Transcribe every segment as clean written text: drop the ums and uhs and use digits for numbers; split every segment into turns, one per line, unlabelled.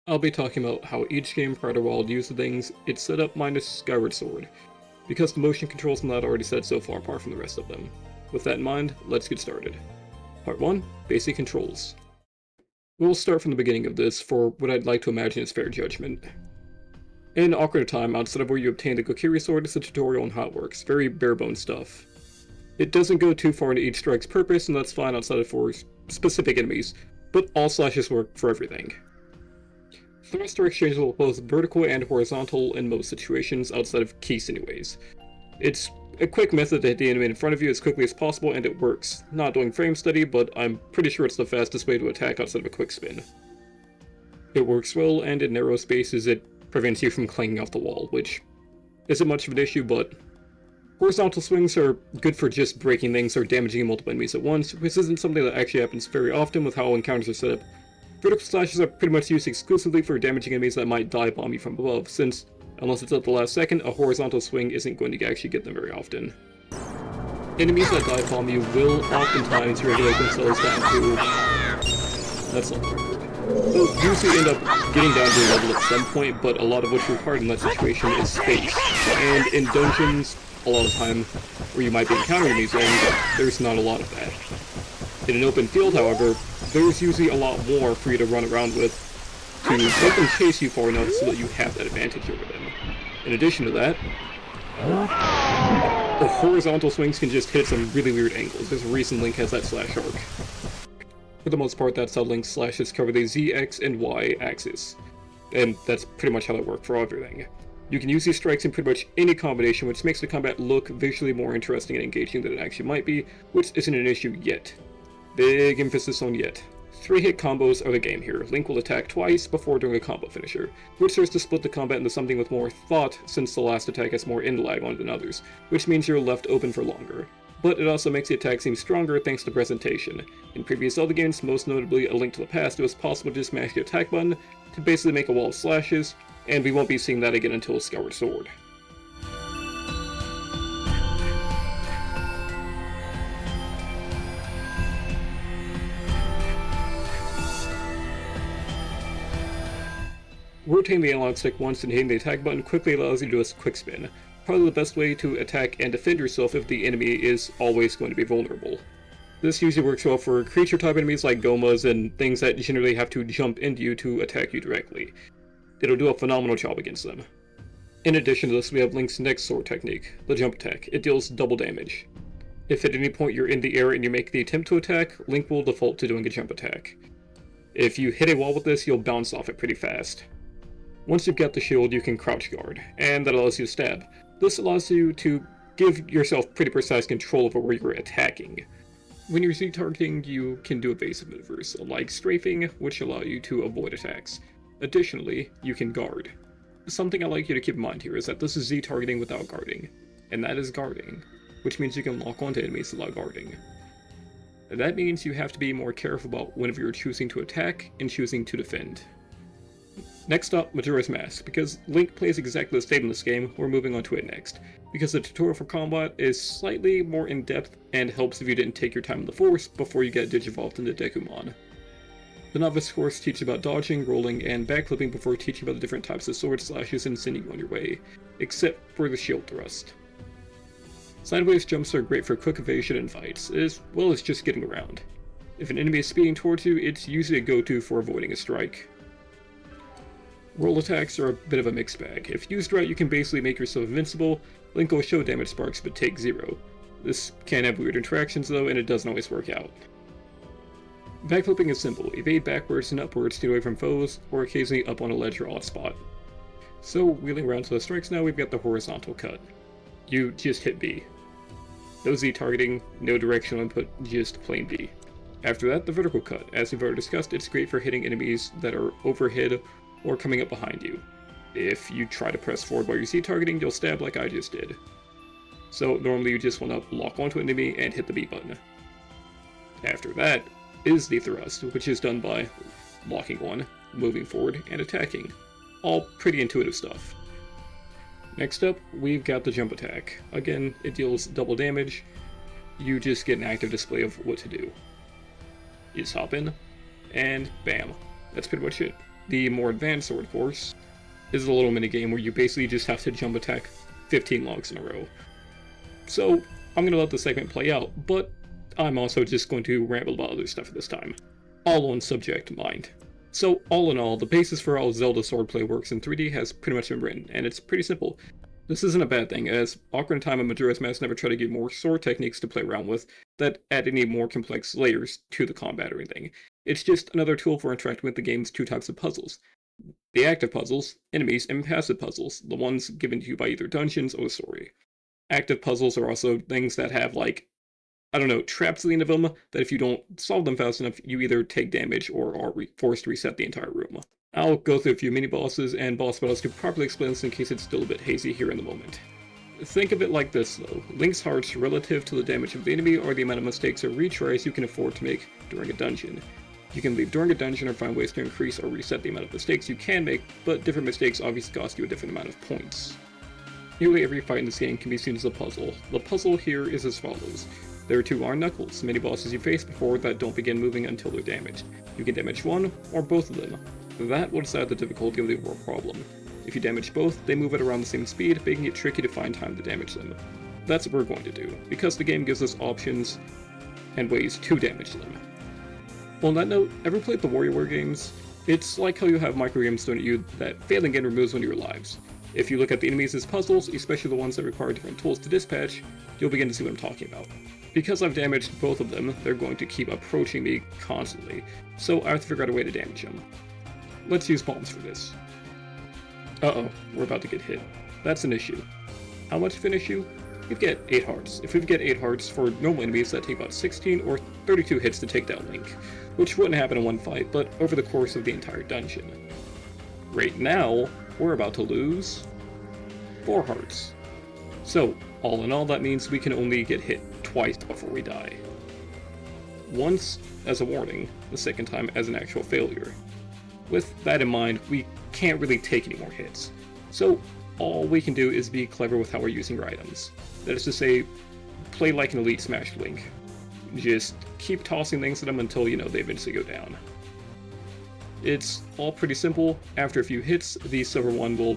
I'll be talking about how each game prior to Wild used the things it's set up minus Skyward Sword, because the motion controls are not already set so far apart from the rest of them. With that in mind, let's get started. Part 1, Basic Controls. We'll start from the beginning of this for what I'd like to imagine is fair judgment. In Ocarina of Time, outside of where you obtain the Kokiri Sword, is a tutorial on how it works, very bare-bones stuff. It doesn't go too far into each strike's purpose, and that's fine outside of for specific enemies, but all slashes work for everything. Thrusts are exchangeable both vertical and horizontal in most situations outside of Keese anyways. It's a quick method to hit the enemy in front of you as quickly as possible, and it works. Not doing frame study, but I'm pretty sure it's the fastest way to attack outside of a quick spin. It works well, and in narrow spaces it prevents you from clanging off the wall, which isn't much of an issue, but horizontal swings are good for just breaking things or damaging multiple enemies at once, which isn't something that actually happens very often with how encounters are set up. Vertical slashes are pretty much used exclusively for damaging enemies that might dive bomb you from above, since, unless it's at the last second, a horizontal swing isn't going to actually get them very often. Enemies that dive bomb you will oftentimes regulate themselves down to... that's not the right word. They'll usually end up getting down to a level at some point, but a lot of what's required in that situation is space. And in dungeons, a lot of the time, where you might be encountering these things, there's not a lot of that. In an open field, however, there's usually a lot more for you to run around with to make them chase you far enough so that you have that advantage over them. In addition to that, the horizontal swings can just hit some really weird angles. There's a reason Link has that slash arc. For the most part, that's how Link's slashes cover the Z, X, and Y axis. And that's pretty much how they work for everything. You can use these strikes in pretty much any combination, which makes the combat look visually more interesting and engaging than it actually might be, which isn't an issue yet. Big emphasis on yet. 3-hit combos are the game here. Link will attack twice before doing a combo finisher, which serves to split the combat into something with more thought since the last attack has more end lag on it than others, which means you're left open for longer. But it also makes the attack seem stronger thanks to presentation. In previous Zelda games, most notably A Link to the Past, it was possible to just smash the attack button to basically make a wall of slashes, and we won't be seeing that again until Skyward Sword. Rotating the analog stick once and hitting the attack button quickly allows you to do a quick spin. Probably the best way to attack and defend yourself if the enemy is always going to be vulnerable. This usually works well for creature type enemies like Gohmas and things that generally have to jump into you to attack you directly. It'll do a phenomenal job against them. In addition to this, we have Link's next sword technique, the jump attack. It deals double damage. If at any point you're in the air and you make the attempt to attack, Link will default to doing a jump attack. If you hit a wall with this, you'll bounce off it pretty fast. Once you've got the shield, you can crouch guard, and that allows you to stab. This allows you to give yourself pretty precise control over where you're attacking. When you're Z-targeting, you can do evasive maneuvers, like strafing, which allow you to avoid attacks. Additionally, you can guard. Something I'd like you to keep in mind here is that this is Z-targeting without guarding, and that is guarding, which means you can lock onto enemies without guarding. That means you have to be more careful about whenever you're choosing to attack and choosing to defend. Next up, Majora's Mask. Because Link plays exactly the same in this game, we're moving on to it next. Because the tutorial for combat is slightly more in-depth and helps if you didn't take your time in the Force before you get digivolved into Dekumon. The Novice course teaches about dodging, rolling, and backflipping before teaching about the different types of sword slashes and sending you on your way, except for the shield thrust. Sideways jumps are great for quick evasion and fights, as well as just getting around. If an enemy is speeding towards you, it's usually a go-to for avoiding a strike. Roll attacks are a bit of a mixed bag. If used right, you can basically make yourself invincible. Link will show damage sparks but take 0. This can have weird interactions though, and it doesn't always work out. Backflipping is simple. Evade backwards and upwards to get away from foes, or occasionally up on a ledge or odd spot. So, wheeling around to the strikes now, we've got the horizontal cut. You just hit B. No Z targeting, no directional input, just plain B. After that, the vertical cut. As we've already discussed, it's great for hitting enemies that are overhead or coming up behind you. If you try to press forward while you're Z-targeting, you'll stab like I just did. So normally you just want to lock onto an enemy and hit the B button. After that is the thrust, which is done by locking on, moving forward, and attacking. All pretty intuitive stuff. Next up, we've got the jump attack. Again, it deals double damage. You just get an active display of what to do. You just hop in, and bam. That's pretty much it. The more advanced sword course is a little minigame where you basically just have to jump attack 15 logs in a row. So I'm going to let the segment play out, but I'm also just going to ramble about other stuff at this time. All on subject mind. So all in all, the basis for how Zelda Swordplay works in 3D has pretty much been written, and it's pretty simple. This isn't a bad thing, as Ocarina of Time and Majora's Mask never try to give more sword techniques to play around with that add any more complex layers to the combat or anything. It's just another tool for interacting with the game's two types of puzzles. The active puzzles, enemies, and passive puzzles, the ones given to you by either dungeons or the story. Active puzzles are also things that have, like, I don't know, traps at the end of them, that if you don't solve them fast enough, you either take damage or are forced to reset the entire room. I'll go through a few mini-bosses and boss battles to properly explain this in case it's still a bit hazy here in the moment. Think of it like this though, Link's hearts relative to the damage of the enemy are the amount of mistakes or retries you can afford to make during a dungeon. You can leave during a dungeon or find ways to increase or reset the amount of mistakes you can make, but different mistakes obviously cost you a different amount of points. Nearly every fight in this game can be seen as a puzzle. The puzzle here is as follows. There are two Iron Knuckles, mini-bosses you faced before that don't begin moving until they're damaged. You can damage one, or both of them. That will decide the difficulty of the overall problem. If you damage both, they move at around the same speed, making it tricky to find time to damage them. That's what we're going to do, because the game gives us options and ways to damage them. On that note, ever played the WarioWare games? It's like how you have microgames thrown at you that failing again removes one of your lives. If you look at the enemies as puzzles, especially the ones that require different tools to dispatch, you'll begin to see what I'm talking about. Because I've damaged both of them, they're going to keep approaching me constantly, so I have to figure out a way to damage them. Let's use bombs for this. Uh-oh, we're about to get hit. That's an issue. How much of an issue? You'd get 8 hearts. If we'd get 8 hearts for normal enemies, that take about 16 or 32 hits to take down Link, which wouldn't happen in one fight, but over the course of the entire dungeon. Right now, we're about to lose 4 hearts. So, all in all, that means we can only get hit twice before we die. Once as a warning, the second time as an actual failure. With that in mind, we can't really take any more hits. So, all we can do is be clever with how we're using our items. That is to say, play like an elite Smash Link. Just keep tossing things at them until, they eventually go down. It's all pretty simple. After a few hits, the silver one will,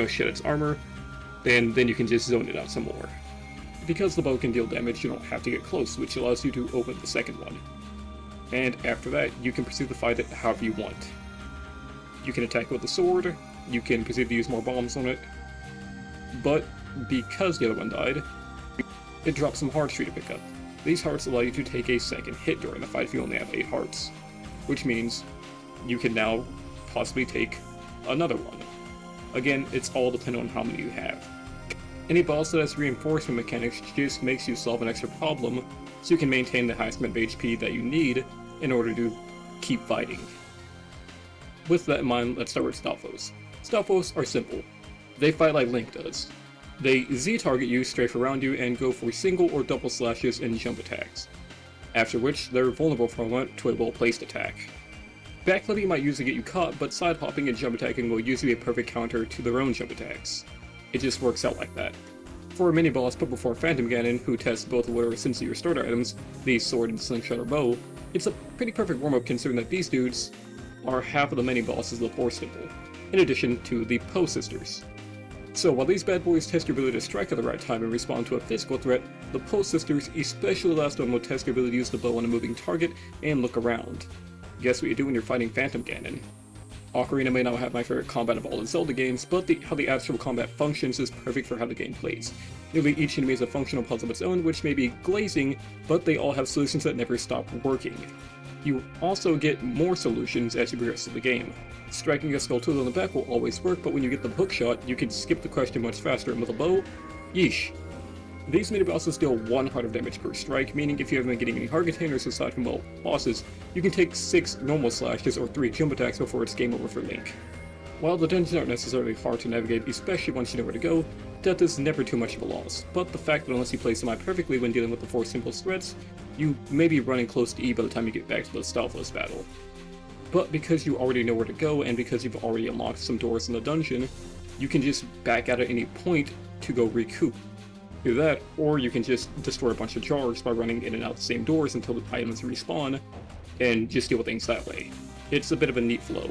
shed its armor, and then you can just zone it out some more. Because the bow can deal damage, you don't have to get close, which allows you to open the second one. And after that, you can proceed to fight it however you want. You can attack with the sword, you can proceed to use more bombs on it, but because the other one died, it drops some hearts for you to pick up. These hearts allow you to take a second hit during the fight if you only have 8 hearts, which means you can now possibly take another one. Again, it's all dependent on how many you have. Any boss that has reinforcement mechanics just makes you solve an extra problem, so you can maintain the highest amount of HP that you need in order to keep fighting. With that in mind, let's start with Stalfos. Stalfos are simple. They fight like Link does. They Z-target you, strafe around you, and go for single or double slashes and jump attacks. After which, they're vulnerable for a moment to a well-placed attack. Backflipping might usually get you caught, but side hopping and jump attacking will usually be a perfect counter to their own jump attacks. It just works out like that. For a mini-boss put before Phantom Ganon, who tests both of whatever sincere starter items, the sword and slingshot or bow, it's a pretty perfect warm-up considering that these dudes are half of the mini-bosses of the Force Temple, in addition to the Poe Sisters. So while these bad boys test your ability to strike at the right time and respond to a physical threat, the Poe Sisters, especially the last one, will test your ability to use the bow on a moving target and look around. Guess what you do when you're fighting Phantom Ganon? Ocarina may not have my favorite combat of all the Zelda games, but how the actual combat functions is perfect for how the game plays. Nearly each enemy is a functional puzzle of its own, which may be glazing, but they all have solutions that never stop working. You also get more solutions as you progress through the game. Striking a Skulltula in the back will always work, but when you get the hookshot, you can skip the question much faster, and with a bow, yeesh. These mini-bosses deal 1 heart of damage per strike, meaning if you haven't been getting any heart containers aside from, bosses, you can take 6 normal slashes or 3 jump attacks before it's game over for Link. While the dungeons aren't necessarily hard to navigate, especially once you know where to go, death is never too much of a loss, but the fact that unless you play semi perfectly when dealing with the 4 simplest threats, you may be running close to E by the time you get back to the Stalfos battle. But because you already know where to go, and because you've already unlocked some doors in the dungeon, you can just back out at any point to go recoup. Do that, or you can just destroy a bunch of jars by running in and out the same doors until the items respawn, and just deal with things that way. It's a bit of a neat flow.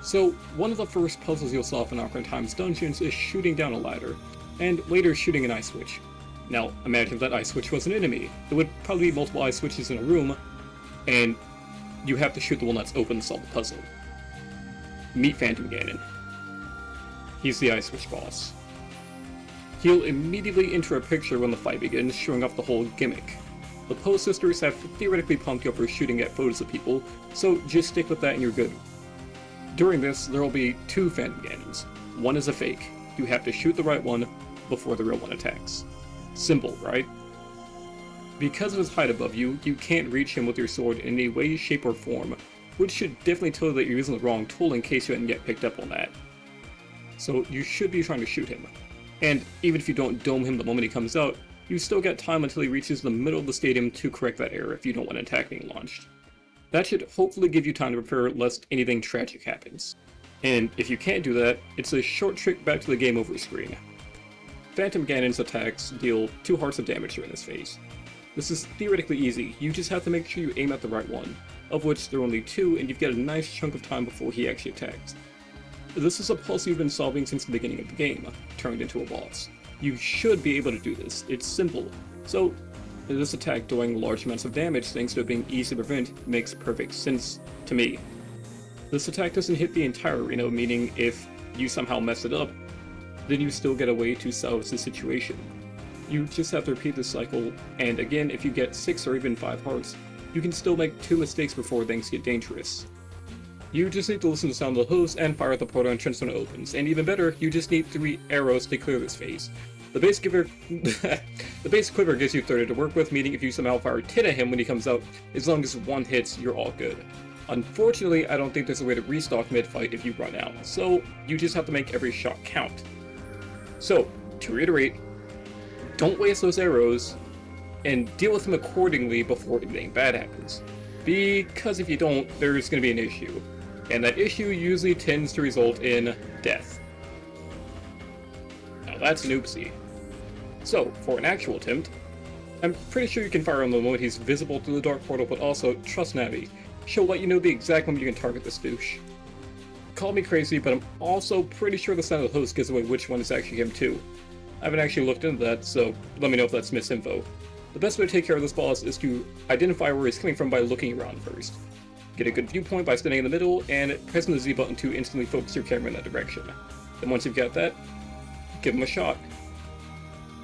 So, one of the first puzzles you'll solve in Ocarina of Time's dungeons is shooting down a ladder, and later shooting an ice switch. Now, imagine if that ice switch was an enemy. It would probably be multiple ice switches in a room, and you have to shoot the one that's open to solve the puzzle. Meet Phantom Ganon. He's the ice switch boss. He'll immediately enter a picture when the fight begins, showing off the whole gimmick. The Post Sisters have theoretically pumped you up for shooting at photos of people, so just stick with that and you're good. During this, there will be 2 Phantom Ganons. One is a fake. You have to shoot the right one before the real one attacks. Simple, right? Because of his height above you, you can't reach him with your sword in any way, shape, or form, which should definitely tell you that you're using the wrong tool in case you hadn't yet picked up on that. So you should be trying to shoot him. And even if you don't dome him the moment he comes out, you still got time until he reaches the middle of the stadium to correct that error if you don't want an attack being launched. That should hopefully give you time to prepare lest anything tragic happens. And if you can't do that, it's a short trick back to the game over screen. Phantom Ganon's attacks deal 2 hearts of damage during this phase. This is theoretically easy, you just have to make sure you aim at the right one, of which there are only 2 and you've got a nice chunk of time before he actually attacks. This is a puzzle you've been solving since the beginning of the game, turned into a boss. You should be able to do this, it's simple. So, this attack doing large amounts of damage thanks to it being easy to prevent makes perfect sense to me. This attack doesn't hit the entire arena, meaning if you somehow mess it up, then you still get a way to salvage the situation. You just have to repeat this cycle, and again, if you get 6 or even 5 hearts, you can still make 2 mistakes before things get dangerous. You just need to listen to the sound of the hose and fire at the portal entrance when it opens, and even better, you just need 3 arrows to clear this phase. The base quiver gives you 30 to work with, meaning if you somehow fire 10 at him when he comes out, as long as 1 hits, you're all good. Unfortunately, I don't think there's a way to restock mid-fight if you run out, so you just have to make every shot count. So, to reiterate, don't waste those arrows, and deal with them accordingly before anything bad happens. Because if you don't, there's going to be an issue, and that issue usually tends to result in death. Now that's an oopsie. So, for an actual attempt, I'm pretty sure you can fire on the moment he's visible through the dark portal, but also, trust Navi, she'll let you know the exact moment you can target this douche. Call me crazy, but I'm also pretty sure the sound of the host gives away which one is actually him too. I haven't actually looked into that, so let me know if that's misinfo. The best way to take care of this boss is to identify where he's coming from by looking around first. Get a good viewpoint by standing in the middle, and pressing the Z button to instantly focus your camera in that direction. Then once you've got that, give him a shot.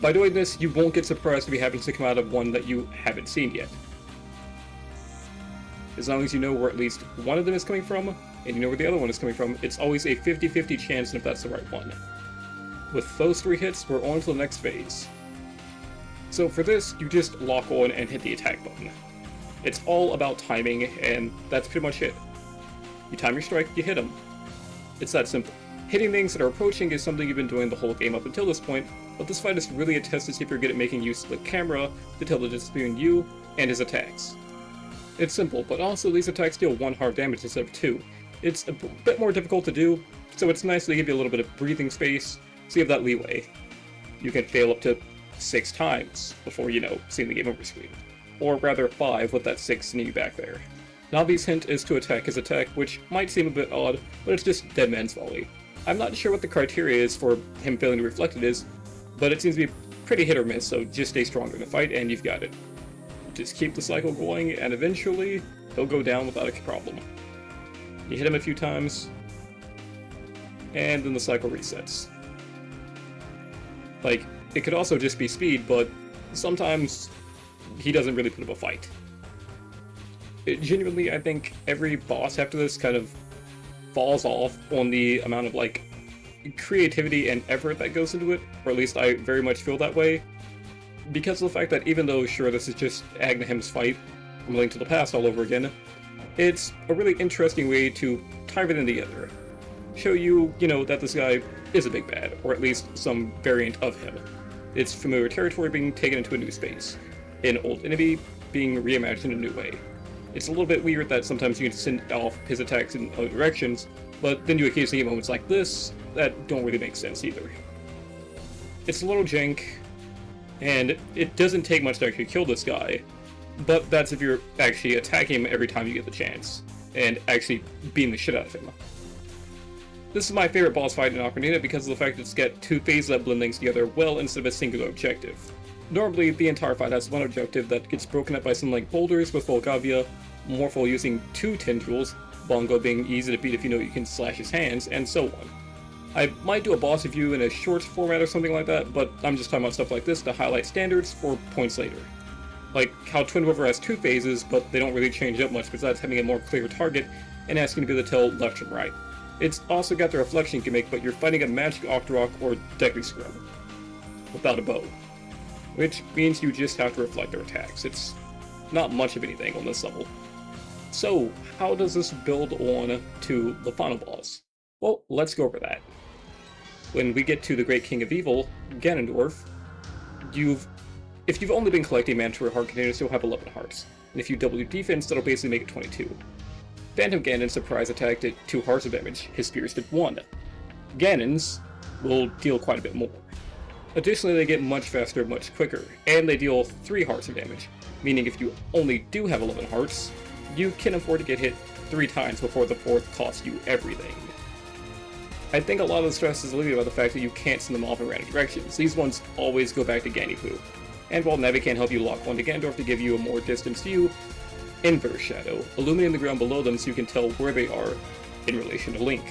By doing this, you won't get surprised if he happens to come out of one that you haven't seen yet. As long as you know where at least one of them is coming from, and you know where the other one is coming from, it's always a 50-50 chance if that's the right one. With those 3 hits, we're on to the next phase. So for this, you just lock on and hit the attack button. It's all about timing, and that's pretty much it. You time your strike, you hit them. It's that simple. Hitting things that are approaching is something you've been doing the whole game up until this point, but this fight is really a test to see if you're good at making use of the camera to tell the difference between you and his attacks. It's simple, but also these attacks deal 1 hard damage instead of 2. It's a bit more difficult to do, so it's nice to give you a little bit of breathing space, so you have that leeway. You can fail up to 6 times before, seeing the game over screen. Or rather 5 with that 6 sending you back there. Navi's hint is to attack his attack, which might seem a bit odd, but it's just Dead Man's Volley. I'm not sure what the criteria is for him failing to reflect it is, but it seems to be pretty hit or miss, so just stay stronger in the fight and you've got it. Just keep the cycle going, and eventually, he'll go down without a problem. You hit him a few times, and then the cycle resets. Like, it could also just be speed, but sometimes he doesn't really put up a fight. Genuinely, I think every boss after this kind of falls off on the amount of, creativity and effort that goes into it, or at least I very much feel that way. Because of the fact that even though, sure, this is just Agnahem's fight from Link to the Past all over again, it's a really interesting way to tie everything together. Show you, that this guy is a big bad, or at least some variant of him. It's familiar territory being taken into a new space. An old enemy being reimagined in a new way. It's a little bit weird that sometimes you can send off his attacks in other directions, but then you occasionally get moments like this that don't really make sense either. It's a little jank, and it doesn't take much to actually kill this guy, but that's if you're actually attacking him every time you get the chance, and actually beating the shit out of him. This is my favorite boss fight in Ocarina because of the fact it's got two phases that blend things together well instead of a singular objective. Normally, the entire fight has one objective that gets broken up by something like boulders with Volgavia, Morphle using two tendrils, Bongo being easy to beat if you know you can slash his hands, and so on. I might do a boss review in a short format or something like that, but I'm just talking about stuff like this to highlight standards for points later. Like how Twinmold has two phases, but they don't really change up much besides having a more clear target and asking to be able to tell left from right. It's also got the reflection gimmick, but you're fighting a magic Octorok or Deku Scrub without a bow, which means you just have to reflect their attacks. It's not much of anything on this level. So, how does this build on to the final boss? Well, let's go over that. When we get to the Great King of Evil, Ganondorf, if you've only been collecting mandatory heart containers, you'll have 11 hearts, and if you double your defense, that'll basically make it 22. Phantom Ganon's surprise attack did 2 hearts of damage, his spears did 1. Ganon's will deal quite a bit more. Additionally, they get much faster, much quicker, and they deal 3 hearts of damage, meaning if you only do have 11 hearts, you can afford to get hit 3 times before the 4th costs you everything. I think a lot of the stress is alleviated by the fact that you can't send them off in random directions. These ones always go back to Ganondorf. And while Navi can help you lock one to Ganondorf to give you a more distance view, Inverse Shadow, illuminating the ground below them so you can tell where they are in relation to Link.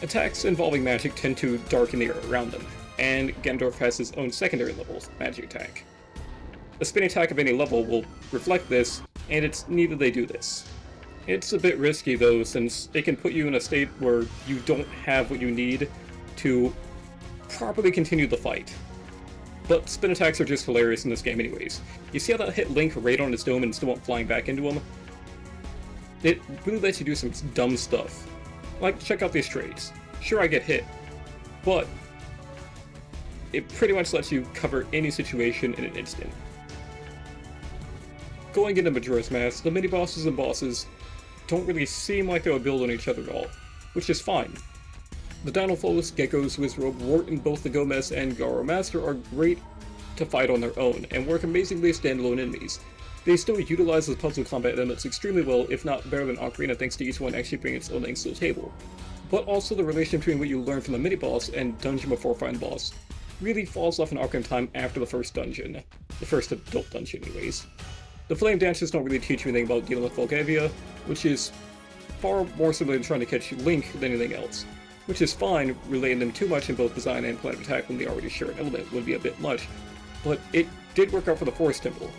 Attacks involving magic tend to darken the air around them, and Ganondorf has his own secondary level magic attack. A spin attack of any level will reflect this, and it's neat that they do this. It's a bit risky though, since it can put you in a state where you don't have what you need to properly continue the fight. But spin attacks are just hilarious in this game anyways. You see how that hit Link right on his dome and still went flying back into him? It really lets you do some dumb stuff. Like, check out these trades. Sure, I get hit, but it pretty much lets you cover any situation in an instant. Going into Majora's Mask, the mini-bosses and bosses don't really seem like they will build on each other at all, which is fine. The Dinolfos, Gekkos, Wizrobe, Wart, and both the Gomez and Garo Master are great to fight on their own, and work amazingly as standalone enemies. They still utilize the puzzle combat elements extremely well, if not better than Ocarina, thanks to each one actually bringing its own things to the table. But also the relation between what you learn from the mini-boss and dungeon before final boss really falls off in Ocarina of Time after the first dungeon. The first adult dungeon, anyways. The flame dances don't really teach you anything about dealing with Volgavia, which is far more similar to trying to catch Link than anything else. Which is fine, relating them too much in both design and plan of attack when they already share an element would be a bit much, but it did work out for the Forest Temple.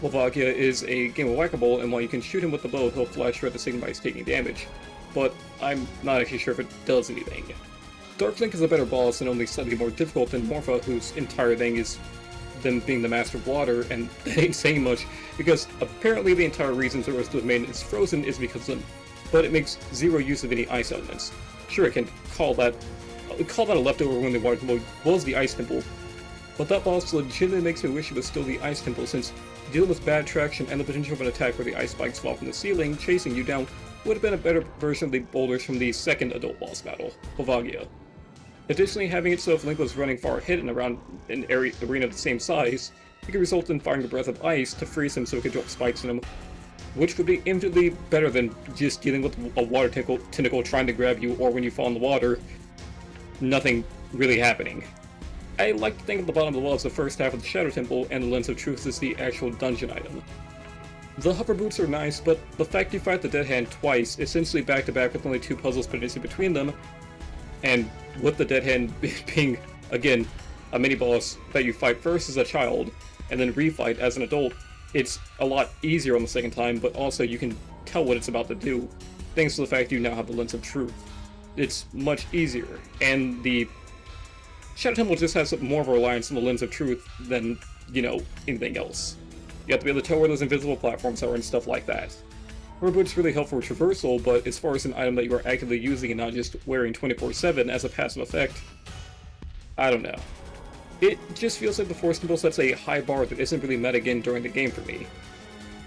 Volgavia is a game of whack-a-mole, and while you can shoot him with the bow, he'll flash throughout the signal by taking damage, but I'm not actually sure if it does anything. Dark Link is a better boss and only slightly more difficult than Morpha, whose entire thing is them being the master of water, and that ain't saying much, because apparently the entire reason Zora's domain is frozen is because of them, but it makes zero use of any ice elements. Sure, I can call that a leftover when the Water Temple was the Ice Temple, but that boss legitimately makes me wish it was still the Ice Temple, since dealing with bad traction and the potential of an attack where the ice spikes fall from the ceiling, chasing you down, would have been a better version of the boulders from the second adult boss battle, Volgavia. Additionally, having it so if Link was running far ahead and around an arena of the same size, it could result in firing a breath of ice to freeze him so it could drop spikes on him, which would be infinitely better than just dealing with a water tentacle trying to grab you, or when you fall in the water, nothing really happening. I like to think of the bottom of the wall as the first half of the Shadow Temple, and the Lens of Truth is the actual dungeon item. The hover boots are nice, but the fact you fight the Dead Hand twice, essentially back-to-back with only 2 puzzles put in between them, and with the Dead Hand being, again, a mini-boss that you fight first as a child, and then refight as an adult, it's a lot easier on the second time, but also you can tell what it's about to do, thanks to the fact you now have the Lens of Truth. It's much easier, and the Shadow Temple just has more of a reliance on the Lens of Truth than, anything else. You have to be able to tell where those invisible platforms are and stuff like that. Hover Boots really help for traversal, but as far as an item that you are actively using and not just wearing 24/7 as a passive effect, I don't know. It just feels like the Force Temple sets a high bar that isn't really met again during the game for me.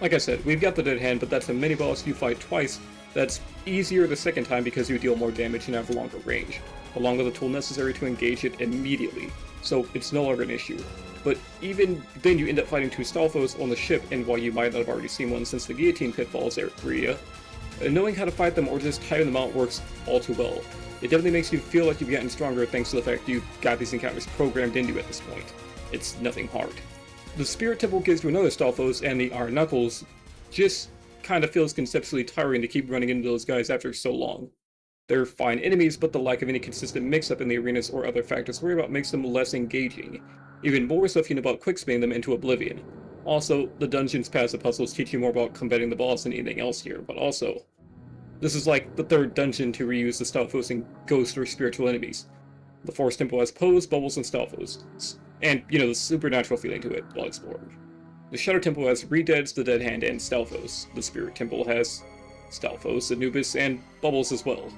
Like I said, we've got the Dead Hand, but that's a mini-boss you fight twice that's easier the second time because you deal more damage and have a longer range, along with the tool necessary to engage it immediately, so it's no longer an issue. But even then you end up fighting 2 Stalfos on the ship, and while you might not have already seen one since the Guillotine Pitfalls area, Knowing how to fight them or just typing them out works all too well. It definitely makes you feel like you've gotten stronger thanks to the fact you've got these encounters programmed into you at this point. It's nothing hard. The Spirit Temple gives you another Stalfos, and the Iron Knuckles just kind of feels conceptually tiring to keep running into those guys after so long. They're fine enemies, but the lack of any consistent mix-up in the arenas or other factors to worry about makes them less engaging. Even more so if you know about quick-spinning them into oblivion. Also, the dungeon's passive puzzles teach you more about combating the boss than anything else here, but also, this is like the third dungeon to reuse the Stalfos and ghost or spiritual enemies. The Forest Temple has Pose, Bubbles, and Stalfos, and, you know, the supernatural feeling to it while explored. The Shadow Temple has Redeads, the Dead Hand, and Stalfos. The Spirit Temple has Stalfos, Anubis, and Bubbles as well.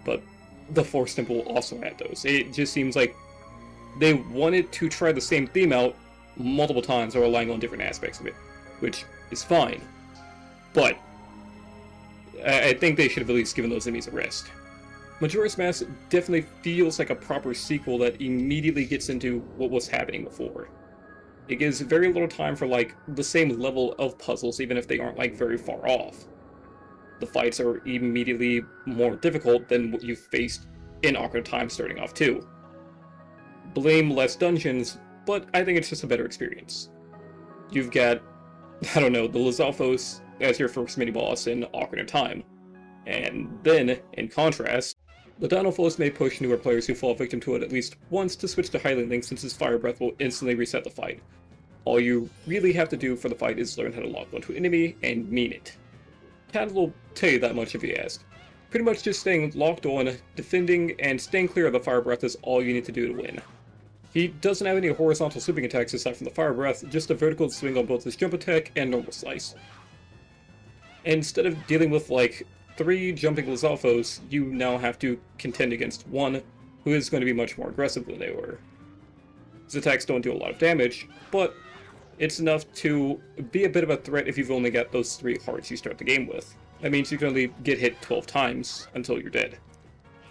But the Forest Temple also had those. It just seems like they wanted to try the same theme out multiple times while relying on different aspects of it, which is fine. But I think they should have at least given those enemies a rest. Majora's Mask definitely feels like a proper sequel that immediately gets into what was happening before. It gives very little time for, like, the same level of puzzles, even if they aren't, like, very far off. The fights are immediately more difficult than what you faced in Ocarina of Time starting off, too. Blame less dungeons, but I think it's just a better experience. You've got, I don't know, the Lizalfos as your first mini-boss in Ocarina of Time. And then, in contrast, the Dinolfos may push newer players who fall victim to it at least once to switch to Hylian Link since his Fire Breath will instantly reset the fight. All you really have to do for the fight is learn how to lock onto an enemy and mean it. Tad will tell you that much if you ask. Pretty much just staying locked on, defending, and staying clear of the Fire Breath is all you need to do to win. He doesn't have any horizontal sweeping attacks aside from the Fire Breath, just a vertical swing on both his jump attack and normal slice. Instead of dealing with, like, 3 jumping Lizalfos, you now have to contend against one who is going to be much more aggressive than they were. His attacks don't do a lot of damage, but it's enough to be a bit of a threat if you've only got those 3 hearts you start the game with. That means you can only get hit 12 times until you're dead.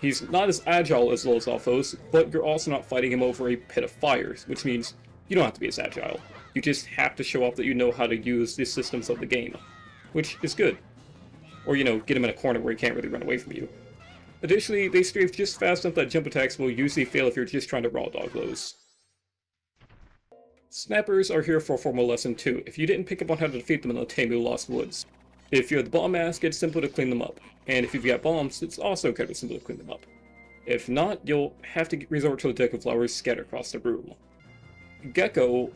He's not as agile as Lizalfos, but you're also not fighting him over a pit of fires, which means you don't have to be as agile. You just have to show off that you know how to use the systems of the game, which is good. Or, you know, get him in a corner where he can't really run away from you. Additionally, they strafe just fast enough that jump attacks will usually fail if you're just trying to raw dog those. Snappers are here for a formal lesson too, if you didn't pick up on how to defeat them in the Temu Lost Woods. If you have the bomb mask, it's simple to clean them up, and if you've got bombs, it's also kind of simple to clean them up. If not, you'll have to resort to a deck of flowers scattered across the room. Gekko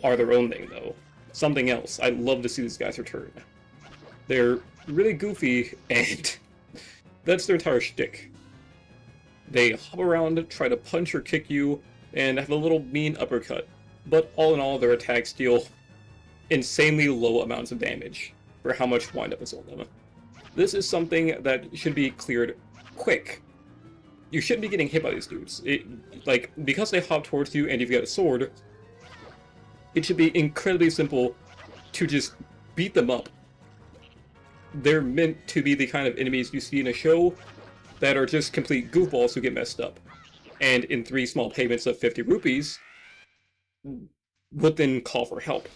are their own thing though. Something else. I'd love to see these guys return. They're really goofy, and that's their entire shtick. They hop around, try to punch or kick you, and have a little mean uppercut, but all in all their attacks deal insanely low amounts of damage for how much wind-up is on them. This is something that should be cleared quick. You shouldn't be getting hit by these dudes. Because they hop towards you and you've got a sword, it should be incredibly simple to just beat them up. They're meant to be the kind of enemies you see in a show that are just complete goofballs who get messed up. And in 3 small payments of 50 rupees, would then call for help.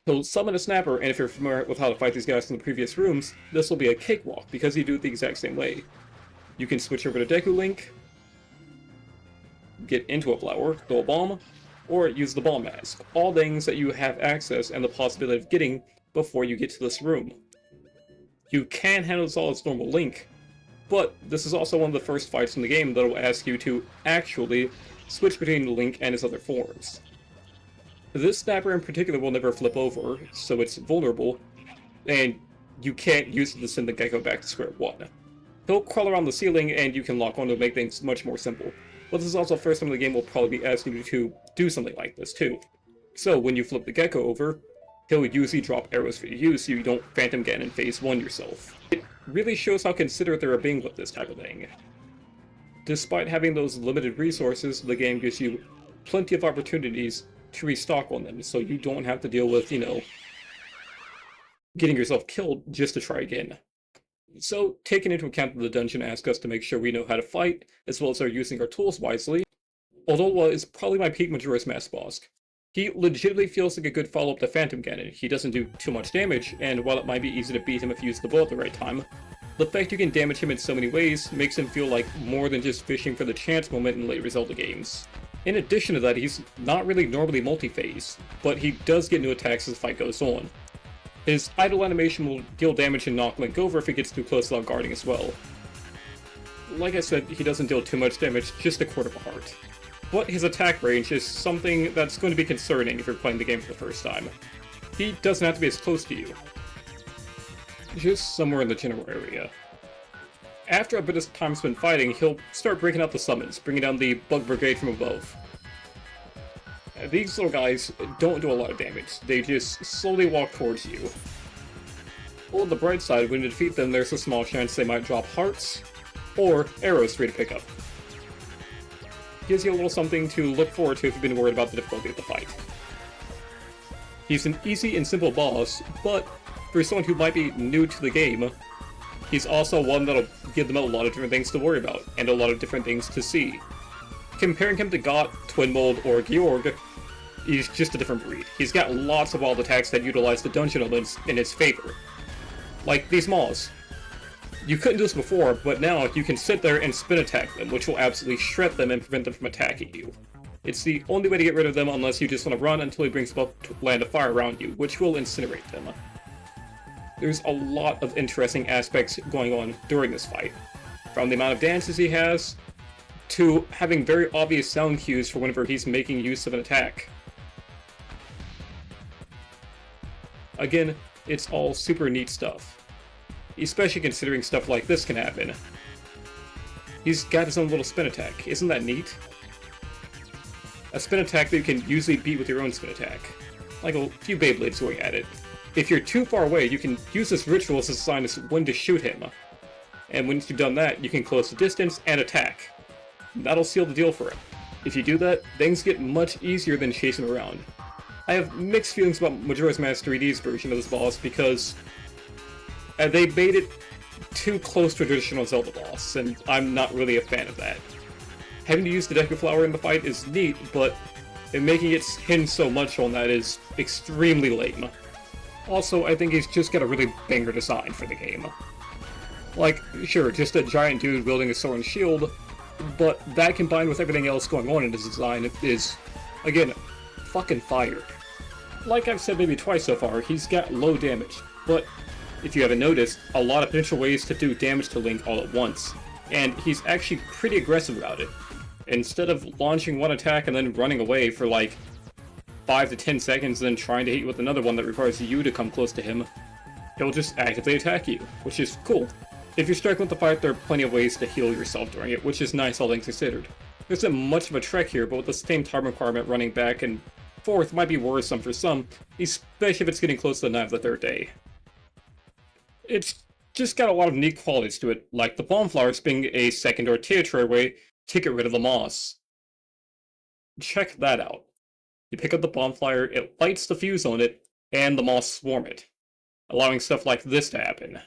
So summon a snapper, and if you're familiar with how to fight these guys from the previous rooms, this will be a cakewalk, because you do it the exact same way. You can switch over to Deku Link, get into a flower, throw a bomb, or use the bomb mask. All things that you have access and the possibility of getting before you get to this room. You can handle this all as normal Link, but this is also one of the first fights in the game that will ask you to actually switch between Link and his other forms. This snapper in particular will never flip over, so it's vulnerable, and you can't use it to send the Gekko back to square one. He'll crawl around the ceiling and you can lock on to make things much more simple, but this is also the first time the game will probably be asking you to do something like this too. So when you flip the Gekko over, he'll usually drop arrows for you to use so you don't Phantom Ganon phase 1 yourself. It really shows how considerate they are being with this type of thing. Despite having those limited resources, the game gives you plenty of opportunities to restock on them, so you don't have to deal with, you know, getting yourself killed just to try again. So, taking into account that the dungeon asks us to make sure we know how to fight, as well as are using our tools wisely, Odolwa is probably my peak Majora's Mask boss. He legitimately feels like a good follow-up to Phantom Ganon. He doesn't do too much damage, and while it might be easy to beat him if you use the bow at the right time, The fact you can damage him in so many ways makes him feel like more than just fishing for the chance moment in later Zelda games. In addition to that, he's not really normally multi-phase, but he does get new attacks as the fight goes on. His idle animation will deal damage and knock Link over if he gets too close without guarding as well. Like I said, he doesn't deal too much damage, just a quarter of a heart. But his attack range is something that's going to be concerning if you're playing the game for the first time. He doesn't have to be as close to you. Just somewhere in the general area. After a bit of time spent fighting, he'll start breaking out the summons, bringing down the Bug Brigade from above. These little guys don't do a lot of damage, they just slowly walk towards you. Well, on the bright side, when you defeat them, there's a small chance they might drop hearts, or arrows for you to pick up. Gives you a little something to look forward to if you've been worried about the difficulty of the fight. He's an easy and simple boss, but for someone who might be new to the game, he's also one that'll give them a lot of different things to worry about, and a lot of different things to see. Comparing him to Goht, Twinmold, or Gyorg, he's just a different breed. He's got lots of wild attacks that utilize the dungeon elements in his favor. Like these maws. You couldn't do this before, but now you can sit there and spin attack them, which will absolutely shred them and prevent them from attacking you. It's the only way to get rid of them unless you just want to run until he brings up to land of fire around you, which will incinerate them. There's a lot of interesting aspects going on during this fight. From the amount of dances he has, to having very obvious sound cues for whenever he's making use of an attack. Again, it's all super neat stuff. Especially considering stuff like this can happen. He's got his own little spin attack. Isn't that neat? A spin attack that you can usually beat with your own spin attack. Like a few Beyblades going at it. If you're too far away, you can use this ritual as a sign as when to shoot him. And once you've done that, you can close the distance and attack. That'll seal the deal for him. If you do that, things get much easier than chasing him around. I have mixed feelings about Majora's Mask 3D's version of this boss because they made it too close to a traditional Zelda boss, and I'm not really a fan of that. Having to use the Deku Flower in the fight is neat, but making it hinge so much on that is extremely lame. Also, I think he's just got a really banger design for the game. Like, sure, just a giant dude wielding a sword and shield, but that combined with everything else going on in his design is, again, fucking fire. Like I've said maybe twice so far, he's got low damage, but if you haven't noticed, a lot of potential ways to do damage to Link all at once, and he's actually pretty aggressive about it. Instead of launching one attack and then running away for like 5 to 10 seconds and then trying to hit you with another one that requires you to come close to him, he'll just actively attack you, which is cool. If you're struggling with the fight, there are plenty of ways to heal yourself during it, which is nice all things considered. There isn't much of a trek here, but with the same time requirement running back and forth might be worrisome for some, especially if it's getting close to the night of the third day. It's just got a lot of neat qualities to it, like the Palm Flowers being a second or tertiary way to get rid of the moss. Check that out. You pick up the bonfire, it lights the fuse on it, and the moss swarm it, allowing stuff like this to happen.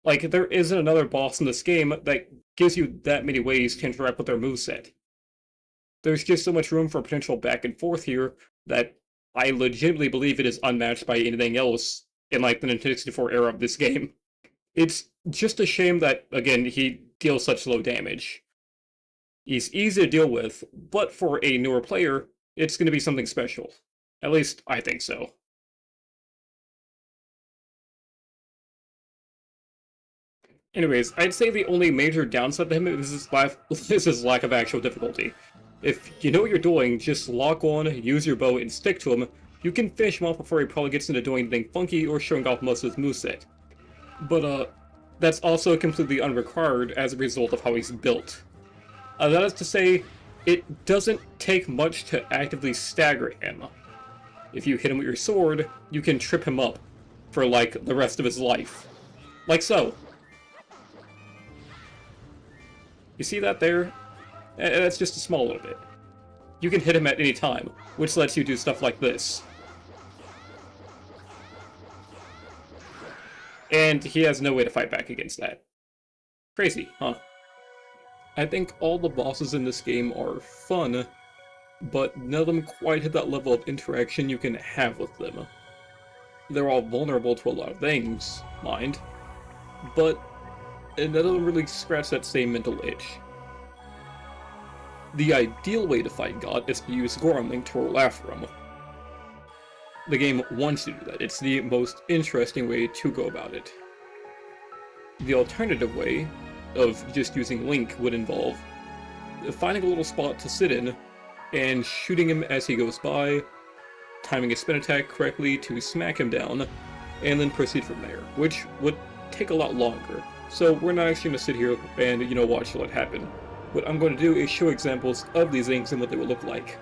Like, there isn't another boss in this game that gives you that many ways to interact with their moveset. There's just so much room for potential back and forth here that I legitimately believe it is unmatched by anything else in, like, the Nintendo 64 era of this game. It's just a shame that, again, he deals such low damage. He's easy to deal with, but for a newer player, it's going to be something special. At least, I think so. Anyways, I'd say the only major downside to him is his lack of actual difficulty. If you know what you're doing, just lock on, use your bow, and stick to him, you can finish him off before he probably gets into doing anything funky or showing off most of his moveset. But, that's also completely unrequired as a result of how he's built. That is to say, it doesn't take much to actively stagger him. If you hit him with your sword, you can trip him up for, like, the rest of his life. Like so. You see that there? That's just a small little bit. You can hit him at any time, which lets you do stuff like this. And he has no way to fight back against that. Crazy, huh? I think all the bosses in this game are fun, but none of them quite have that level of interaction you can have with them. They're all vulnerable to a lot of things, mind, but it doesn't really scratch that same mental itch. The ideal way to fight Goht is to use Goron Link to roll after him. The game wants you to do that. It's the most interesting way to go about it. The alternative way of just using Link would involve finding a little spot to sit in and shooting him as he goes by, timing a spin attack correctly to smack him down, and then proceed from there, which would take a lot longer. So we're not actually going to sit here and, watch what happen. What I'm going to do is show examples of these things and what they will look like.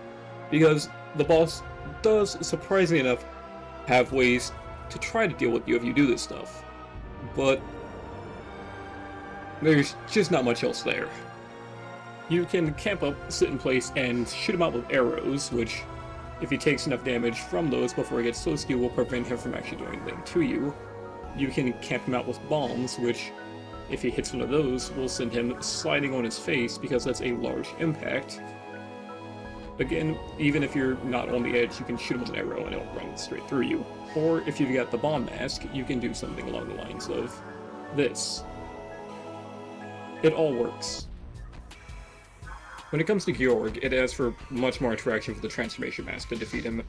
Because the boss does, surprisingly enough, have ways to try to deal with you if you do this stuff. But there's just not much else there. You can camp up, sit in place, and shoot him out with arrows, which, if he takes enough damage from those before he gets close to you, will prevent him from actually doing anything to you. You can camp him out with bombs, which, if he hits one of those, will send him sliding on his face because that's a large impact. Again, even if you're not on the edge, you can shoot him with an arrow and it'll run straight through you. Or if you've got the bomb mask, you can do something along the lines of this. It all works. When it comes to Gyorg, it asks for much more interaction with the transformation mask to defeat him.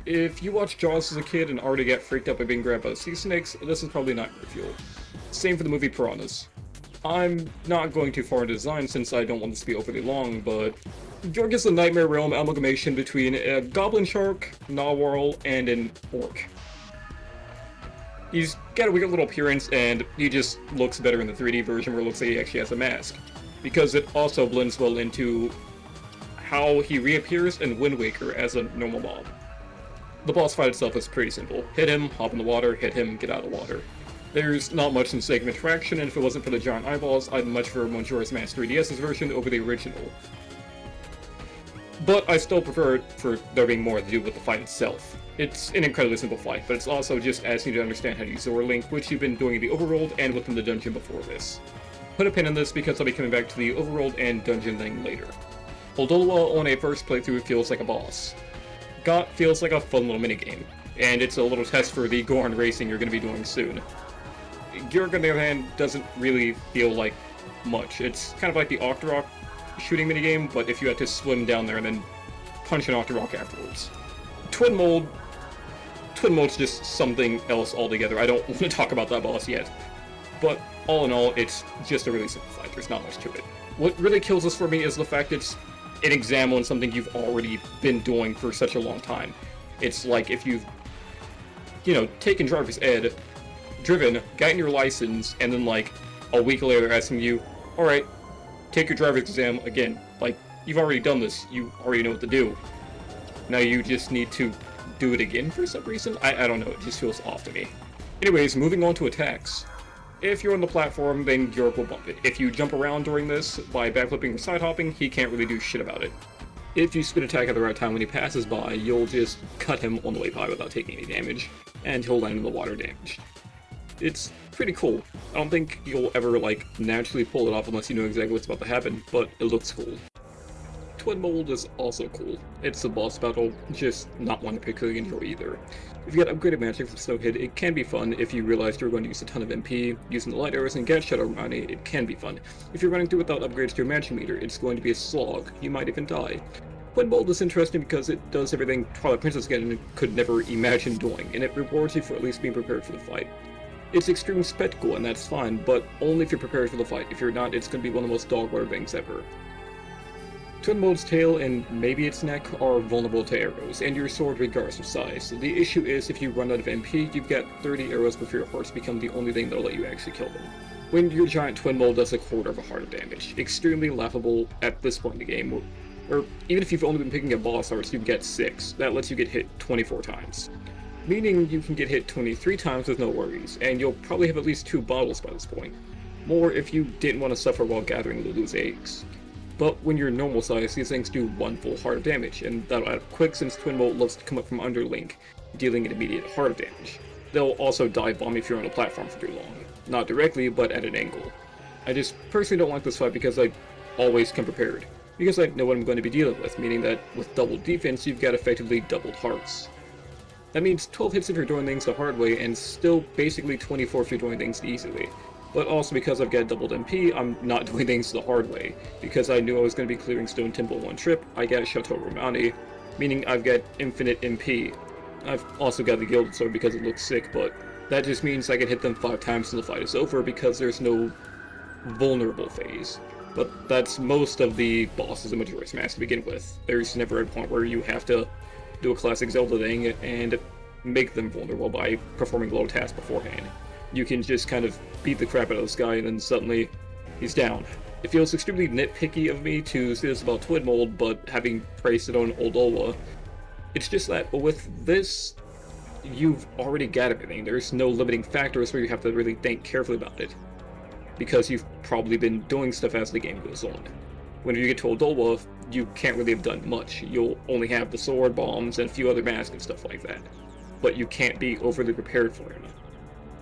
If you watched Jaws as a kid and already got freaked out by being grabbed by sea snakes, this is probably nightmare fuel. Same for the movie Piranhas. I'm not going too far into design since I don't want this to be overly long, but Gyorg is a Nightmare Realm amalgamation between a goblin shark, narwhal, and an orc. He's got a weird little appearance, and he just looks better in the 3D version where it looks like he actually has a mask, because it also blends well into how he reappears in Wind Waker as a normal mob. The boss fight itself is pretty simple. Hit him, hop in the water, hit him, get out of the water. There's not much in sake of interaction, and if it wasn't for the giant eyeballs, I'd much prefer Majora's Mask 3DS's version over the original. But I still prefer it for there being more to do with the fight itself. It's an incredibly simple fight, but it's also just asking you to understand how to use Zora Link, which you've been doing in the overworld and within the dungeon before this. Put a pin in this because I'll be coming back to the overworld and dungeon thing later. Odolwa on a first playthrough feels like a boss. Goht feels like a fun little minigame, and it's a little test for the Goron racing you're going to be doing soon. Gyorg, on the other hand, doesn't really feel like much. It's kind of like the Octorok shooting minigame, but if you had to swim down there and then punch an Octorok afterwards. Twinmold's just something else altogether. I don't want to talk about that boss yet. But all in all, it's just a really simple fight. There's not much to it. What really kills this for me is the fact it's an example on something you've already been doing for such a long time. It's like if you've, taken driver's ed, driven, gotten your license, and then like a week later asking you, alright, take your driver's exam again. Like, you've already done this, you already know what to do. Now you just need to do it again for some reason? I don't know, it just feels off to me. Anyways, moving on to attacks. If you're on the platform, then Gyorg will bump it. If you jump around during this by backflipping or side hopping, he can't really do shit about it. If you spin attack at the right time when he passes by, you'll just cut him on the way by without taking any damage, and he'll land in the water damage. It's pretty cool. I don't think you'll ever, naturally pull it off unless you know exactly what's about to happen, but it looks cool. Twinmold is also cool. It's a boss battle, just not one to particularly enjoy either. If you get upgraded magic from Snowhead, it can be fun. If you realize you're going to use a ton of MP, using the light arrows and get Shadow Money, it can be fun. If you're running through without upgrades to your magic meter, it's going to be a slog. You might even die. Twinmold is interesting because it does everything Twilight Princess Ganon could never imagine doing, and it rewards you for at least being prepared for the fight. It's extreme spectacle, and that's fine, but only if you're prepared for the fight. If you're not, it's going to be one of the most dog-water things ever. Twinmold's tail and maybe its neck are vulnerable to arrows, and your sword regardless of size. The issue is if you run out of MP, you've got 30 arrows before your hearts become the only thing that'll let you actually kill them. When your giant Twinmold does a quarter of a heart of damage. Extremely laughable at this point in the game, or even if you've only been picking up boss hearts, you get 6. That lets you get hit 24 times. Meaning you can get hit 23 times with no worries, and you'll probably have at least 2 bottles by this point. More if you didn't want to suffer while gathering the loose eggs. But when you're normal size, these things do 1 full heart of damage, and that'll add up quick since Twinmold loves to come up from under Link, dealing an immediate heart of damage. They'll also dive bomb if you're on a platform for too long. Not directly, but at an angle. I just personally don't like this fight because I always come prepared. Because I know what I'm going to be dealing with, meaning that with double defense, you've got effectively doubled hearts. That means 12 hits if you're doing things the hard way, and still basically 24 if you're doing things easily. But also because I've got doubled MP, I'm not doing things the hard way. Because I knew I was going to be clearing Stone Temple one trip, I got Chateau Romani, meaning I've got infinite MP. I've also got the Gilded Sword because it looks sick, but that just means I can hit them 5 times till the fight is over because there's no vulnerable phase. But that's most of the bosses in Majora's Mask to begin with. There's never a point where you have to do a classic Zelda thing and make them vulnerable by performing low tasks beforehand. You can just kind of beat the crap out of this guy and then suddenly he's down. It feels extremely nitpicky of me to say this about Twinmold, but having praised it on Odolwa, it's just that with this, you've already got everything. There's no limiting factors where you have to really think carefully about it, because you've probably been doing stuff as the game goes on. Whenever you get to Odolwa, you can't really have done much. You'll only have the sword, bombs, and a few other masks and stuff like that. But you can't be overly prepared for him.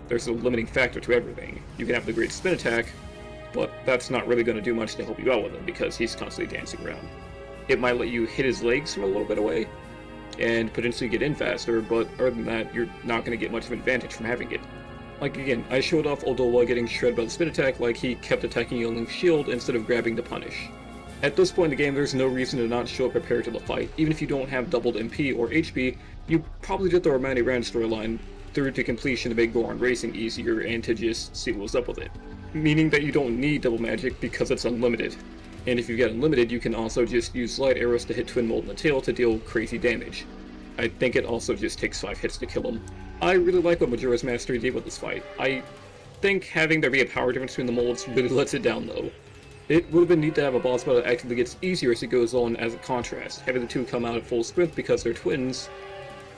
There's a limiting factor to everything. You can have the great spin attack, but that's not really going to do much to help you out with him because he's constantly dancing around. It might let you hit his legs from a little bit away, and potentially get in faster, but other than that, you're not going to get much of an advantage from having it. Like again, I showed off Odolwa getting shredded by the spin attack like he kept attacking Youngling's shield instead of grabbing to punish. At this point in the game, there's no reason to not show up prepared to the fight. Even if you don't have doubled MP or HP, you probably did the Romani Rand storyline through to completion to make Goron racing easier and to just see what was up with it. Meaning that you don't need double magic because it's unlimited. And if you get unlimited, you can also just use light arrows to hit Twinmold in the tail to deal crazy damage. I think it also just takes 5 hits to kill him. I really like what Majora's Mask 3 did with this fight. I think having there be a power difference between the molds really lets it down though. It would have been neat to have a boss battle that actively gets easier as it goes on as a contrast, having the two come out at full strength because they're twins,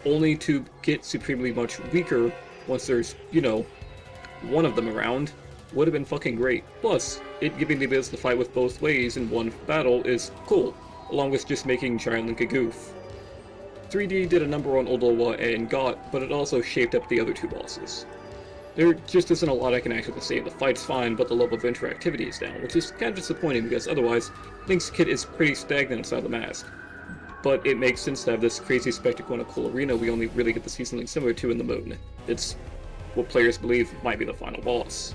only to get supremely much weaker once there's, you know, one of them around, would have been fucking great. Plus, it giving the ability to fight with both ways in one battle is cool, along with just making Giant Link a goof. 3D did a number on Odolwa and Goht, but it also shaped up the other two bosses. There just isn't a lot I can actually say. The fight's fine, but the level of interactivity is down, which is kind of disappointing because otherwise, Link's kit is pretty stagnant inside the mask. But it makes sense to have this crazy spectacle in a cool arena we only really get to see something similar to in the Moon. It's what players believe might be the final boss.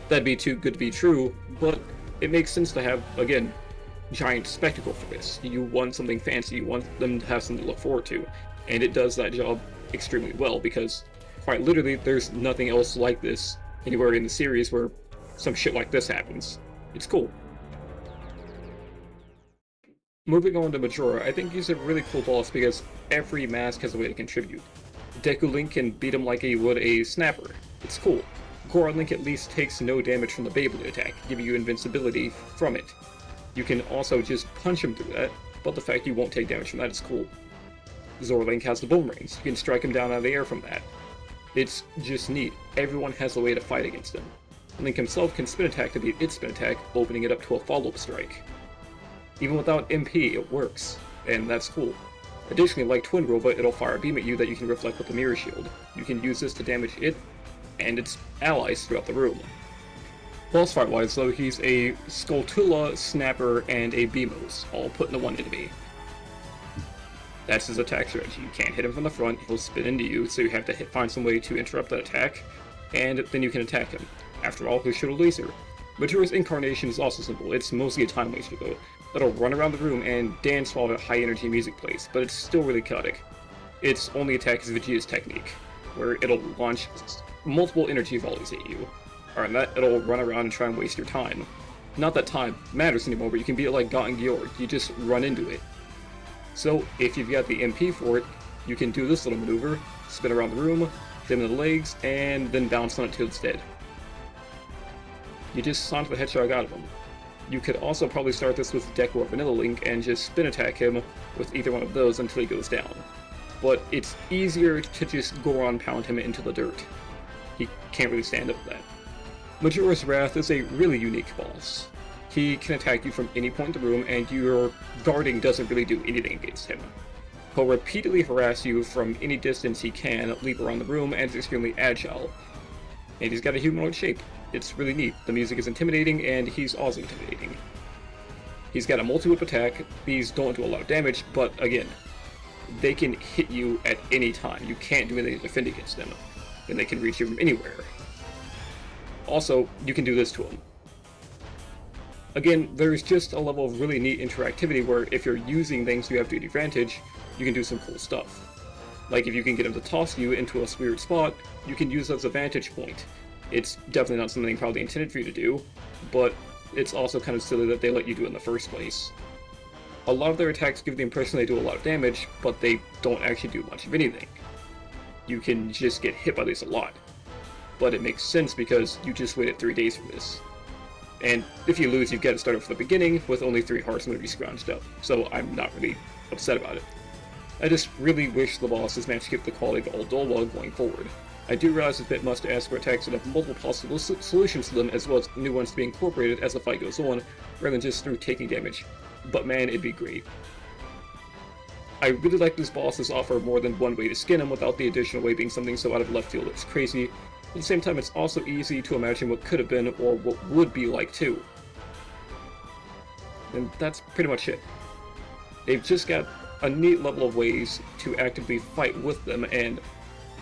That'd be too good to be true, but it makes sense to have, again, giant spectacle for this. You want something fancy, you want them to have something to look forward to, and it does that job extremely well because, quite literally, there's nothing else like this anywhere in the series where some shit like this happens. It's cool. Moving on to Majora, I think he's a really cool boss because every mask has a way to contribute. Deku Link can beat him like he would a snapper. It's cool. Goron Link at least takes no damage from the Beyblade attack, giving you invincibility from it. You can also just punch him through that, but the fact you won't take damage from that is cool. Zora Link has the boomerangs. You can strike him down out of the air from that. It's just neat. Everyone has a way to fight against him. Link himself can spin attack to beat its spin attack, opening it up to a follow-up strike. Even without MP, it works, and that's cool. Additionally, like Twinrova, it'll fire a beam at you that you can reflect with the Mirror Shield. You can use this to damage it and its allies throughout the room. Boss fight-wise, though, he's a Skulltula, Snapper, and a Beamos, all put into one enemy. That's his attack strategy. You can't hit him from the front, he'll spin into you, so you have to find some way to interrupt that attack, and then you can attack him. After all, he'll shoot a laser. Majora's incarnation is also simple. It's mostly a time waster, though. It'll run around the room and dance while high-energy music plays, but it's still really chaotic. Its only attack is Vegeta's technique, where it'll launch multiple energy volleys at you. Or in that, it'll run around and try and waste your time. Not that time matters anymore, but you can be like Goht and Gyorg, you just run into it. So, if you've got the MP for it, you can do this little maneuver, spin around the room, hit him in the legs, and then bounce on it till it's dead. You just Sonic the Hedgehog out of him. You could also probably start this with Deku or Vanilla Link and just spin attack him with either one of those until he goes down. But it's easier to just Goron pound him into the dirt. He can't really stand up to that. Majora's Wrath is a really unique boss. He can attack you from any point in the room and your guarding doesn't really do anything against him. He'll repeatedly harass you from any distance he can, leap around the room, and is extremely agile. And he's got a humanoid shape. It's really neat. The music is intimidating, and he's also intimidating. He's got a multi-whip attack. These don't do a lot of damage, but again, they can hit you at any time. You can't do anything to defend against them, and they can reach you from anywhere. Also, you can do this to them. Again, there's just a level of really neat interactivity where if you're using things you have to advantage, you can do some cool stuff. Like if you can get them to toss you into a weird spot, you can use that as a vantage point. It's definitely not something probably intended for you to do, but it's also kind of silly that they let you do it in the first place. A lot of their attacks give the impression they do a lot of damage, but they don't actually do much of anything. You can just get hit by this a lot. But it makes sense because you just waited 3 days for this. And if you lose, you've got to start from the beginning with only 3 hearts and be scrounged up, so I'm not really upset about it. I just really wish the bosses managed to keep the quality of Odolwa going forward. I do realize it's a bit much to ask for attacks that have multiple possible solutions to them, as well as new ones to be incorporated as the fight goes on, rather than just through taking damage. But man, it'd be great. I really like these bosses offer more than one way to skin them without the additional way being something so out of left field it's crazy. At the same time, it's also easy to imagine what could have been or what would be like too. And that's pretty much it. They've just got a neat level of ways to actively fight with them, and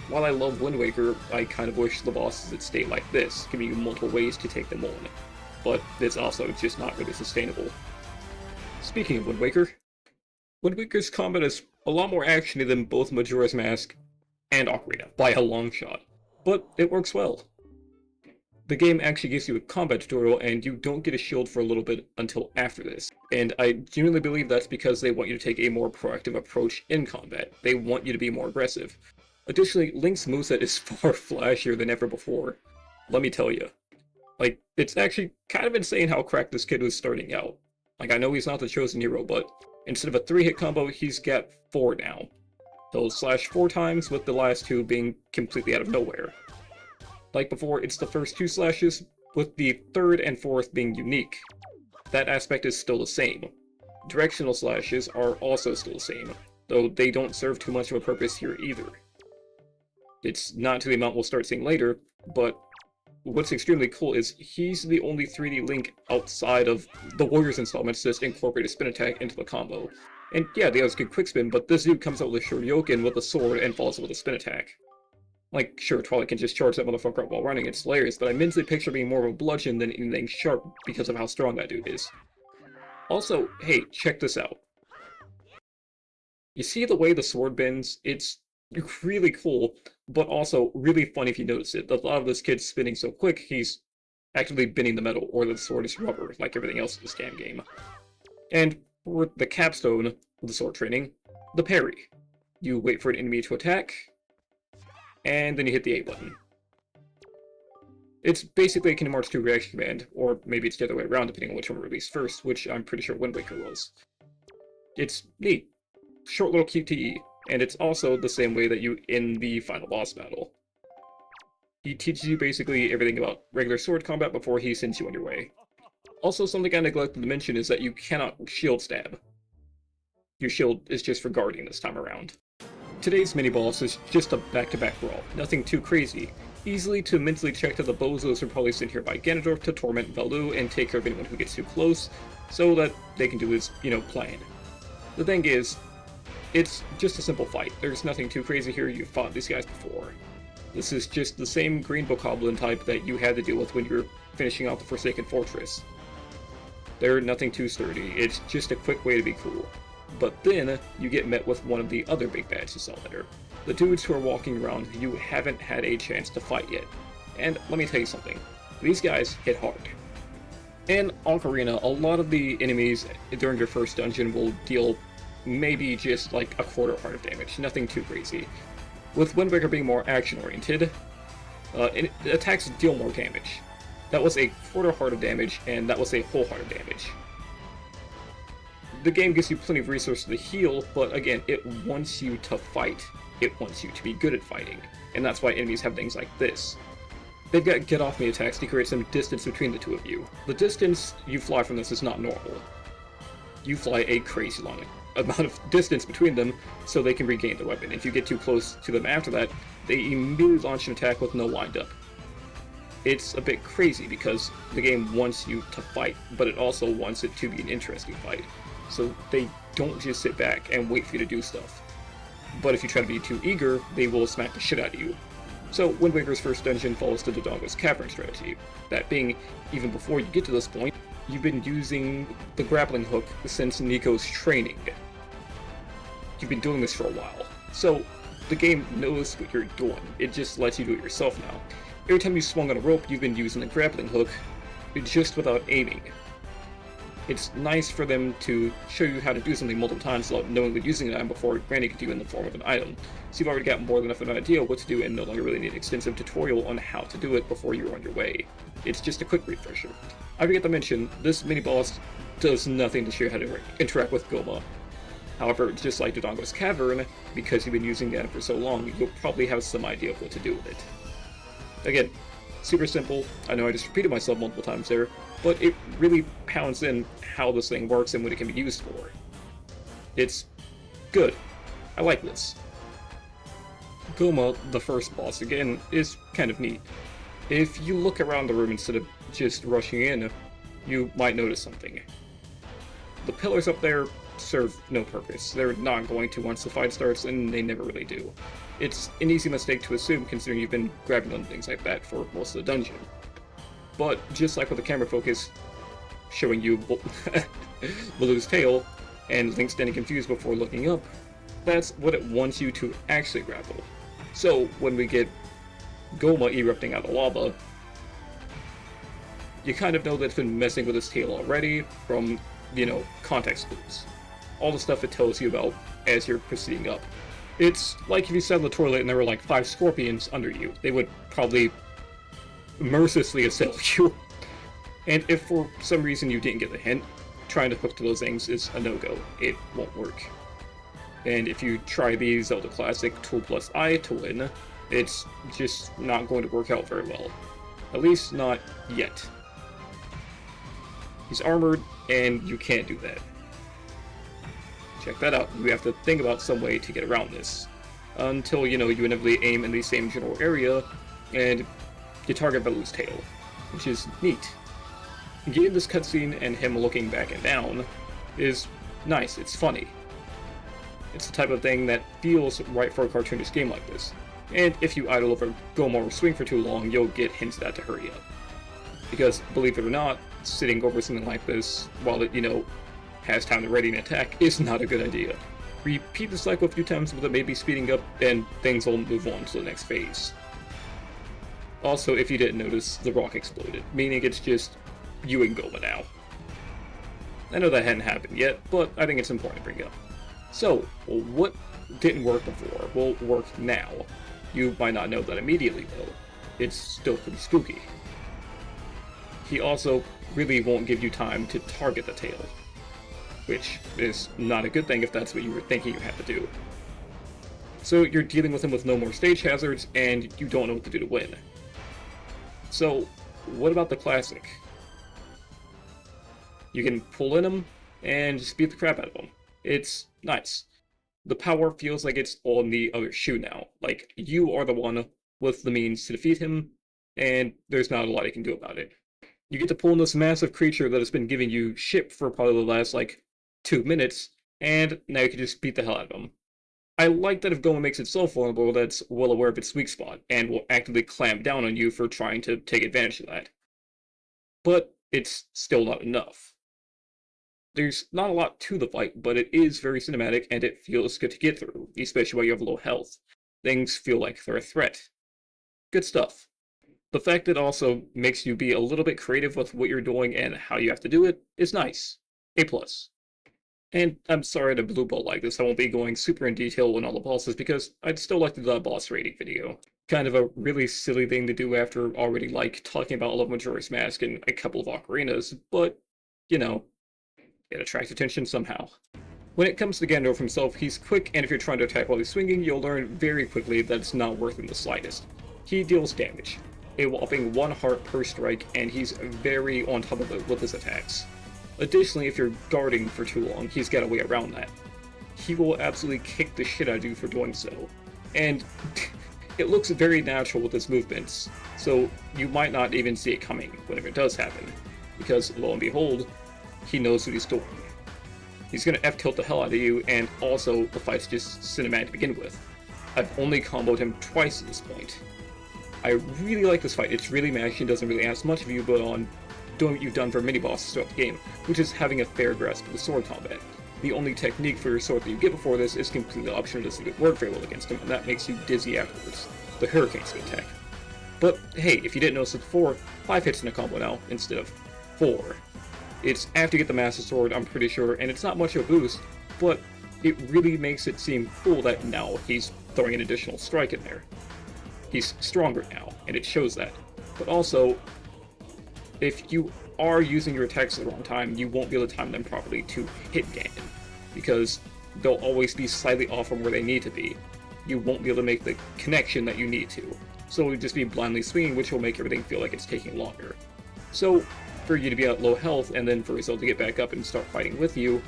while I love Wind Waker, I kind of wish the bosses would stay like this, giving you multiple ways to take them on. But it's also just not really sustainable. Speaking of Wind Waker, Wind Waker's combat is a lot more actiony than both Majora's Mask and Ocarina, by a long shot. But it works well. The game actually gives you a combat tutorial, and you don't get a shield for a little bit until after this. And I genuinely believe that's because they want you to take a more proactive approach in combat. They want you to be more aggressive. Additionally, Link's moveset is far flashier than ever before. Let me tell you. Like, it's actually kind of insane how cracked this kid was starting out. Like, I know he's not the chosen hero, but instead of a 3-hit combo, he's got 4 now. He'll slash 4 times, with the last 2 being completely out of nowhere. Like before, it's the first 2 slashes, with the 3rd and 4th being unique. That aspect is still the same. Directional slashes are also still the same, though they don't serve too much of a purpose here either. It's not to the amount we'll start seeing later, but what's extremely cool is he's the only 3D Link outside of the Warriors installments to just incorporate a spin attack into the combo. And yeah, the others can quick spin, but this dude comes out with a Shoryuken with a sword and follows it with a spin attack. Like, sure, Twilight can just charge that motherfucker up while running, it's hilarious, but I mentally picture being more of a bludgeon than anything sharp because of how strong that dude is. Also, hey, check this out. You see the way the sword bends? It's really cool, but also really funny if you notice it. A lot of this kid's spinning so quick, he's actively bending the metal, or the sword is rubber, like everything else in this damn game. And for the capstone of the sword training, the parry. You wait for an enemy to attack, and then you hit the A button. It's basically a Kingdom Hearts 2 reaction command, or maybe it's the other way around depending on which one released first, which I'm pretty sure Wind Waker was. It's neat. Short little QTE, and it's also the same way that you end the final boss battle. He teaches you basically everything about regular sword combat before he sends you on your way. Also, something I neglected to mention is that you cannot shield stab. Your shield is just for guarding this time around. Today's mini-boss is just a back-to-back brawl, nothing too crazy. Easily to mentally check that the bozos are probably sent here by Ganondorf to torment Valoo and take care of anyone who gets too close, so that they can do his, plan. The thing is, it's just a simple fight. There's nothing too crazy here, you've fought these guys before. This is just the same green Bokoblin type that you had to deal with when you were finishing out the Forsaken Fortress. They're nothing too sturdy, it's just a quick way to be cool. But then, you get met with one of the other big bads you saw later. The dudes who are walking around who you haven't had a chance to fight yet. And let me tell you something, these guys hit hard. In Ocarina, a lot of the enemies during your first dungeon will deal maybe just like a quarter heart of damage, nothing too crazy. With Wind Waker being more action-oriented, attacks deal more damage. That was a quarter heart of damage, and that was a whole heart of damage. The game gives you plenty of resources to heal, but again, it wants you to fight. It wants you to be good at fighting, and that's why enemies have things like this. They've got get-off-me attacks to create some distance between the two of you. The distance you fly from this is not normal. You fly a crazy long amount of distance between them so they can regain the weapon. If you get too close to them after that, they immediately launch an attack with no wind-up. It's a bit crazy because the game wants you to fight, but it also wants it to be an interesting fight. So they don't just sit back and wait for you to do stuff. but if you try to be too eager, they will smack the shit out of you. So Wind Waker's first dungeon follows the Dodongo's Cavern strategy. That being, even before you get to this point, you've been using the grappling hook since Nico's training. You've been doing this for a while, so the game knows what you're doing. It just lets you do it yourself now. Every time you swung on a rope, you've been using the grappling hook, just without aiming. It's nice for them to show you how to do something multiple times without knowingly using an item before granting it to you in the form of an item. So you've already got more than enough of an idea of what to do and no longer really need an extensive tutorial on how to do it before you're on your way. It's just a quick refresher. I forget to mention, this mini-boss does nothing to show you how to interact with Gohma. However, just like Dodongo's Cavern, because you've been using the item for so long, you'll probably have some idea of what to do with it. Again, super simple. I know I just repeated myself multiple times there, but it really pounds in how this thing works and what it can be used for. It's good. I like this. Gohma, the first boss, again, is kind of neat. If you look around the room instead of just rushing in, you might notice something. The pillars up there serve no purpose. They're not going to once the fight starts, and they never really do. It's an easy mistake to assume considering you've been grabbing on things like that for most of the dungeon. But just like with the camera focus showing you Baloo's tail, and Link standing confused before looking up, that's what it wants you to actually grapple. So when we get Gohma erupting out of lava, you kind of know that it's been messing with his tail already from, context clues. All the stuff it tells you about as you're proceeding up. It's like if you sat in the toilet and there were like 5 scorpions under you. They would probably mercilessly assail you. And if for some reason you didn't get the hint, trying to hook to those things is a no-go. It won't work. And if you try the Zelda classic Tool plus I to win, it's just not going to work out very well. At least not yet. He's armored, and you can't do that. Check that out. You have to think about some way to get around this. Until, you inevitably aim in the same general area, and you target Baloo's tail, which is neat. Getting this cutscene and him looking back and down is nice, it's funny. It's the type of thing that feels right for a cartoonish game like this. And if you idle over Gohma or swing for too long, you'll get hints at to hurry up. Because, believe it or not, sitting over something like this while it, has time to ready an attack is not a good idea. Repeat the cycle a few times with it maybe speeding up, and things will move on to the next phase. Also, if you didn't notice, the rock exploded, meaning it's just you and Gohma now. I know that hadn't happened yet, but I think it's important to bring up. So, what didn't work before will work now. You might not know that immediately, though. It's still pretty spooky. He also really won't give you time to target the tail, which is not a good thing if that's what you were thinking you had to do. So you're dealing with him with no more stage hazards, and you don't know what to do to win. So, what about the classic? You can pull in him, and just beat the crap out of him. It's nice. The power feels like it's on the other shoe now. Like, you are the one with the means to defeat him, and there's not a lot you can do about it. You get to pull in this massive creature that has been giving you shit for probably the last, 2 minutes, and now you can just beat the hell out of him. I like that if Gohma makes itself vulnerable, that's well aware of its weak spot, and will actively clamp down on you for trying to take advantage of that. But it's still not enough. There's not a lot to the fight, but it is very cinematic, and it feels good to get through, especially while you have low health. Things feel like they're a threat. Good stuff. The fact that it also makes you be a little bit creative with what you're doing and how you have to do it is nice. A+. And I'm sorry to blue ball like this, I won't be going super in detail on all the bosses because I'd still like to do a boss rating video. Kind of a really silly thing to do after already talking about all of Majora's Mask and a couple of Ocarinas, but, it attracts attention somehow. When it comes to Ganondorf himself, he's quick, and if you're trying to attack while he's swinging, you'll learn very quickly that it's not worth it in the slightest. He deals damage, a whopping 1 heart per strike, and he's very on top of it with his attacks. Additionally, if you're guarding for too long, he's got a way around that. He will absolutely kick the shit out of you for doing so. And it looks very natural with his movements, so you might not even see it coming whenever it does happen, because lo and behold, he knows what he's doing. He's gonna F-tilt the hell out of you, and also the fight's just cinematic to begin with. I've only comboed him twice at this point. I really like this fight. It's really mashy and doesn't really ask much of you, but on doing what you've done for mini-bosses throughout the game, which is having a fair grasp of the sword combat. The only technique for your sword that you get before this is completely optional, doesn't work very well against him, and that makes you dizzy afterwards. The Hurricane Spin attack. But hey, if you didn't notice it before, 5 hits in a combo now, instead of 4. It's after you get the Master Sword, I'm pretty sure, and it's not much of a boost, but it really makes it seem cool that now he's throwing an additional strike in there. He's stronger now, and it shows that. But also, if you are using your attacks at the wrong time, you won't be able to time them properly to hit Ganon, because they'll always be slightly off from where they need to be. You won't be able to make the connection that you need to. So it'll just be blindly swinging, which will make everything feel like it's taking longer. So, for you to be at low health, and then for yourself to get back up and start fighting with you,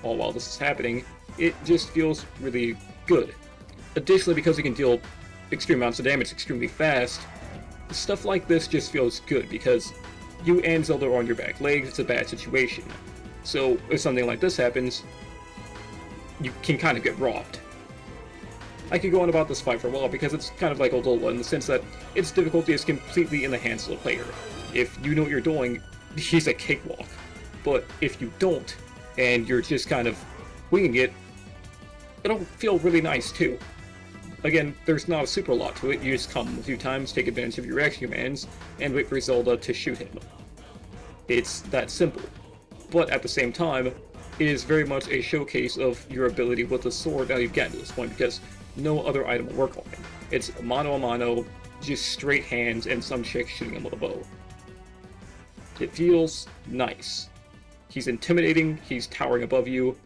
all while this is happening, it just feels really good. Additionally, because you can deal extreme amounts of damage extremely fast, stuff like this just feels good, because you and Zelda are on your back legs, it's a bad situation. So, if something like this happens, you can kind of get robbed. I could go on about this fight for a while, because it's kind of like Odolwa in the sense that its difficulty is completely in the hands of the player. If you know what you're doing, he's a cakewalk. But if you don't, and you're just kind of winging it, it'll feel really nice too. Again, there's not a super lot to it, you just come a few times, take advantage of your reaction commands, and wait for Zelda to shoot him. It's that simple. But at the same time, it is very much a showcase of your ability with the sword now you've gotten to this point, because no other item will work on him. It's mano a mano, just straight hands, and some chick shooting him with a bow. It feels nice. He's intimidating, he's towering above you,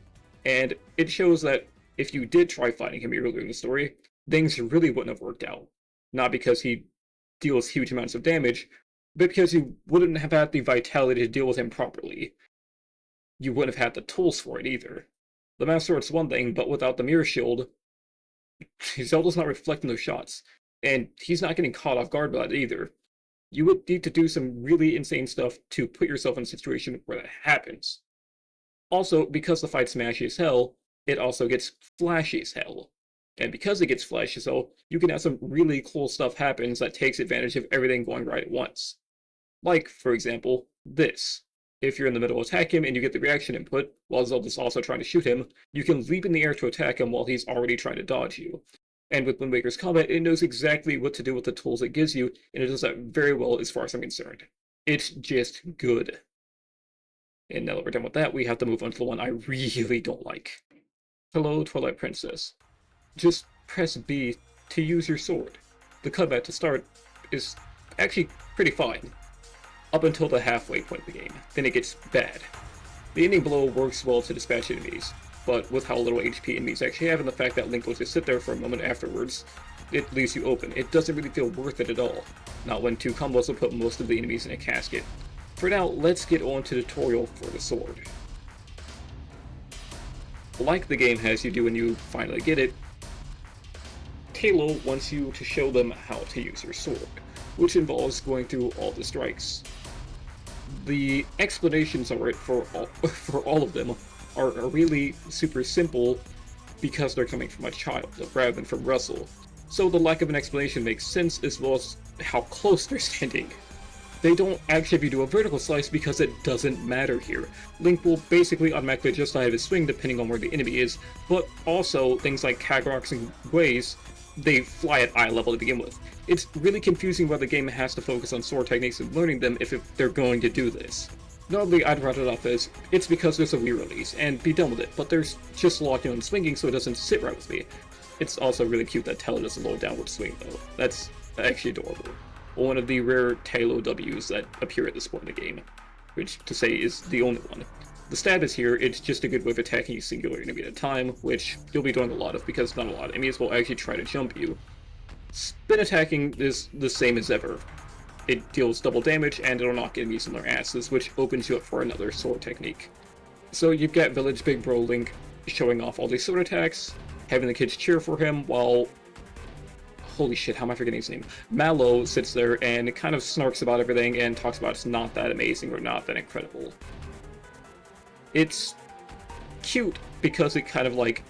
and it shows that if you did try fighting him earlier in the story, things really wouldn't have worked out. Not because he deals huge amounts of damage, but because you wouldn't have had the vitality to deal with him properly. You wouldn't have had the tools for it either. The Master Sword's one thing, but without the Mirror Shield, Zelda's not reflecting those shots, and he's not getting caught off guard by that either. You would need to do some really insane stuff to put yourself in a situation where that happens. Also, because the fight's mashy as hell, it also gets flashy as hell. And because it gets flashy as hell, you can have some really cool stuff happens that takes advantage of everything going right at once. Like, for example, this. If you're in the middle of attack him and you get the reaction input, while Zelda's also trying to shoot him, you can leap in the air to attack him while he's already trying to dodge you. And with Wind Waker's combat, it knows exactly what to do with the tools it gives you, and it does that very well as far as I'm concerned. It's just good. And now that we're done with that, we have to move on to the one I really don't like. Hello, Twilight Princess. Just press B to use your sword. The combat to start is actually pretty fine, up until the halfway point of the game. Then it gets bad. The ending blow works well to dispatch enemies, but with how little HP enemies actually have and the fact that Link will just sit there for a moment afterwards, it leaves you open. It doesn't really feel worth it at all. Not when 2 combos will put most of the enemies in a casket. For now, let's get on to the tutorial for the sword. Like the game has you do when you finally get it, Halo wants you to show them how to use your sword, which involves going through all the strikes. The explanations for it for all of them are really super simple because they're coming from a child rather than from Russell. So the lack of an explanation makes sense, as well as how close they're standing. They don't actually have you do a vertical slice because it doesn't matter here. Link will basically automatically adjust the height of his swing depending on where the enemy is, but also things like Kagroks and Ways, they fly at eye level to begin with. It's really confusing why the game has to focus on sword techniques and learning them if they're going to do this. Normally I'd write it off as, it's because there's a Wii release, and be done with it, but there's just locking on swinging so it doesn't sit right with me. It's also really cute that Tail does a low downward swing though. That's actually adorable. One of the rare Tailo Ws that appear at this point in the game, which to say is the only one. The stab is here, it's just a good way of attacking a singular enemy at a time, which you'll be doing a lot of because not a lot of enemies will actually try to jump you. Spin attacking is the same as ever. It deals double damage and it'll knock enemies in their asses, which opens you up for another sword technique. So you've got Village Big Bro Link showing off all these sword attacks, having the kids cheer for him, while... holy shit, how am I forgetting his name? Mallow sits there and kind of snarks about everything and talks about it's not that amazing or not that incredible. It's cute because it kind of like,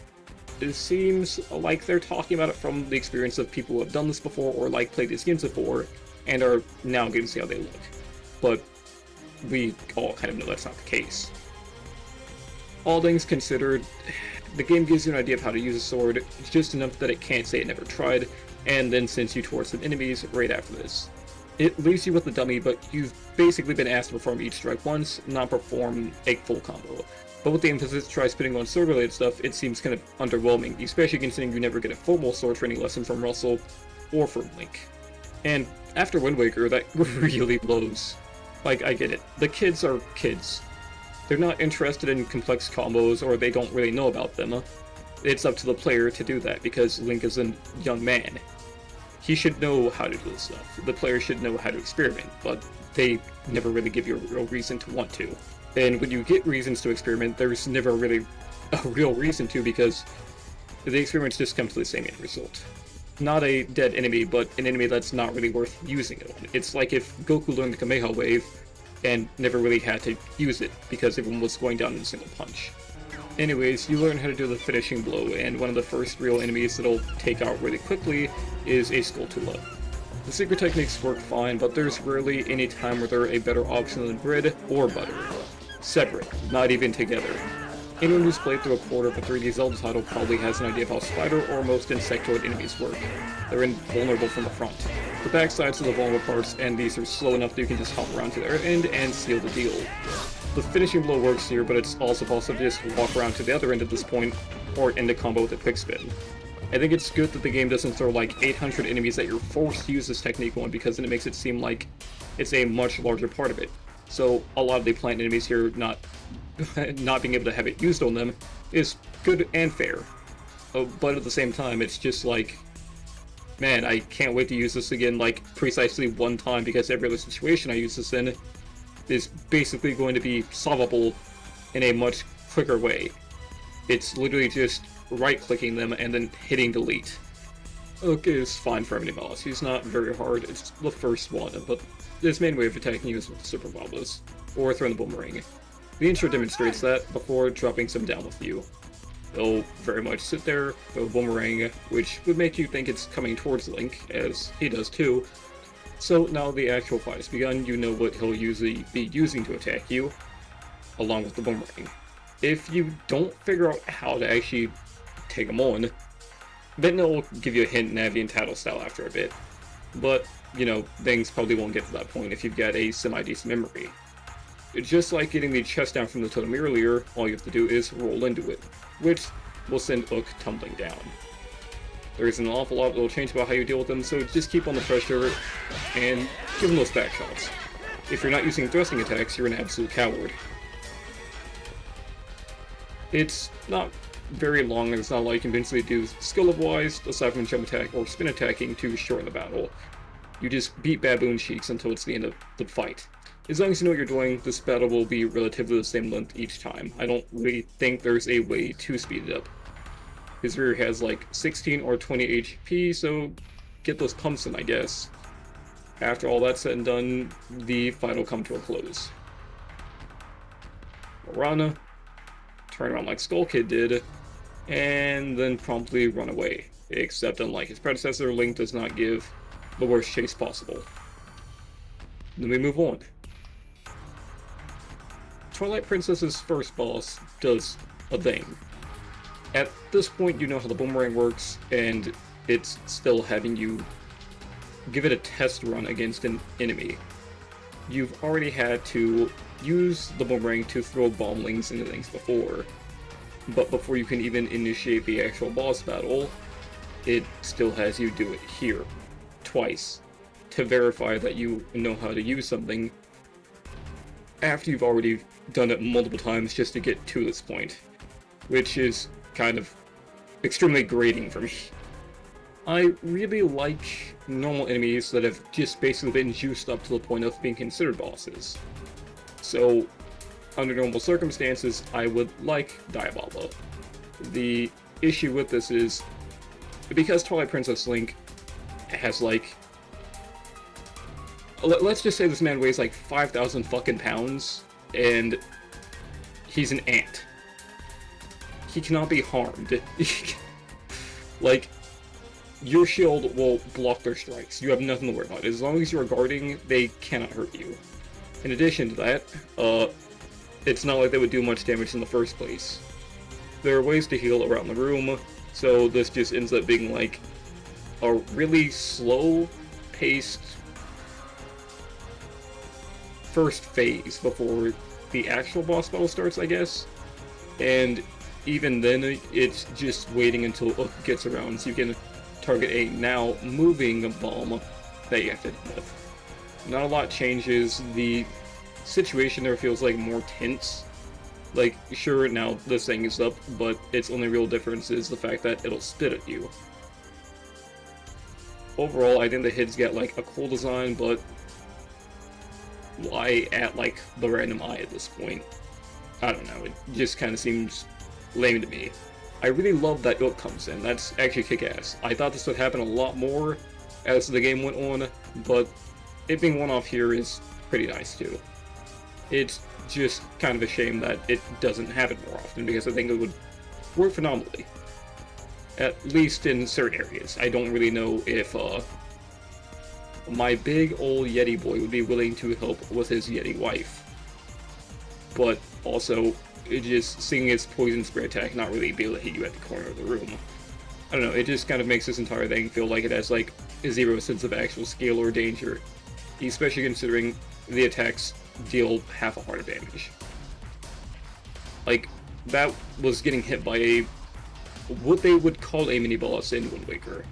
it seems like they're talking about it from the experience of people who have done this before or like played these games before and are now getting to see how they look. But we all kind of know that's not the case. All things considered, the game gives you an idea of how to use a sword, just enough that it can't say it never tried, and then sends you towards some enemies right after this. It leaves you with the dummy, but you've basically been asked to perform each strike once, not perform a full combo. But with the emphasis to try spinning on sword-related stuff, it seems kind of underwhelming, especially considering you never get a formal sword training lesson from Russell or from Link. And after Wind Waker, that really blows. Like, I get it. The kids are kids. They're not interested in complex combos, or they don't really know about them. It's up to the player to do that, because Link is a young man. He should know how to do this stuff. The player should know how to experiment, but they never really give you a real reason to want to. And when you get reasons to experiment, there's never really a real reason to, because the experiments just come to the same end result. Not a dead enemy, but an enemy that's not really worth using it on. It's like if Goku learned the Kamehameha wave and never really had to use it because everyone was going down in a single punch. Anyways, you learn how to do the finishing blow, and one of the first real enemies that'll take out really quickly is a Skulltula. The secret techniques work fine, but there's rarely any time where they're a better option than bread or butter. Separate, not even together. Anyone who's played through a quarter of a 3D Zelda title probably has an idea of how spider or most insectoid enemies work. They're invulnerable from the front. The backsides are the vulnerable parts, and these are slow enough that you can just hop around to their end and seal the deal. The finishing blow works here, but it's also possible to just walk around to the other end at this point, or end a combo with a quick spin. I think it's good that the game doesn't throw like 800 enemies that you're forced to use this technique on, because then it makes it seem like it's a much larger part of it. So a lot of the plant enemies here not being able to have it used on them is good and fair. But at the same time, it's just like, man, I can't wait to use this again like precisely one time, because every other situation I use this in is basically going to be solvable in a much quicker way. It's literally just right-clicking them and then hitting delete. Okay, it's fine for every boss. He's not very hard. It's the first one, but his main way of attacking you is with the Super Bombas, or throwing the boomerang. The intro demonstrates that before dropping some down with you. They'll very much sit there, throw a boomerang, which would make you think it's coming towards Link, as he does too. So now the actual fight has begun, you know what he'll usually be using to attack you, along with the boomerang. If you don't figure out how to actually take him on, then it'll give you a hint in Navi and Tattle style after a bit. But, you know, things probably won't get to that point if you've got a semi-decent memory. Just like getting the chest down from the totem earlier, all you have to do is roll into it, which will send Ook tumbling down. There is an awful lot that will change about how you deal with them, so just keep on the pressure and give them those back shots. If you're not using thrusting attacks, you're an absolute coward. It's not very long, and it's not like you can convincingly do skill-wise, aside from jump attack or spin attacking, to shorten the battle. You just beat baboon cheeks until it's the end of the fight. As long as you know what you're doing, this battle will be relatively the same length each time. I don't really think there's a way to speed it up. His rear has like 16 or 20 HP, so get those pumps in, I guess. After all that's said and done, the fight will come to a close. Orana, turn around like Skull Kid did, and then promptly run away. Except unlike his predecessor, Link does not give the worst chase possible. Then we move on. Twilight Princess's first boss does a thing. At this point, you know how the boomerang works, and it's still having you give it a test run against an enemy. You've already had to use the boomerang to throw bomblings into things before, but before you can even initiate the actual boss battle, it still has you do it here, twice, to verify that you know how to use something after you've already done it multiple times just to get to this point, which is kind of extremely grating for me. I really like normal enemies that have just basically been juiced up to the point of being considered bosses. So, under normal circumstances, I would like Diababa. The issue with this is, because Twilight Princess Link has like, let's just say this man weighs like 5,000 fucking pounds, and he's an ant. he cannot be harmed. Like, your shield will block their strikes. You have nothing to worry about. As long as you are guarding, they cannot hurt you. In addition to that, it's not like they would do much damage in the first place. There are ways to heal around the room, so this just ends up being like a really slow-paced first phase before the actual boss battle starts, I guess. And even then, it's just waiting until Ook gets around so you can target a now moving bomb that you have to deal with. Not a lot changes. The situation there feels like more tense. Like, sure, now this thing is up, but its only real difference is the fact that it'll spit at you. Overall, I think the hits get like a cool design, but why at like the random eye at this point? I don't know, it just kind of seems lame to me. I really love that Ook comes in, that's actually kick-ass. I thought this would happen a lot more as the game went on, but it being one-off here is pretty nice too. It's just kind of a shame that it doesn't happen more often, because I think it would work phenomenally. At least in certain areas. I don't really know if my big old Yeti boy would be willing to help with his Yeti wife. But also, it just seeing his poison spray attack not really be able to hit you at the corner of the room. I don't know, it just kind of makes this entire thing feel like it has like zero sense of actual scale or danger. Especially considering the attacks deal half a heart of damage. Like, that was getting hit by a what they would call a mini-boss in Wind Waker.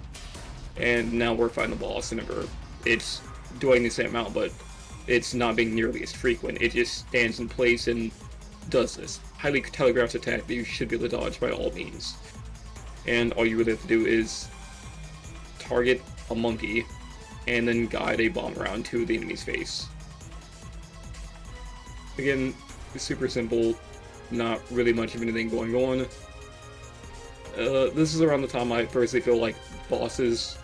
And now we're fighting the boss, and it's doing the same amount, but it's not being nearly as frequent. It just stands in place and does this highly telegraphed attack that you should be able to dodge by all means. And all you really have to do is target a monkey, and then guide a bomb round to the enemy's face. Again, it's super simple, not really much of anything going on. This is around the time I personally feel like bosses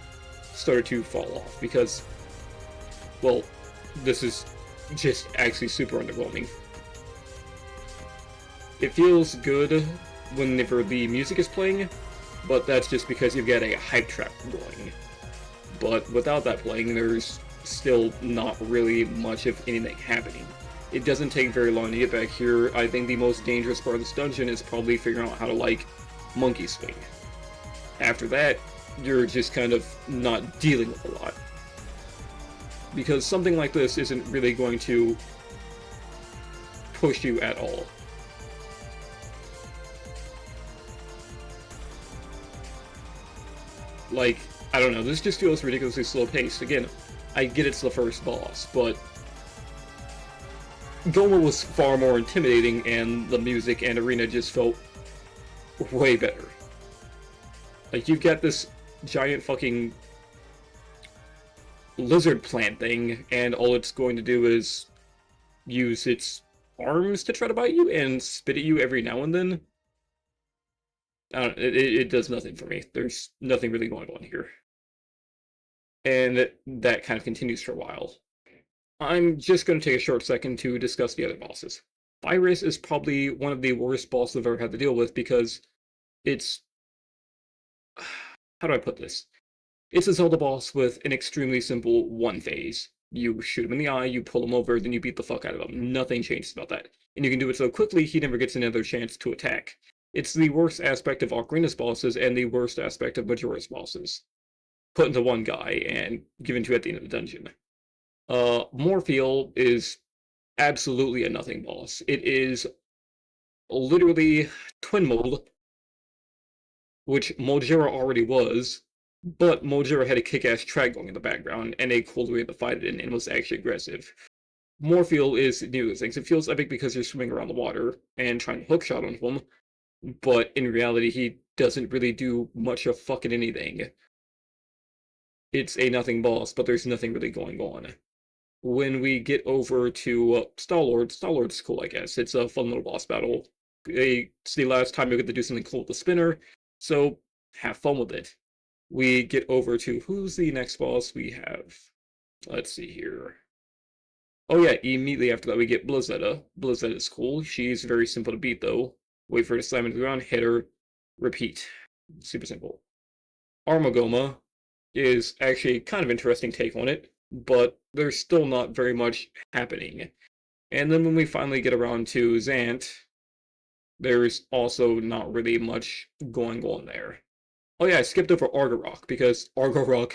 started to fall off, because, well, this is just actually super underwhelming. It feels good whenever the music is playing, but that's just because you've got a hype track going. But without that playing, there's still not really much of anything happening. It doesn't take very long to get back here. I think the most dangerous part of this dungeon is probably figuring out how to, like, monkey swing. After that, you're just kind of not dealing with a lot. Because something like this isn't really going to push you at all. Like, I don't know, this just feels ridiculously slow-paced. Again, I get it's the first boss, but Gohma was far more intimidating, and the music and arena just felt way better. Like, you've got this giant fucking lizard plant thing, and all it's going to do is use its arms to try to bite you and spit at you every now and then. I don't, it does nothing for me. There's nothing really going on here. And that kind of continues for a while. I'm just going to take a short second to discuss the other bosses. Virus is probably one of the worst bosses I've ever had to deal with, because it's... how do I put this? It's a Zelda boss with an extremely simple one phase. You shoot him in the eye, you pull him over, then you beat the fuck out of him. Nothing changes about that. And you can do it so quickly, he never gets another chance to attack. It's the worst aspect of Ocarina's bosses and the worst aspect of Majora's bosses. Put into one guy and given to at the end of the dungeon. Morpheal is absolutely a nothing boss. It is literally Twinmold, which Majora already was, but Majora had a kick-ass track going in the background and a cool way to fight it in, and was actually aggressive. Morpheal is new things. It feels epic because you're swimming around the water and trying to hookshot onto him, but in reality he doesn't really do much of fucking anything. It's a nothing boss, but there's nothing really going on. When we get over to Star-Lord's cool, I guess. It's a fun little boss battle. It's the last time you get to do something cool with the spinner, so have fun with it. We get over to, who's the next boss we have? Let's see here. Oh yeah, immediately after that we get Blizzetta. Blizzetta is cool. She's very simple to beat though. wait for her to slam into the ground, hit her, repeat. Super simple. Armagoma is actually kind of interesting take on it, but there's still not very much happening. And then when we finally get around to Zant, there's also not really much going on there. Oh yeah, I skipped over Argorok, because Argorok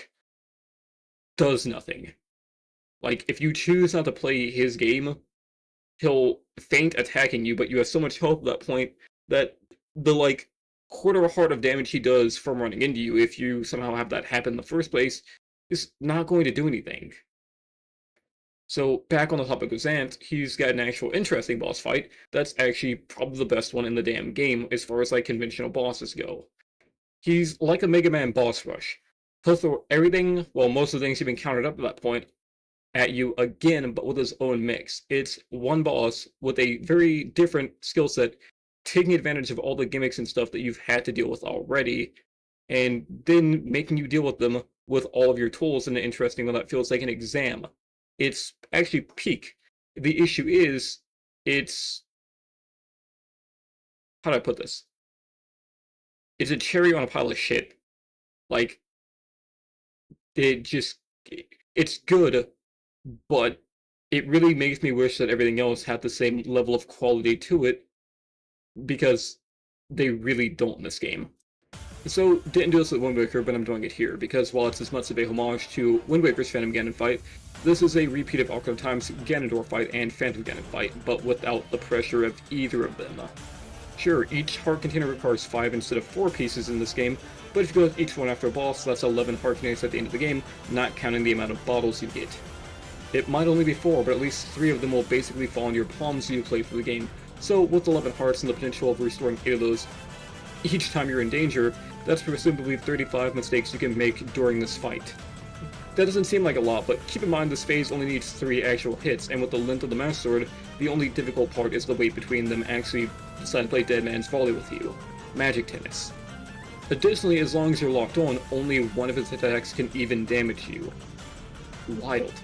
does nothing. Like, if you choose not to play his game, he'll feint attacking you, but you have so much health at that point that the, like, quarter heart of damage he does from running into you, if you somehow have that happen in the first place, is not going to do anything. So, back on the topic of Zant, he's got an actual interesting boss fight that's actually probably the best one in the damn game as far as, like, conventional bosses go. He's like a Mega Man boss rush. He'll throw everything, well, most of the things you've encountered up to that point, at you again, but with his own mix. It's one boss with a very different skill set, taking advantage of all the gimmicks and stuff that you've had to deal with already, and then making you deal with them with all of your tools in an interesting one that feels like an exam. It's actually peak. The issue is, it's... how do I put this? It's a cherry on a pile of shit. Like, it's good, but it really makes me wish that everything else had the same level of quality to it, because they really don't in this game. So, didn't do this with Wind Waker, but I'm doing it here, because while it's as much of a homage to Wind Waker's Phantom Ganon fight, this is a repeat of Ocarina of Time's Ganondorf fight and Phantom Ganon fight, but without the pressure of either of them. Sure, each heart container requires 5 instead of 4 pieces in this game, but if you go with each one after a boss, that's 11 heart containers at the end of the game, not counting the amount of bottles you get. It might only be 4, but at least 3 of them will basically fall in your palms as you play through the game, so with 11 hearts and the potential of restoring 8 of those each time you're in danger, that's presumably 35 mistakes you can make during this fight. That doesn't seem like a lot, but keep in mind this phase only needs 3 actual hits, and with the length of the Master Sword, the only difficult part is the wait between them actually deciding to play Dead Man's Volley with you. Magic Tennis. Additionally, as long as you're locked on, only one of its attacks can even damage you. Wild.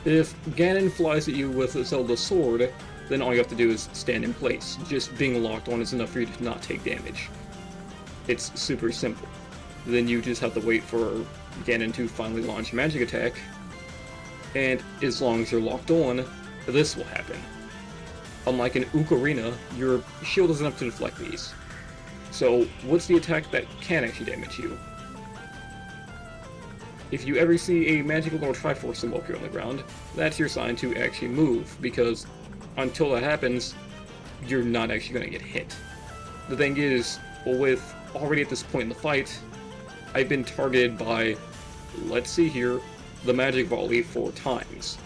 If Ganon flies at you with a Zelda sword, then all you have to do is stand in place. Just being locked on is enough for you to not take damage. It's super simple. Then you just have to wait for Ganon to finally launch a magic attack, and as long as you're locked on, this will happen. Unlike in Ocarina, your shield is enough to deflect these. So, what's the attack that can actually damage you? If you ever see a magical or Triforce symbol appear on the ground, that's your sign to actually move, because until that happens, you're not actually going to get hit. The thing is, with already at this point in the fight, I've been targeted by, let's see here, the Magic Volley 4 times.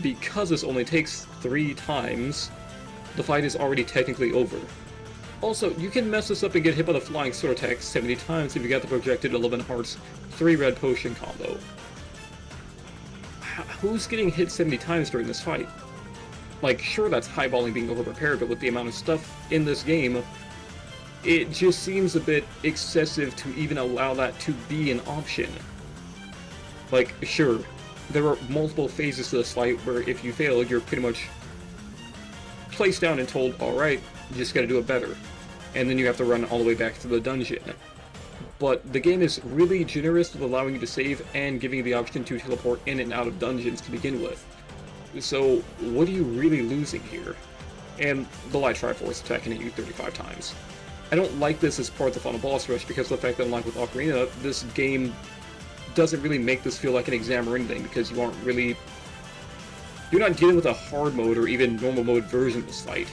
Because this only takes 3 times, the fight is already technically over. Also, you can mess this up and get hit by the Flying Sword attack 70 times if you got the projected 11 hearts, 3 red potion combo. Who's getting hit 70 times during this fight? Like, sure, that's highballing being overprepared, but with the amount of stuff in this game, it just seems a bit excessive to even allow that to be an option. Like, sure, there are multiple phases to this fight where if you fail, you're pretty much placed down and told, alright, you just gotta do it better. And then you have to run all the way back to the dungeon. But the game is really generous with allowing you to save and giving you the option to teleport in and out of dungeons to begin with. So, what are you really losing here? And the Light Triforce attacking at you 35 times. I don't like this as part of the final boss rush because of the fact that, unlike with Ocarina, this game doesn't really make this feel like an exam or anything, because you aren't really... you're not dealing with a hard mode or even normal mode version of this fight.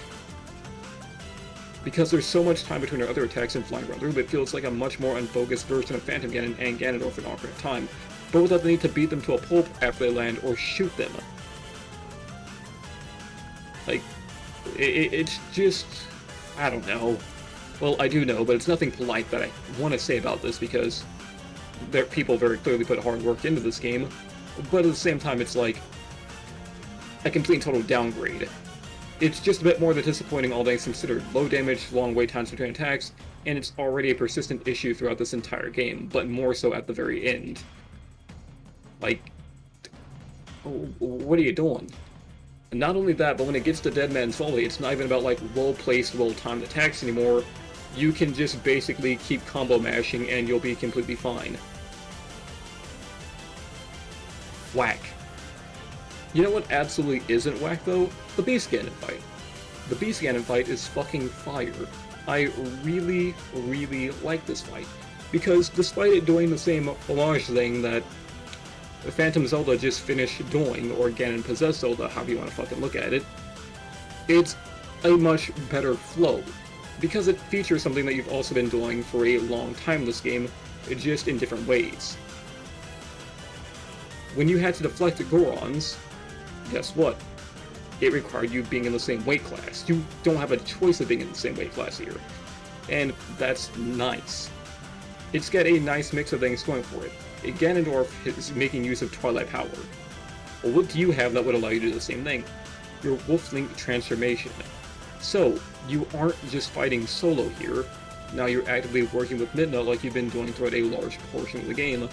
Because there's so much time between our other attacks and flying around the room, it feels like a much more unfocused version of Phantom Ganon and Ganondorf in Ocarina of Time, but without the need to beat them to a pulp after they land or shoot them. Like, it's just... I don't know. Well, I do know, but it's nothing polite that I want to say about this, because people very clearly put hard work into this game, but at the same time it's like a complete and total downgrade. It's just a bit more than disappointing, all things considered. Low damage, long wait times between attacks, and it's already a persistent issue throughout this entire game, but more so at the very end. Like, what are you doing? Not only that, but when it gets to Dead Man's Folly, it's not even about like well-placed, well-timed attacks anymore. You can just basically keep combo mashing and you'll be completely fine. Whack. You know what absolutely isn't whack though? The Beast Ganon fight. The Beast Ganon fight is fucking fire. I really, really like this fight. Because despite it doing the same homage thing that Phantom Zelda just finished doing, or Ganon Possessed Zelda, however you want to fucking look at it, it's a much better flow. Because it features something that you've also been doing for a long time in this game, just in different ways. When you had to deflect Gorons, guess what? It required you being in the same weight class. You don't have a choice of being in the same weight class here. And that's nice. It's got a nice mix of things going for it. Ganondorf is making use of Twilight power. Well, what do you have that would allow you to do the same thing? Your Wolf-Link transformation. So, you aren't just fighting solo here. Now you're actively working with Midna like you've been doing throughout a large portion of the game.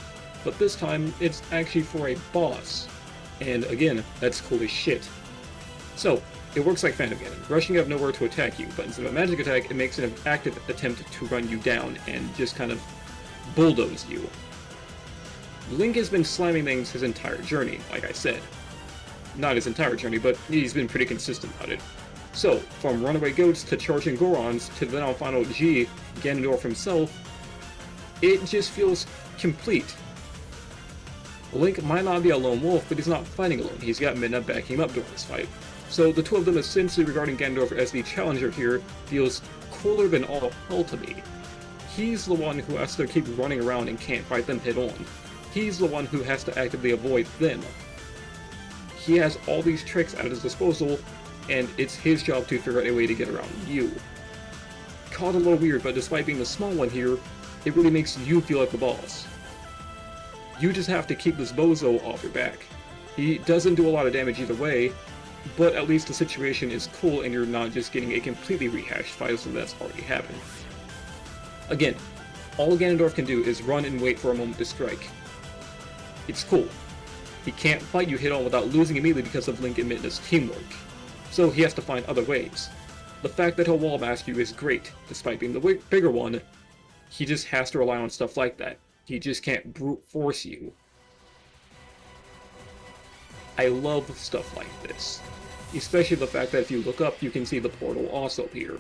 But this time, it's actually for a boss. And again, that's cool as shit. So, it works like Phantom Ganon, rushing out of nowhere to attack you, but instead of a magic attack, it makes an active attempt to run you down and just kind of bulldoze you. Link has been slamming things his entire journey, like I said. Not his entire journey, but he's been pretty consistent about it. So, from runaway goats to charging Gorons to then on final G, Ganondorf himself, it just feels complete. Link might not be a lone wolf, but he's not fighting alone. He's got Midna backing him up during this fight. So the two of them essentially regarding Ganondorf as the challenger here feels cooler than all hell to me. He's the one who has to keep running around and can't fight them head on. He's the one who has to actively avoid them. He has all these tricks at his disposal, and it's his job to figure out a way to get around you. Caught a little weird, but despite being the small one here, it really makes you feel like the boss. You just have to keep this bozo off your back. He doesn't do a lot of damage either way, but at least the situation is cool and you're not just getting a completely rehashed fight so that's already happened. Again, all Ganondorf can do is run and wait for a moment to strike. It's cool. He can't fight you head-on without losing immediately because of Link and Midna's teamwork, so he has to find other ways. The fact that he'll wall mask you is great, despite being the bigger one. He just has to rely on stuff like that. He just can't brute force you. I love stuff like this, especially the fact that if you look up, you can see the portal also appear.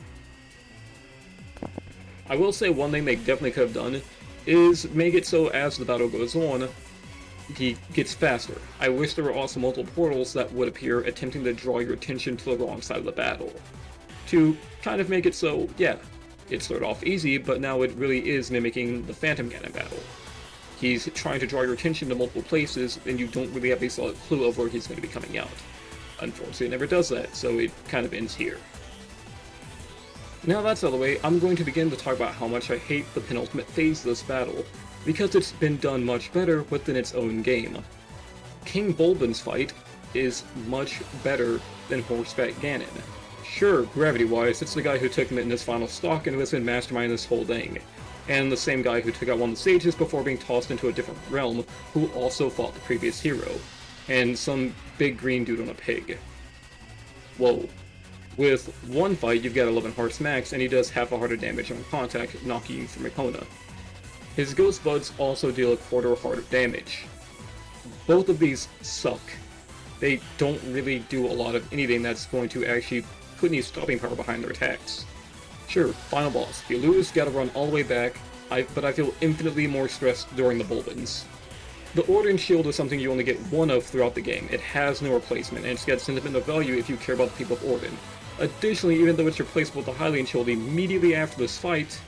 I will say one thing they definitely could have done is make it so as the battle goes on, he gets faster. I wish there were also multiple portals that would appear attempting to draw your attention to the wrong side of the battle. To kind of make it so, yeah, it started off easy, but now it really is mimicking the Phantom Ganon battle. He's trying to draw your attention to multiple places, and you don't really have a solid clue of where he's going to be coming out. Unfortunately, it never does that, so it kind of ends here. Now that's out of the way, I'm going to begin to talk about how much I hate the penultimate phase of this battle, because it's been done much better within its own game. King Bulbin's fight is much better than Horseback Ganon. Sure, gravity-wise, it's the guy who took him in his final stock and who has been masterminding this whole thing, and the same guy who took out one of the sages before being tossed into a different realm, who also fought the previous hero, and some big green dude on a pig. Whoa. With one fight, you've got 11 hearts max, and he does half a heart of damage on contact, knocking you from Icona. His Ghost Buds also deal a quarter heart of damage. Both of these suck. They don't really do a lot of anything that's going to actually put any stopping power behind their attacks. Sure, final boss. If you lose, gotta run all the way back, but I feel infinitely more stressed during the Bulbins. The Order and Shield is something you only get one of throughout the game. It has no replacement, and it's got sentimental value if you care about the people of Orden. Additionally, even though it's replaceable with the Hylian Shield immediately after this fight,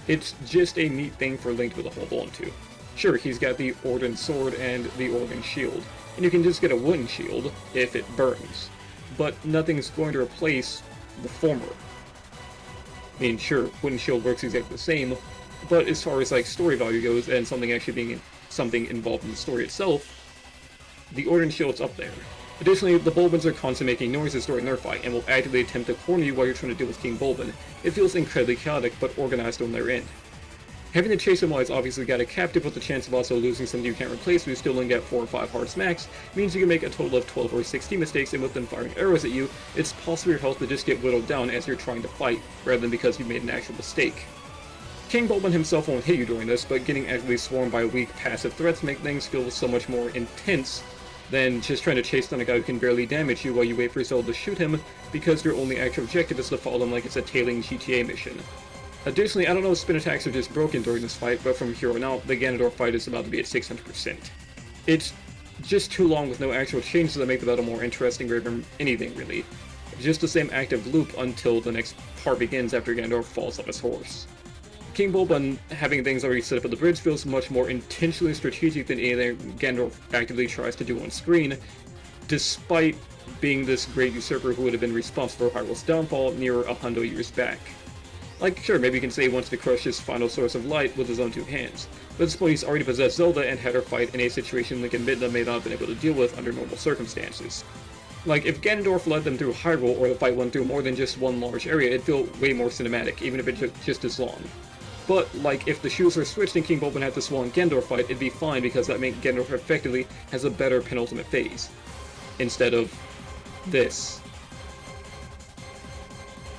it's just a neat thing for Link to hold on to. Sure, he's got the Orden Sword and the Orden Shield, and you can just get a wooden shield if it burns, but nothing's going to replace the former. I mean, sure, wooden shield works exactly the same, but as far as like story value goes and something actually being something involved in the story itself, the Orden Shield's up there. Additionally, the Bulbins are constantly making noises during their fight and will actively attempt to corner you while you're trying to deal with King Bulbin. It feels incredibly chaotic but organized on their end. Having to chase him while he's obviously got a captive with the chance of also losing something you can't replace, but you still only get 4 or 5 hearts max, means you can make a total of 12 or 16 mistakes, and with them firing arrows at you, it's possible your health to just get whittled down as you're trying to fight, rather than because you made an actual mistake. King Bulbin himself won't hit you during this, but getting actively swarmed by weak passive threats make things feel so much more intense than just trying to chase down a guy who can barely damage you while you wait for Zelda to shoot him, because your only actual objective is to follow him like it's a tailing GTA mission. Additionally, I don't know if spin attacks are just broken during this fight, but from here on out, the Ganondorf fight is about to be at 600%. It's just too long with no actual changes that make the battle more interesting or even anything, really. Just the same active loop until the next part begins after Ganondorf falls off his horse. King Bulbin, having things already set up at the bridge, feels much more intentionally strategic than anything Ganondorf actively tries to do on screen, despite being this great usurper who would have been responsible for Hyrule's downfall near 100 years back. Like, sure, maybe you can say he wants to crush his final source of light with his own 2 hands, but at this point he's already possessed Zelda and had her fight in a situation Link and Midna may not have been able to deal with under normal circumstances. Like, if Ganondorf led them through Hyrule, or the fight went through more than just one large area, it'd feel way more cinematic, even if it took just as long. But, like, if the shoes were switched and King Bulbin had this long Ganondorf fight, it'd be fine because that meant Ganondorf effectively has a better penultimate phase, instead of this.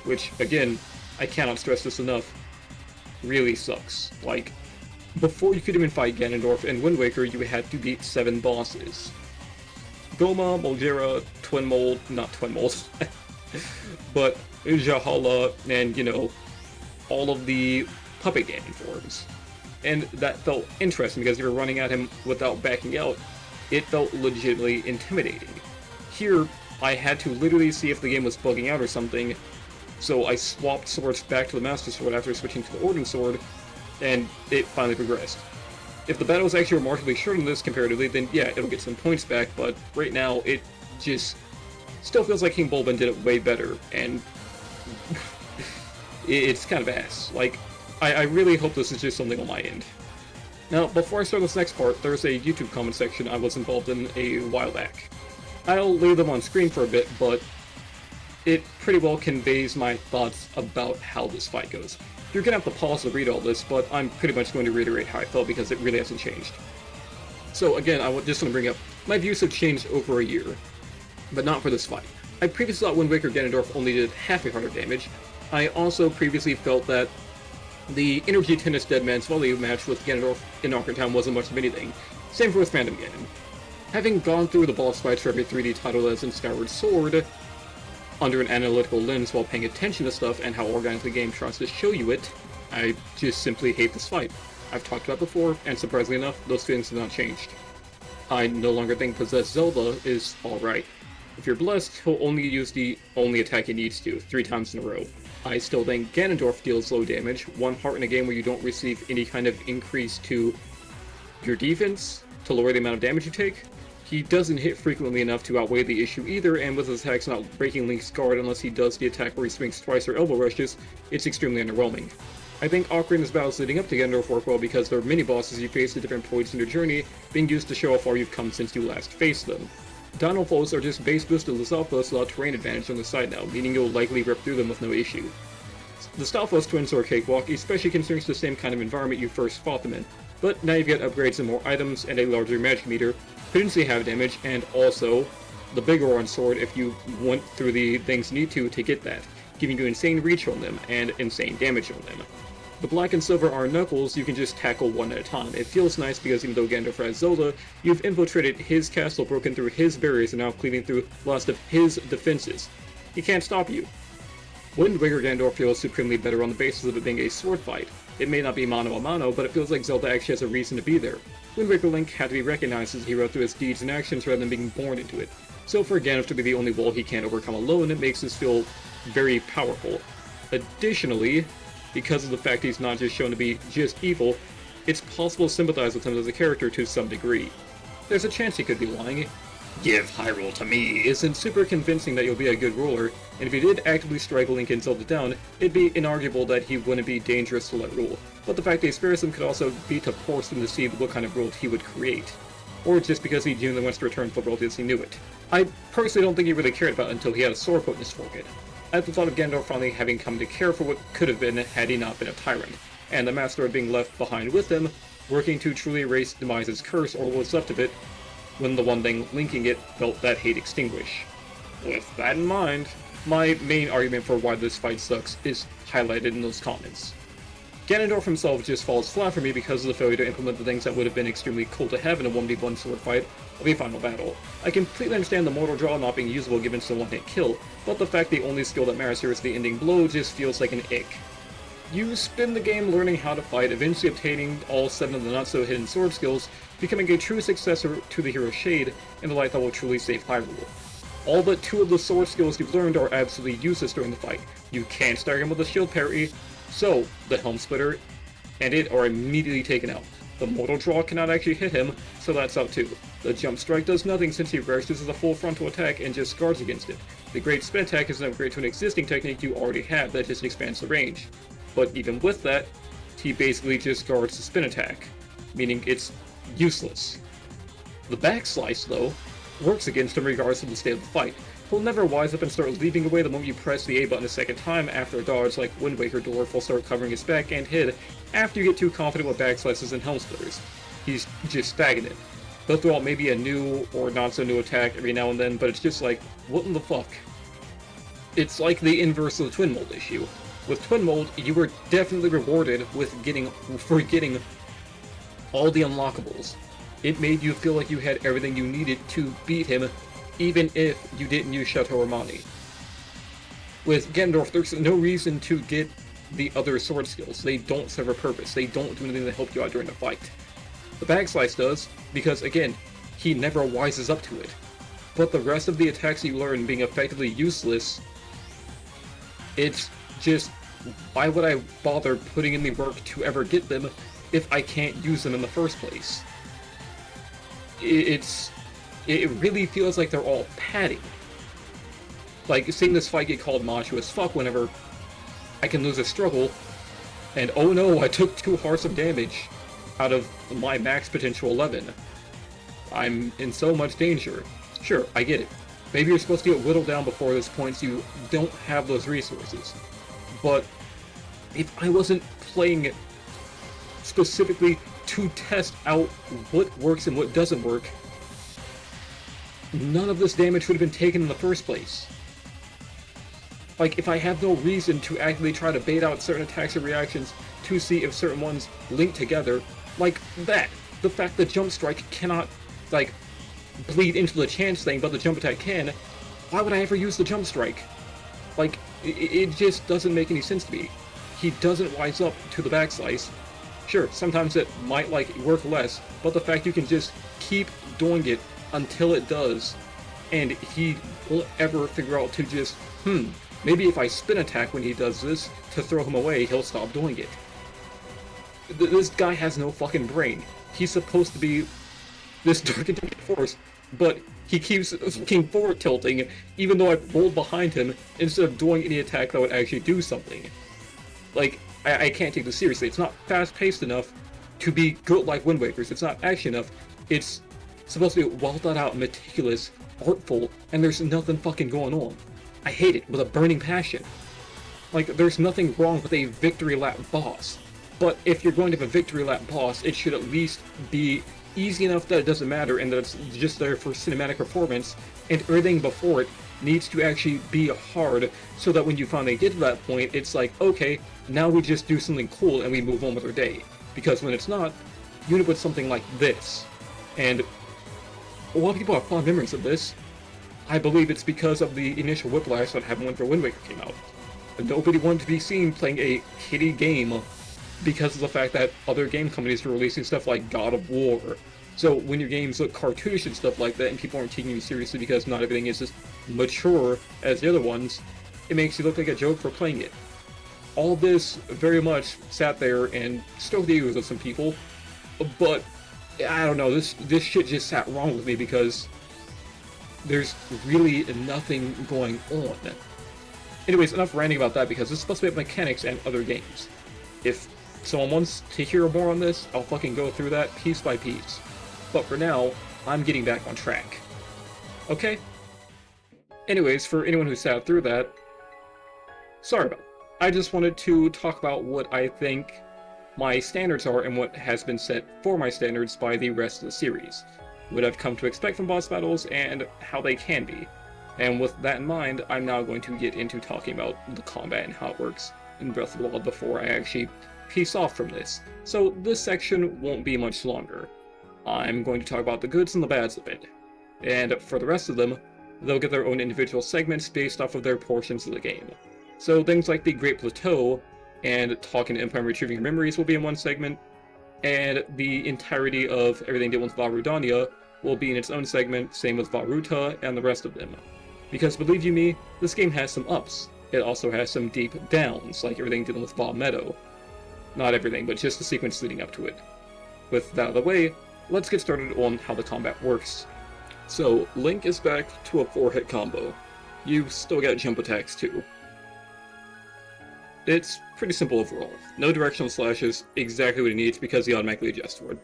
Which, again, I cannot stress this enough, really sucks. Like, before you could even fight Ganondorf in Wind Waker, you had to beat 7 bosses. Gohma, Majora, Twinmold, not Twinmold, but Jahala, and, you know, all of the puppet Ganon forms. And that felt interesting because you were running at him without backing out. It felt legitimately intimidating. Here, I had to literally see if the game was bugging out or something, so I swapped swords back to the Master Sword after switching to the Ordnung Sword, and it finally progressed. If the battle was actually remarkably short in this comparatively, then yeah, it'll get some points back, but right now, it just still feels like King Bulbin did it way better, and it's kind of ass. Like, I really hope this is just something on my end. Now, before I start this next part, there's a YouTube comment section I was involved in a while back. I'll leave them on screen for a bit, but it pretty well conveys my thoughts about how this fight goes. You're gonna have to pause to read all this, but I'm pretty much going to reiterate how I felt because it really hasn't changed. So again, I just want to bring up, my views have changed over a year, but not for this fight. I previously thought Wind Waker Ganondorf only did half a heart of damage. I also previously felt that the Energy Tennis Dead Man's Volley match with Ganondorf in Ocarina Town wasn't much of anything. Same for with Phantom Ganon. Having gone through the boss fights for every 3D title as in Skyward Sword, under an analytical lens while paying attention to stuff and how organically the game tries to show you it, I just simply hate this fight. I've talked about it before, and surprisingly enough, those feelings have not changed. I no longer think Possessed Zelda is alright. If you're blessed, he'll only use the only attack he needs to, 3 times in a row. I still think Ganondorf deals low damage, 1 heart in a game where you don't receive any kind of increase to your defense to lower the amount of damage you take. He doesn't hit frequently enough to outweigh the issue either, and with his attacks not breaking Link's guard unless he does the attack where he swings twice or elbow rushes, it's extremely underwhelming. I think Ocarina's battles leading up to Ganondorf work well because there are many bosses you face at different points in your journey, being used to show how far you've come since you last faced them. Dinolfos are just base boosted Stalfos without terrain advantage on the side now, meaning you'll likely rip through them with no issue. The Stalfos twins are a cakewalk, especially considering it's the same kind of environment you first fought them in, but now you've got upgrades and more items and a larger magic meter, potentially have damage, and also the bigger one sword if you went through the things you need to get that, giving you insane reach on them and insane damage on them. The black and silver iron knuckles you can just tackle one at a time. It feels nice because even though Ganondorf has Zelda, you've infiltrated his castle, broken through his barriers, and now cleaving through the last of his defenses. He can't stop you. Wind Waker Ganondorf feels supremely better on the basis of it being a sword fight. It may not be mano a mano, but it feels like Zelda actually has a reason to be there. Wind Waker Link had to be recognized as a hero through his deeds and actions rather than being born into it. So for Ganondorf to be the only wall he can't overcome alone, it makes this feel very powerful. Additionally, because of the fact he's not just shown to be just evil, it's possible to sympathize with him as a character to some degree. There's a chance he could be lying. "Give Hyrule to me" isn't super convincing that you'll be a good ruler, and if he did actively strike Link and Zelda down, it'd be inarguable that he wouldn't be dangerous to let rule. But the fact that he spares them could also be to force him to see what kind of world he would create. Or just because he genuinely wants to return to the world as he knew it. I personally don't think he really cared about it until he had a sword put in his forehead. At the thought of Ganondorf finally having come to care for what could have been had he not been a tyrant. and the Master Sword being left behind with him, working to truly erase Demise's curse or what's left of it, when the one thing linking it felt that hate extinguish. With that in mind, my main argument for why this fight sucks is highlighted in those comments. Ganondorf himself just falls flat for me because of the failure to implement the things that would have been extremely cool to have in a 1v1 sword fight of a final battle. I completely understand the mortal draw not being usable given it's a one-hit kill, but the fact the only skill that matters here is the ending blow just feels like an ick. You spend the game learning how to fight, eventually obtaining all 7 of the not-so-hidden sword skills, becoming a true successor to the hero Shade, and the light that will truly save Hyrule. All but 2 of the sword skills you've learned are absolutely useless during the fight. You can't start him with a shield parry, so the Helm Splitter and it are immediately taken out. The Mortal Draw cannot actually hit him, so that's out too. The Jump Strike does nothing since he rushes as a full frontal attack and just guards against it. The Great Spin Attack is an upgrade to an existing technique you already have that just expands the range. But even with that, he basically just guards the Spin Attack, meaning it's useless. The Backslice, though, works against him regardless of the state of the fight. He'll never wise up and start leaping away the moment you press the A button a second time after a dodge like Wind Waker Dwarf will start covering his back and head after you get too confident with backslices and helm splitters. He's just stagnant. He'll throw out maybe a new or not so new attack every now and then, but it's just like, what in the fuck? It's like the inverse of the Twinmold issue. With Twinmold, you were definitely rewarded for getting all the unlockables. It made you feel like you had everything you needed to beat him, even if you didn't use Chateau Romani. With Ganondorf, there's no reason to get the other sword skills. They don't serve a purpose. They don't do anything to help you out during the fight. The Backslice does, because again, he never wises up to it. But the rest of the attacks you learn being effectively useless, it's just, why would I bother putting in the work to ever get them if I can't use them in the first place? It really feels like they're all padding. Like, seeing this fight get called macho as fuck whenever I can lose a struggle, and oh no, I took 2 hearts of damage out of my max potential 11. I'm in so much danger. Sure, I get it. Maybe you're supposed to get whittled down before this point so you don't have those resources. But if I wasn't playing specifically to test out what works and what doesn't work, none of this damage would have been taken in the first place. Like, if I have no reason to actively try to bait out certain attacks or reactions to see if certain ones link together, like that, the fact that Jump Strike cannot, like, bleed into the chance thing, but the Jump Attack can, why would I ever use the Jump Strike? Like, it just doesn't make any sense to me. He doesn't wise up to the Backslice. Sure, sometimes it might, like, work less, but the fact you can just keep doing it until it does, and he won't ever figure out to just, maybe if I spin attack when he does this to throw him away, he'll stop doing it. This guy has no fucking brain. He's supposed to be this dark and force, but he keeps fucking forward tilting, even though I rolled behind him instead of doing any attack that would actually do something. Like, I can't take this seriously. It's not fast-paced enough to be good like Wind Waker's. It's not action enough. It's supposed to be well thought out, meticulous, artful, and there's nothing fucking going on. I hate it with a burning passion. Like, there's nothing wrong with a victory lap boss, but if you're going to have a victory lap boss, it should at least be easy enough that it doesn't matter and that it's just there for cinematic performance, and everything before it needs to actually be hard so that when you finally get to that point, it's like, okay, now we just do something cool and we move on with our day. Because when it's not, you end up with something like this. And a lot of people have fond memories of this. I believe it's because of the initial whiplash that happened when Wind Waker came out. Nobody wanted to be seen playing a kiddie game because of the fact that other game companies were releasing stuff like God of War. So when your games look cartoonish and stuff like that and people aren't taking you seriously because not everything is as mature as the other ones, it makes you look like a joke for playing it. All this very much sat there and stroked the egos of some people, but I don't know, this shit just sat wrong with me because there's really nothing going on. Anyways, enough ranting about that because this is supposed to be mechanics and other games. If someone wants to hear more on this, I'll fucking go through that piece by piece. But for now, I'm getting back on track. Okay? Anyways, for anyone who sat through that, sorry about it. I just wanted to talk about what I think my standards are and what has been set for my standards by the rest of the series, what I've come to expect from boss battles, and how they can be. And with that in mind, I'm now going to get into talking about the combat and how it works in Breath of the Wild before I actually piece off from this. So this section won't be much longer. I'm going to talk about the goods and the bads of it. And for the rest of them, they'll get their own individual segments based off of their portions of the game. So things like the Great Plateau and talking to Empire and retrieving your memories will be in one segment, and the entirety of everything dealing with Vah Rudania will be in its own segment, same with Vah Ruta and the rest of them. Because believe you me, this game has some ups. It also has some deep downs, like everything dealing with Vah Meadow. Not everything, but just the sequence leading up to it. With that out of the way, let's get started on how the combat works. So, Link is back to a 4-hit combo. You've still got jump attacks too. It's pretty simple overall. No directional slashes, exactly what he needs because he automatically adjusts for it.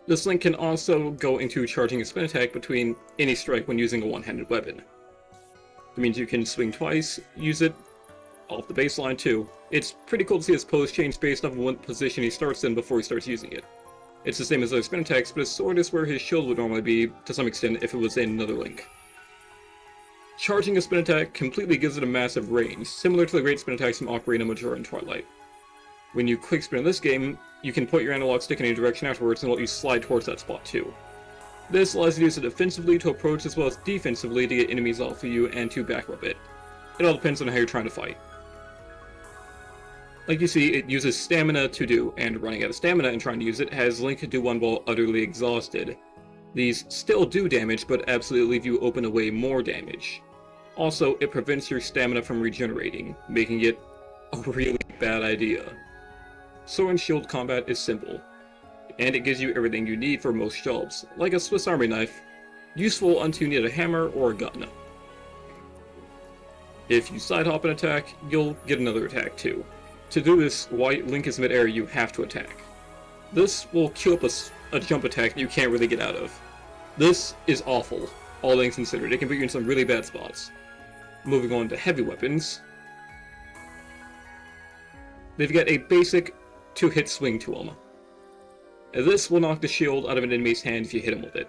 This Link can also go into charging a spin attack between any strike when using a one-handed weapon. That means you can swing twice, use it off the baseline too. It's pretty cool to see his pose change based off of what position he starts in before he starts using it. It's the same as other spin attacks, but his sword is where his shield would normally be, to some extent, if it was in another Link. Charging a spin attack completely gives it a massive range, similar to the great spin attacks from Ocarina, Majora, and Twilight. When you quick spin in this game, you can put your analog stick in any direction afterwards and let you slide towards that spot too. This allows you to use it defensively to approach as well as defensively to get enemies off of you and to back up it. It all depends on how you're trying to fight. Like you see, it uses stamina to do, and running out of stamina and trying to use it has Link do one while utterly exhausted. These still do damage, but absolutely leave you open to way more damage. Also, it prevents your stamina from regenerating, making it a really bad idea. Sword and shield combat is simple, and it gives you everything you need for most jobs, like a Swiss Army knife, useful until you need a hammer or a gun. If you side hop an attack, you'll get another attack too. To do this, while Link is mid-air, you have to attack. This will queue up a jump attack that you can't really get out of. This is awful, all things considered. It can put you in some really bad spots. Moving on to heavy weapons. They've got a basic 2-hit swing to them. This will knock the shield out of an enemy's hand if you hit him with it.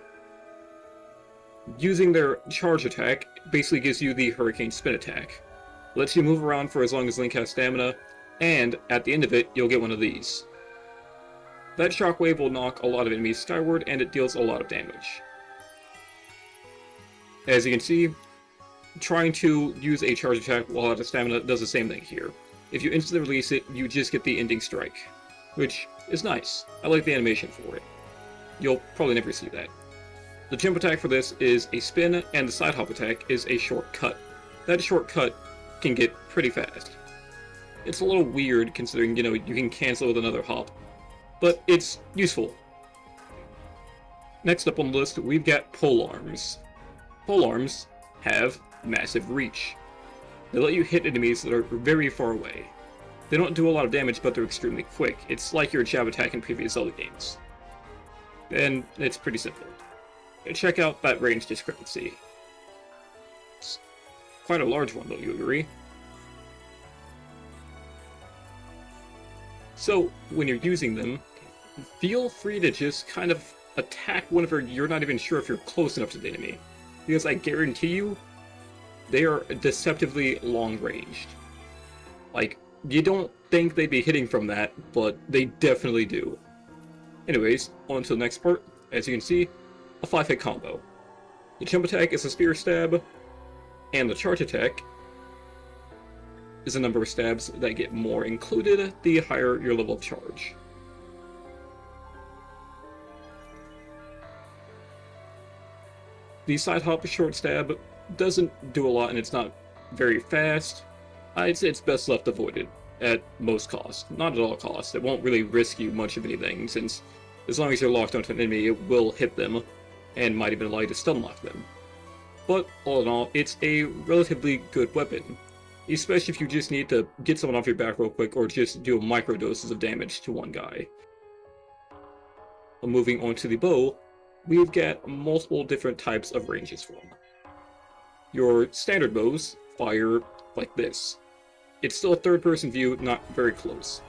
Using their charge attack basically gives you the Hurricane Spin attack. Lets you move around for as long as Link has stamina, and at the end of it, you'll get one of these. That shockwave will knock a lot of enemies skyward, and it deals a lot of damage. As you can see, trying to use a charge attack while out of stamina does the same thing here. If you instantly release it, you just get the ending strike, which is nice. I like the animation for it. You'll probably never see that. The jump attack for this is a spin, and the side hop attack is a shortcut. That shortcut can get pretty fast. It's a little weird considering, you can cancel with another hop, but it's useful. Next up on the list, we've got pole arms. Pole arms have massive reach. They let you hit enemies that are very far away. They don't do a lot of damage, but they're extremely quick. It's like your jab attack in previous Zelda games. And it's pretty simple. Check out that range discrepancy. It's quite a large one, don't you agree? So, when you're using them, feel free to just kind of attack whenever you're not even sure if you're close enough to the enemy. Because I guarantee you, they are deceptively long-ranged. Like, you don't think they'd be hitting from that, but they definitely do. Anyways, on to the next part. As you can see, a 5-hit combo. The jump attack is a spear stab, and the charge attack is a number of stabs that get more included the higher your level of charge. The side hop short stab doesn't do a lot and it's not very fast. I'd say it's best left avoided at most costs. Not at all costs. It won't really risk you much of anything, since as long as you're locked onto an enemy, it will hit them, and might even allow you to stun lock them. But all in all, it's a relatively good weapon, especially if you just need to get someone off your back real quick or just do micro doses of damage to one guy. Moving on to the bow, we've got multiple different types of ranges for them. Your standard bows fire like this. It's still a third-person view, not very close.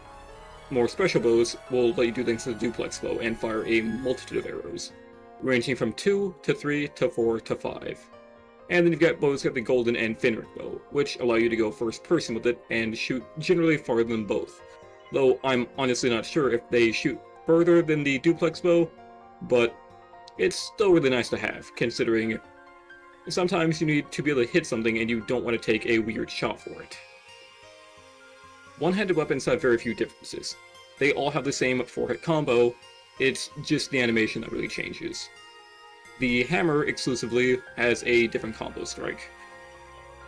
more special bows will let you do things with a duplex bow and fire a multitude of arrows, ranging from 2 to 3 to 4 to 5. And then you've got bows like the Golden and Finric bow, which allow you to go first person with it and shoot generally farther than both. Though I'm honestly not sure if they shoot further than the duplex bow, but it's still really nice to have, considering sometimes you need to be able to hit something and you don't want to take a weird shot for it. One-handed weapons have very few differences. They all have the same 4-hit combo, it's just the animation that really changes. The hammer exclusively has a different combo strike,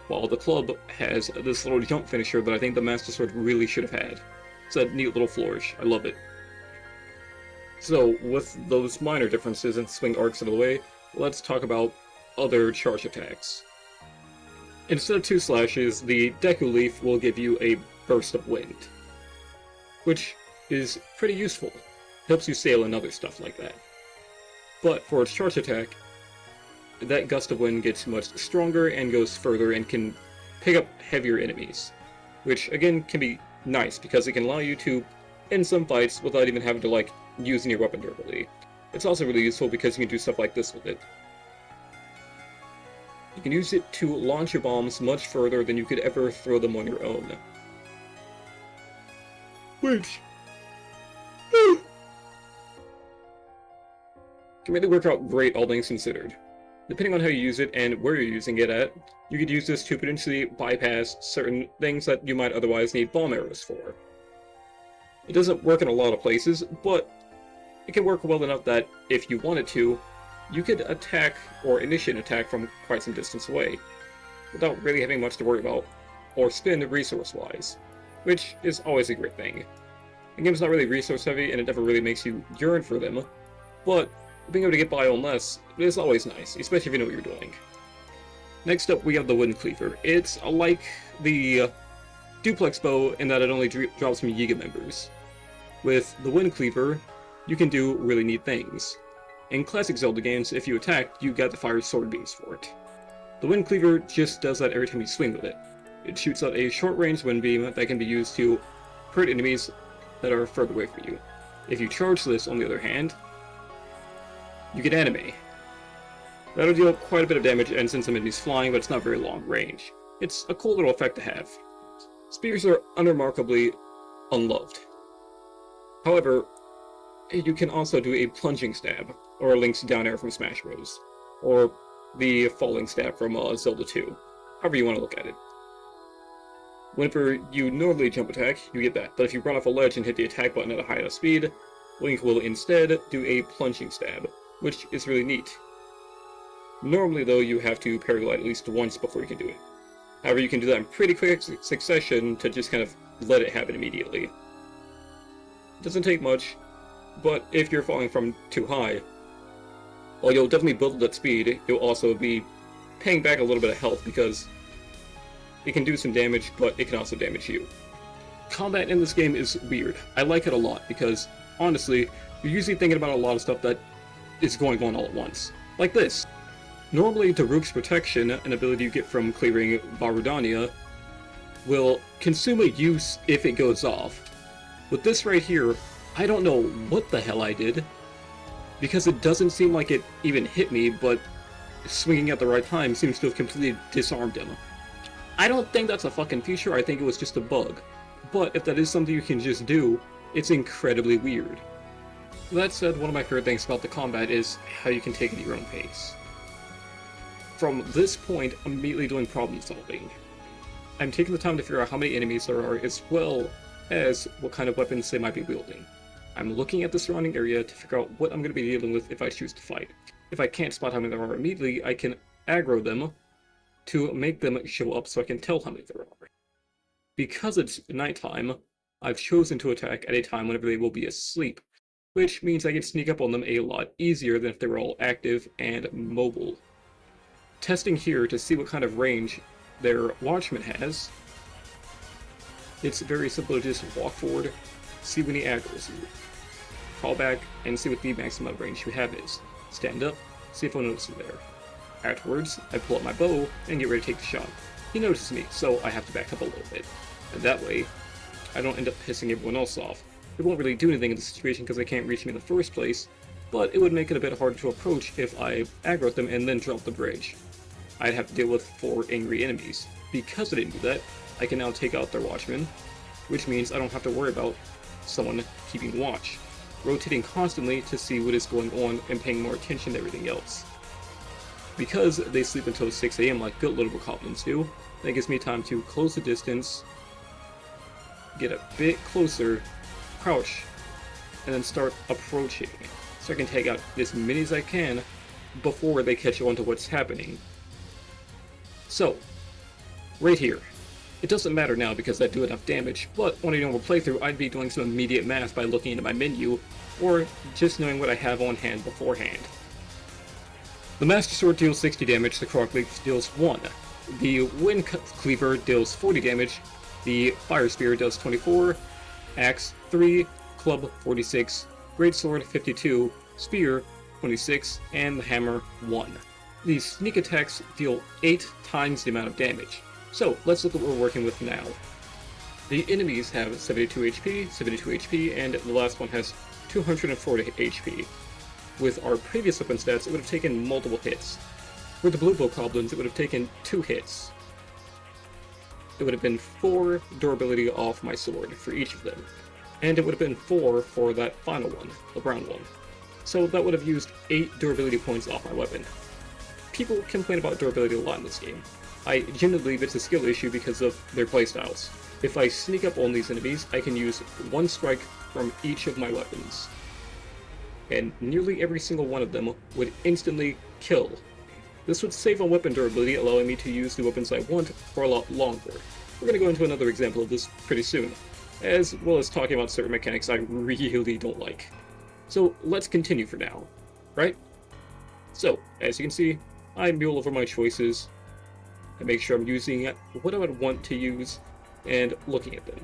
while the club has this little jump finisher that I think the Master Sword really should have had. It's a neat little flourish, I love it. So, with those minor differences and swing arcs out of the way, let's talk about other charge attacks. Instead of 2 slashes, the Deku Leaf will give you a burst of wind, which is pretty useful. Helps you sail and other stuff like that. But for its charge attack, that gust of wind gets much stronger and goes further and can pick up heavier enemies, which again can be nice because it can allow you to end some fights without even having to like using your weapon durability. It's also really useful because you can do stuff like this with it. You can use it to launch your bombs much further than you could ever throw them on your own. Which can really work out great, all things considered. Depending on how you use it and where you're using it at, you could use this to potentially bypass certain things that you might otherwise need bomb arrows for. It doesn't work in a lot of places, but it can work well enough that, if you wanted to, you could attack or initiate an attack from quite some distance away, without really having much to worry about, or spend resource-wise, which is always a great thing. The game's not really resource-heavy, and it never really makes you yearn for them, but being able to get by on less is always nice, especially if you know what you're doing. Next up, we have the Wind Cleaver. It's like the duplex bow in that it only drops from Yiga members. With the Wind Cleaver, you can do really neat things. In classic Zelda games, if you attacked, you got to fire sword beams for it. The Wind Cleaver just does that every time you swing with it. It shoots out a short-range wind beam that can be used to hurt enemies that are further away from you. If you charge this, on the other hand, you get anime. That'll deal quite a bit of damage and send some enemies flying, but it's not very long range. It's a cool little effect to have. Spears are unremarkably unloved. However, you can also do a plunging stab, or a Link's down air from Smash Bros., or the falling stab from Zelda 2, however you want to look at it. Whenever you normally jump attack, you get that, but if you run off a ledge and hit the attack button at a high enough speed, Link will instead do a plunging stab, which is really neat. Normally though, you have to paraglide at least once before you can do it. However, you can do that in pretty quick succession to just kind of let it happen immediately. It doesn't take much, but if you're falling from too high, while you'll definitely build up that speed, you'll also be paying back a little bit of health because it can do some damage, but it can also damage you. Combat in this game is weird. I like it a lot because, honestly, you're usually thinking about a lot of stuff that is going on all at once. Like this. Normally, Daruk's protection, an ability you get from clearing Varudania, will consume a use if it goes off. With this right here, I don't know what the hell I did, because it doesn't seem like it even hit me, but swinging at the right time seems to have completely disarmed him. I don't think that's a fucking feature, I think it was just a bug. But if that is something you can just do, it's incredibly weird. That said, one of my favorite things about the combat is how you can take it at your own pace. From this point, I'm immediately doing problem solving. I'm taking the time to figure out how many enemies there are, as well as what kind of weapons they might be wielding. I'm looking at the surrounding area to figure out what I'm going to be dealing with if I choose to fight. If I can't spot how many there are immediately, I can aggro them to make them show up so I can tell how many there are. Because it's nighttime, I've chosen to attack at a time whenever they will be asleep, which means I can sneak up on them a lot easier than if they were all active and mobile. Testing here to see what kind of range their Watchman has, it's very simple to just walk forward, see when he aggros you, call back, and see what the maximum amount of range you have is. Stand up, see if he'll notice you there. Afterwards, I pull out my bow and get ready to take the shot. He notices me, so I have to back up a little bit. And that way, I don't end up pissing everyone else off. It won't really do anything in this situation because they can't reach me in the first place, but it would make it a bit harder to approach if I aggroed them and then dropped the bridge. I'd have to deal with 4 angry enemies. Because I didn't do that, I can now take out their watchmen, which means I don't have to worry about someone keeping watch, rotating constantly to see what is going on and paying more attention to everything else. Because they sleep until 6 AM like good little Bokoblins do, that gives me time to close the distance, get a bit closer, crouch, and then start approaching, so I can take out as many as I can before they catch on to what's happening. So, right here. It doesn't matter now because I do enough damage, but on a normal playthrough I'd be doing some immediate math by looking into my menu, or just knowing what I have on hand beforehand. The Master Sword deals 60 damage, the Croc Leaf deals 1. The Wind Cleaver deals 40 damage, the Fire Spear does 24, Axe 3, Club 46, Greatsword 52, Spear 26, and the Hammer 1. These sneak attacks deal 8 times the amount of damage. So, let's look at what we're working with now. The enemies have 72 HP, and the last one has 240 HP. With our previous weapon stats, it would have taken multiple hits. For the blue Bokoblins, it would have taken 2 hits. It would have been 4 durability off my sword for each of them. And it would have been 4 for that final one, the brown one. So that would have used 8 durability points off my weapon. People complain about durability a lot in this game. I genuinely believe it's a skill issue because of their playstyles. If I sneak up on these enemies, I can use 1 strike from each of my weapons. And nearly every single one of them would instantly kill. This would save on weapon durability, allowing me to use the weapons I want for a lot longer. We're going to go into another example of this pretty soon, as well as talking about certain mechanics I really don't like. So let's continue for now, right? So, as you can see, I mule over my choices. I make sure I'm using what I would want to use, and looking at them.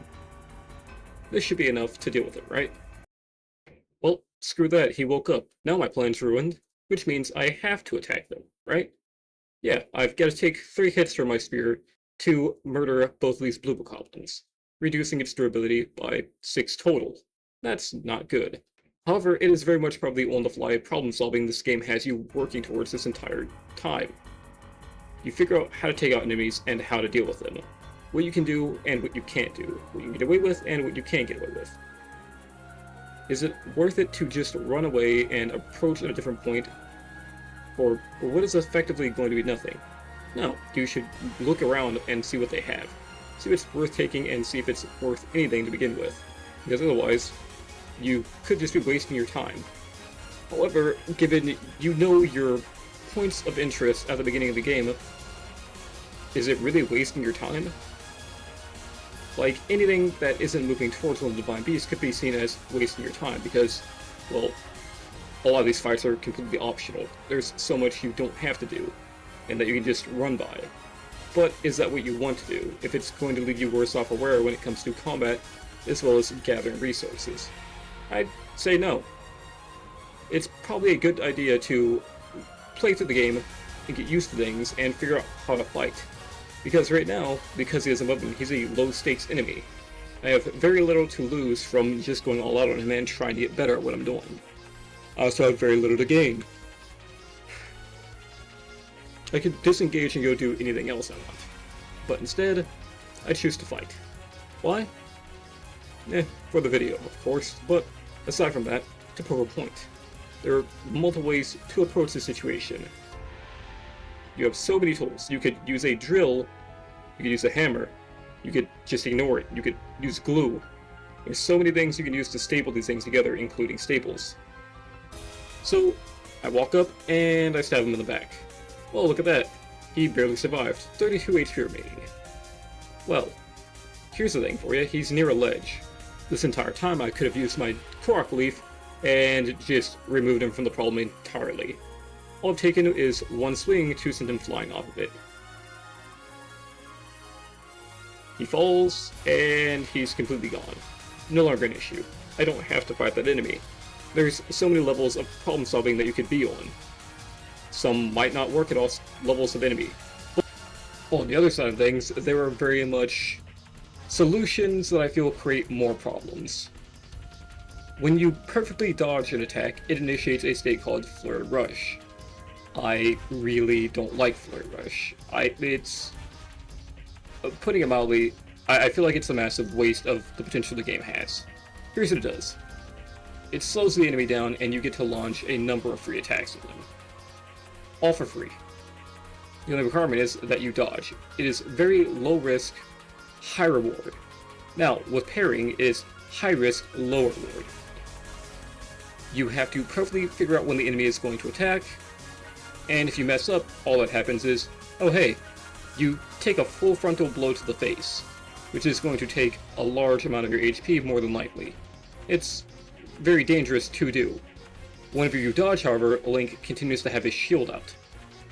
This should be enough to deal with it, right? Well, screw that, he woke up. Now my plan's ruined, which means I have to attack them, right? Yeah, I've got to take 3 hits from my spear to murder both of these blue Bokoblins, reducing its durability by 6 total. That's not good. However, it is very much probably on-the-fly problem-solving this game has you working towards this entire time. You figure out how to take out enemies and how to deal with them. What you can do and what you can't do. What you can get away with and what you can't get away with. Is it worth it to just run away and approach at a different point? Or what is effectively going to be nothing? No, you should look around and see what they have. See if it's worth taking and see if it's worth anything to begin with. Because otherwise, you could just be wasting your time. However, given you know your points of interest at the beginning of the game, is it really wasting your time? Like, anything that isn't moving towards one of the Divine Beasts could be seen as wasting your time, because, well, a lot of these fights are completely optional. There's so much you don't have to do, and that you can just run by. But is that what you want to do, if it's going to leave you worse off aware when it comes to combat, as well as gathering resources? I'd say no. It's probably a good idea to play through the game and get used to things and figure out how to fight. Because right now, because he has a weapon, he's a low-stakes enemy. I have very little to lose from just going all out on him and trying to get better at what I'm doing. I also have very little to gain. I could disengage and go do anything else I want. But instead, I choose to fight. Why? For the video, of course, but aside from that, to prove a point. There are multiple ways to approach the situation. You have so many tools. You could use a drill, you could use a hammer, you could just ignore it, you could use glue. There's so many things you can use to staple these things together, including staples. So, I walk up and I stab him in the back. Well, look at that. He barely survived. 32 HP remaining. Well, here's the thing for you. He's near a ledge. This entire time I could have used my Croc Leaf and just removed him from the problem entirely. All I've taken is 1 swing to send him flying off of it. He falls, and he's completely gone. No longer an issue. I don't have to fight that enemy. There's so many levels of problem solving that you could be on. Some might not work at all levels of enemy. But on the other side of things, there are very much solutions that I feel create more problems. When you perfectly dodge an attack, it initiates a state called Flurry Rush. I really don't like Flurry Rush. It's... Putting it mildly, I feel like it's a massive waste of the potential the game has. Here's what it does. It slows the enemy down and you get to launch a number of free attacks at them. All for free. The only requirement is that you dodge. It is very low risk, high reward. Now, with parrying, it is high risk, low reward. You have to perfectly figure out when the enemy is going to attack, and if you mess up, all that happens is, oh hey, you take a full frontal blow to the face, which is going to take a large amount of your HP more than likely. It's very dangerous to do. Whenever you dodge, however, Link continues to have his shield out,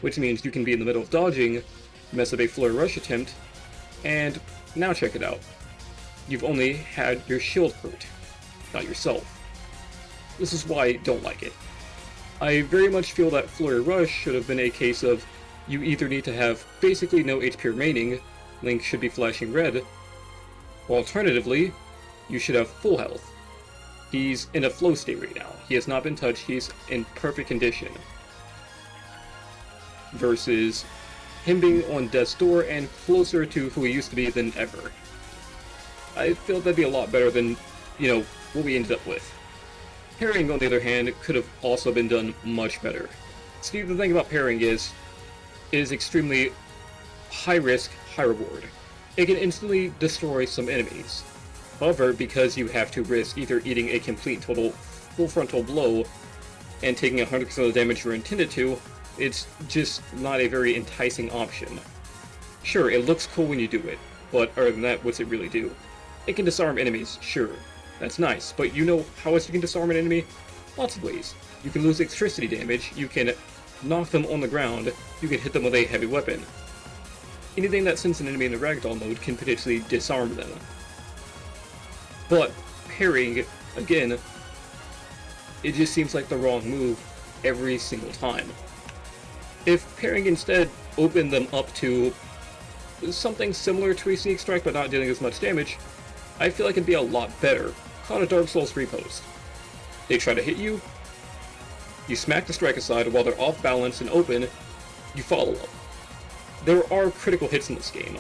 which means you can be in the middle of dodging, mess up a Flurry Rush attempt, and now check it out. You've only had your shield hurt, not yourself. This is why I don't like it. I very much feel that Flurry Rush should have been a case of you either need to have basically no HP remaining, Link should be flashing red, or alternatively, you should have full health. He's in a flow state right now. He has not been touched, he's in perfect condition. Versus him being on death's door and closer to who he used to be than ever. I feel that'd be a lot better than, what we ended up with. Parrying, on the other hand, could have also been done much better. See, the thing about parrying is, it is extremely high risk, high reward. It can instantly destroy some enemies. However, because you have to risk either eating a complete total full frontal blow and taking 100% of the damage you're intended to, it's just not a very enticing option. Sure, it looks cool when you do it, but other than that, what's it really do? It can disarm enemies, sure. That's nice, but you know how else you can disarm an enemy? Lots of ways. You can lose electricity damage, you can knock them on the ground, you can hit them with a heavy weapon. Anything that sends an enemy into ragdoll mode can potentially disarm them. But parrying, again, it just seems like the wrong move every single time. If parrying instead opened them up to something similar to a sneak strike but not dealing as much damage, I feel like it'd be a lot better. Caught a Dark Souls repost. They try to hit you, you smack the strike aside while they're off balance and open, you follow up. There are critical hits in this game.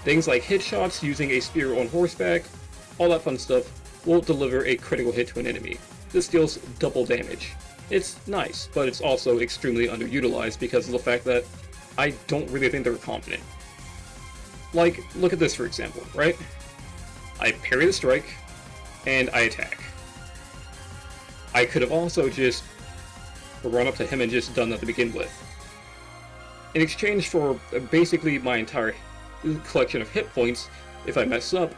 Things like hit shots using a spear on horseback, all that fun stuff, will deliver a critical hit to an enemy. This deals double damage. It's nice, but it's also extremely underutilized because of the fact that I don't really think they're confident. Like, look at this for example, right? I parry the strike, and I attack. I could have also just run up to him and just done that to begin with. In exchange for basically my entire collection of hit points, if I mess up,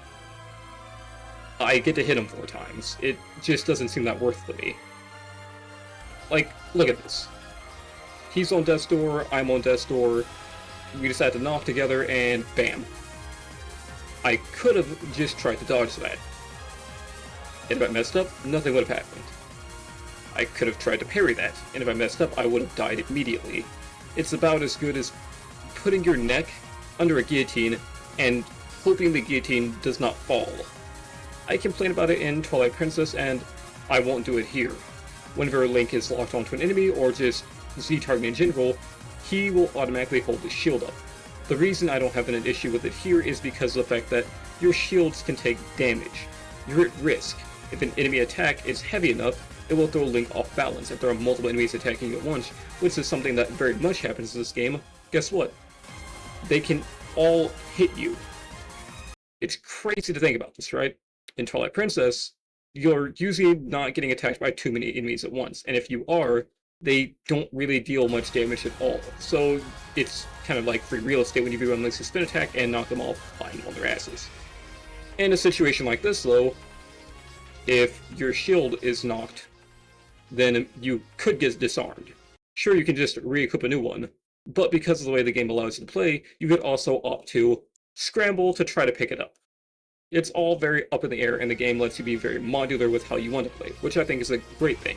I get to hit him 4 times. It just doesn't seem that worth it to me. Like, look at this. He's on death's door, I'm on death's door, we decide to knock together, and bam. I could have just tried to dodge that. And if I messed up, nothing would have happened. I could have tried to parry that, and if I messed up, I would have died immediately. It's about as good as putting your neck under a guillotine and hoping the guillotine does not fall. I complain about it in Twilight Princess, and I won't do it here. Whenever Link is locked onto an enemy, or just Z-targeting in general, he will automatically hold his shield up. The reason I don't have an issue with it here is because of the fact that your shields can take damage. You're at risk. If an enemy attack is heavy enough, it will throw Link off balance if there are multiple enemies attacking you at once, which is something that very much happens in this game. Guess what? They can all hit you. It's crazy to think about this, right? In Twilight Princess, you're usually not getting attacked by too many enemies at once, and if you are, they don't really deal much damage at all. So it's kind of like free real estate when you do unleash a spin attack and knock them all flying on their asses. In a situation like this, though, if your shield is knocked, then you could get disarmed. Sure, you can just re-equip a new one, but because of the way the game allows you to play, you could also opt to scramble to try to pick it up. It's all very up in the air, and the game lets you be very modular with how you want to play, which I think is a great thing.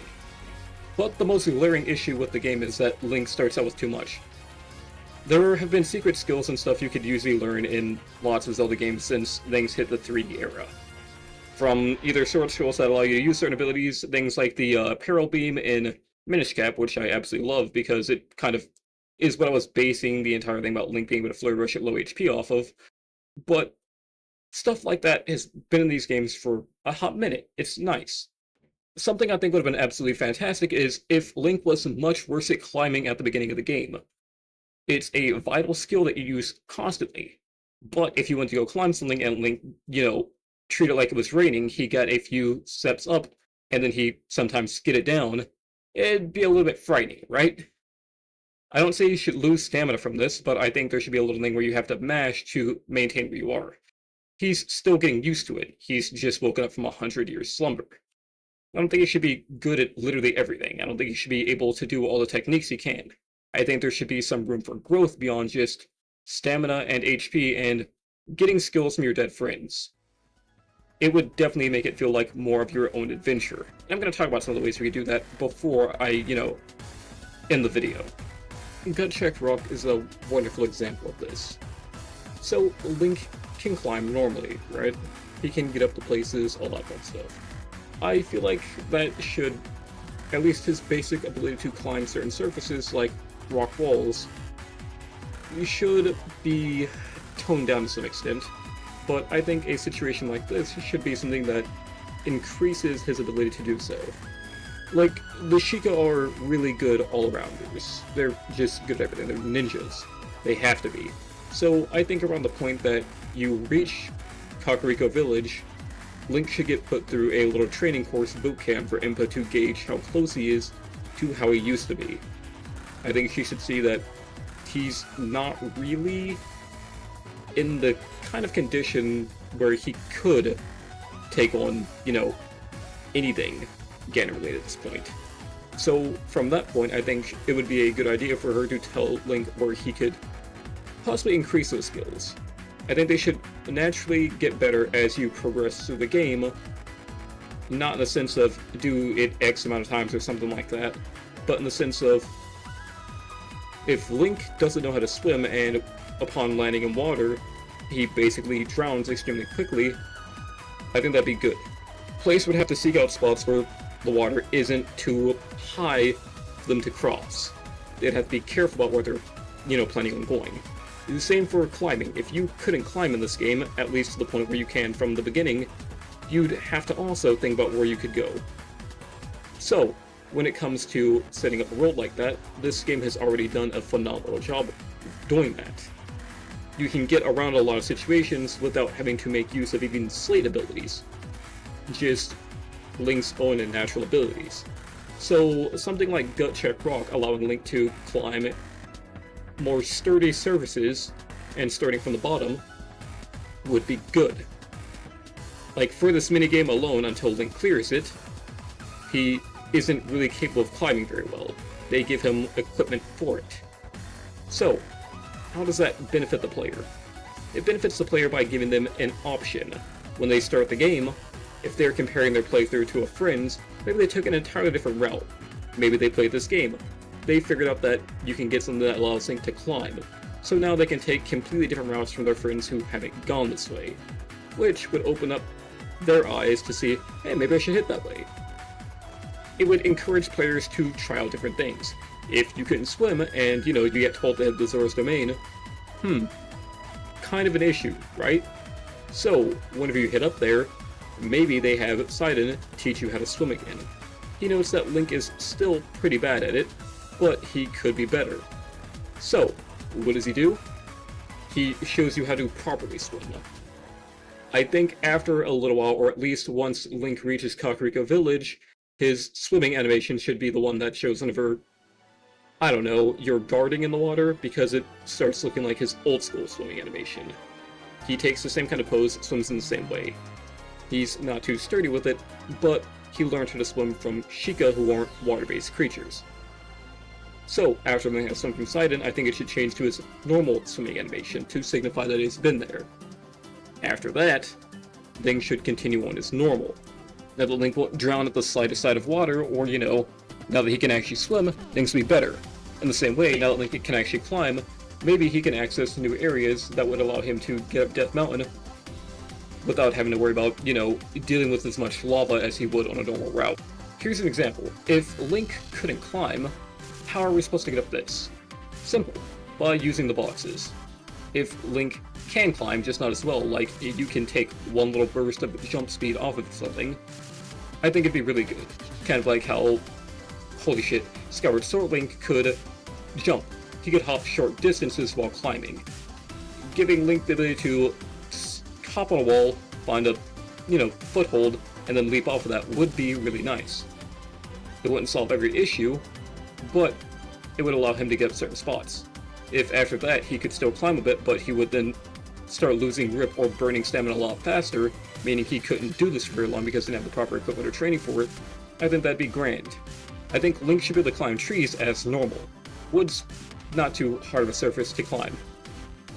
But the most glaring issue with the game is that Link starts out with too much. There have been secret skills and stuff you could usually learn in lots of Zelda games since things hit the 3D era. From either sword skills that allow you to use certain abilities, things like the Peril Beam in Minish Cap, which I absolutely love because it kind of is what I was basing the entire thing about Link being able to Flurry Rush at low HP off of, but stuff like that has been in these games for a hot minute. It's nice. Something I think would have been absolutely fantastic is if Link was much worse at climbing at the beginning of the game. It's a vital skill that you use constantly, but if you went to go climb something and Link, treat it like it was raining, he got a few steps up, and then he sometimes skidded down, it'd be a little bit frightening, right? I don't say you should lose stamina from this, but I think there should be a little thing where you have to mash to maintain where you are. He's still getting used to it. He's just woken up from 100 years slumber. I don't think he should be good at literally everything. I don't think he should be able to do all the techniques he can. I think there should be some room for growth beyond just stamina and HP and getting skills from your dead friends. It would definitely make it feel like more of your own adventure. I'm going to talk about some of the ways we could do that before I, end the video. Gut Check Rock is a wonderful example of this. So, Link can climb normally, right? He can get up to places, all that fun stuff. I feel like that should, at least his basic ability to climb certain surfaces, like rock walls, should be toned down to some extent. But I think a situation like this should be something that increases his ability to do so. Like, the Sheikah are really good all-arounders. They're just good at everything. They're ninjas. They have to be. So I think around the point that you reach Kakariko Village, Link should get put through a little training course boot camp for Impa to gauge how close he is to how he used to be. I think she should see that he's not really in the kind of condition where he could take on, anything Ganon-related at this point. So, from that point, I think it would be a good idea for her to tell Link where he could possibly increase those skills. I think they should naturally get better as you progress through the game, not in the sense of do it X amount of times or something like that, but in the sense of if Link doesn't know how to swim and upon landing in water, he basically drowns extremely quickly, I think that'd be good. Players would have to seek out spots where the water isn't too high for them to cross. They'd have to be careful about where they're, planning on going. The same for climbing. If you couldn't climb in this game, at least to the point where you can from the beginning, you'd have to also think about where you could go. So, when it comes to setting up a world like that, this game has already done a phenomenal job doing that. You can get around a lot of situations without having to make use of even Slate abilities. Just Link's own and natural abilities. So, something like Gut Check Rock allowing Link to climb more sturdy surfaces and starting from the bottom would be good. Like, for this minigame alone, until Link clears it, he isn't really capable of climbing very well. They give him equipment for it. So, how does that benefit the player? It benefits the player by giving them an option. When they start the game, if they're comparing their playthrough to a friend's, maybe they took an entirely different route. Maybe they played this game. They figured out that you can get something that allows Link to climb. So now they can take completely different routes from their friends who haven't gone this way. Which would open up their eyes to see, hey, maybe I should hit that way. It would encourage players to try out different things. If you couldn't swim and, you get told to hit the Zora's Domain, kind of an issue, right? So, whenever you hit up there, maybe they have Sidon teach you how to swim again. He knows that Link is still pretty bad at it, but he could be better. So, what does he do? He shows you how to properly swim. I think after a little while, or at least once Link reaches Kakariko Village, his swimming animation should be the one that shows whenever, I don't know, you're guarding in the water, because it starts looking like his old school swimming animation. He takes the same kind of pose, swims in the same way. He's not too sturdy with it, but he learned how to swim from Sheikah who aren't water-based creatures. So, after learning how to swim from Sidon, I think it should change to his normal swimming animation to signify that he's been there. After that, Link should continue on as normal. Now that Link won't drown at the slightest side of water, or, now that he can actually swim, things will be better. In the same way, now that Link can actually climb, maybe he can access new areas that would allow him to get up Death Mountain without having to worry about, dealing with as much lava as he would on a normal route. Here's an example. If Link couldn't climb, how are we supposed to get up this? Simple. By using the boxes. If Link can climb, just not as well, like you can take one little burst of jump speed off of something, I think it'd be really good. Kind of like how, holy shit, Skyward Sword Link could jump. He could hop short distances while climbing. Giving Link the ability to hop on a wall, find a, foothold, and then leap off of that would be really nice. It wouldn't solve every issue, but it would allow him to get up certain spots. If after that he could still climb a bit, but he would then start losing grip or burning stamina a lot faster, meaning he couldn't do this for very long because he didn't have the proper equipment or training for it, I think that'd be grand. I think Link should be able to climb trees as normal. Wood's not too hard of a surface to climb,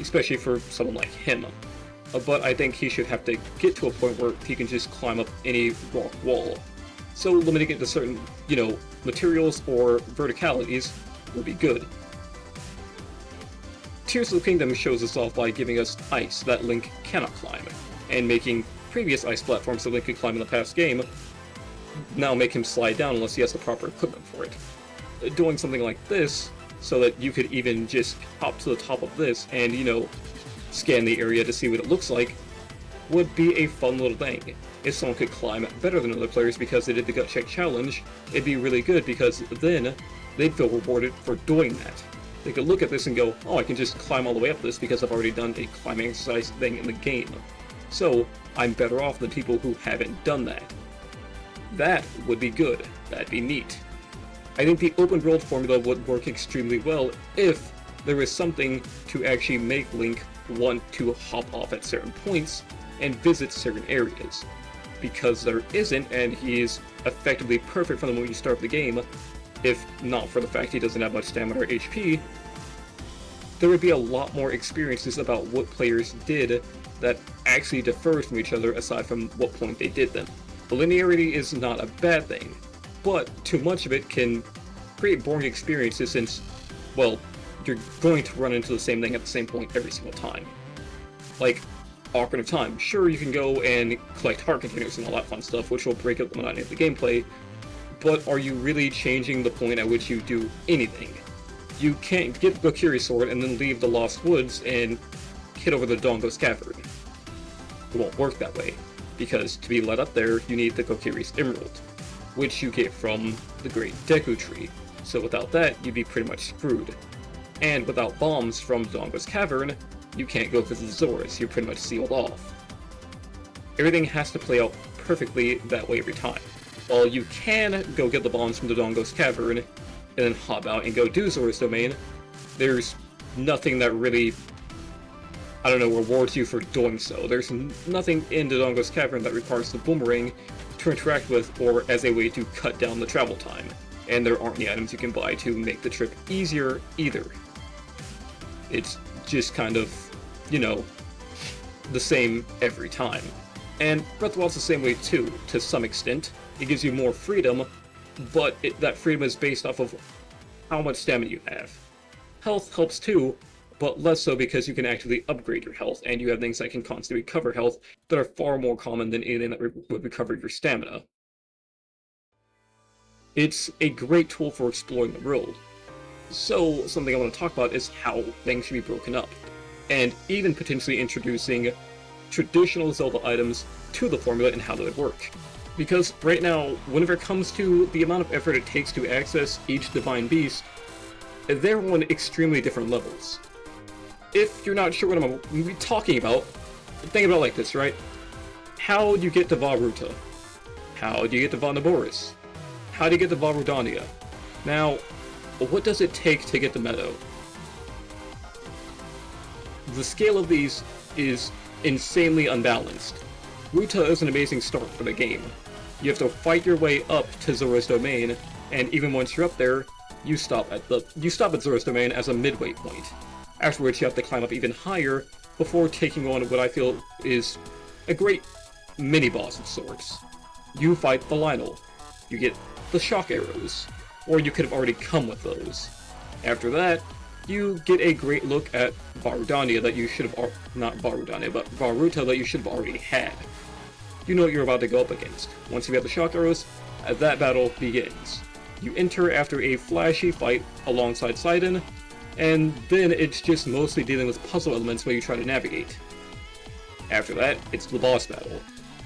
especially for someone like him. But I think he should have to get to a point where he can just climb up any rock wall. So limiting it to certain, materials or verticalities would be good. Tears of the Kingdom shows us off by giving us ice that Link cannot climb, and making previous ice platforms that Link could climb in the past game now make him slide down unless he has the proper equipment for it. Doing something like this, so that you could even just hop to the top of this and, scan the area to see what it looks like, would be a fun little thing. If someone could climb better than other players because they did the gut check challenge, it'd be really good because then they'd feel rewarded for doing that. They could look at this and go, oh, I can just climb all the way up this because I've already done a climbing exercise thing in the game. So, I'm better off than people who haven't done that. That would be good. That'd be neat. I think the open world formula would work extremely well if there was something to actually make Link want to hop off at certain points and visit certain areas. Because there isn't, and he is effectively perfect from the moment you start the game, if not for the fact he doesn't have much stamina or HP, there would be a lot more experiences about what players did that actually differed from each other aside from what point they did them. The linearity is not a bad thing, but too much of it can create boring experiences since, well, you're going to run into the same thing at the same point every single time. Like, Ocarina of Time. Sure, you can go and collect heart containers and all that fun stuff, which will break up the monotony of the gameplay, but are you really changing the point at which you do anything? You can't get the Kokiri sword and then leave the Lost Woods and hit over the Dongo's Cavern. It won't work that way, because to be led up there, you need the Kokiri's Emerald, which you get from the Great Deku Tree, so without that, you'd be pretty much screwed. And without bombs from Dongo's Cavern, you can't go visit Zoras, you're pretty much sealed off. Everything has to play out perfectly that way every time. While you can go get the bombs from the Dongo's Cavern, and then hop out and go do Zora's Domain, there's nothing that really, rewards you for doing so. There's nothing in the Dongo's Cavern that requires the boomerang to interact with or as a way to cut down the travel time. And there aren't any items you can buy to make the trip easier either. It's just kind of, the same every time. And Breath of the Wild's the same way too, to some extent. It gives you more freedom, but that freedom is based off of how much stamina you have. Health helps too, but less so because you can actively upgrade your health, and you have things that can constantly recover health that are far more common than anything that would recover your stamina. It's a great tool for exploring the world. So, something I want to talk about is how things should be broken up, and even potentially introducing traditional Zelda items to the formula and how they would work. Because right now, whenever it comes to the amount of effort it takes to access each Divine Beast, they're on extremely different levels. If you're not sure what I'm talking about, think about it like this, right? How do you get to Vah Ruta? How do you get to Vah Naboris? How do you get to Vah Rudania? Now, what does it take to get to Meadow? The scale of these is insanely unbalanced. Ruta is an amazing start for the game. You have to fight your way up to Zora's Domain, and even once you're up there, you stop at Zora's Domain as a midway point. After which you have to climb up even higher before taking on what I feel is a great mini-boss of sorts. You fight the Lionel. You get the shock arrows, or you could have already come with those. After that, you get a great look at Varudania that you should have, not Varudania, but Varuta that you should have already had. You know what you're about to go up against. Once you get the shock arrows, that battle begins. You enter after a flashy fight alongside Sidon, and then it's just mostly dealing with puzzle elements while you try to navigate. After that, it's the boss battle.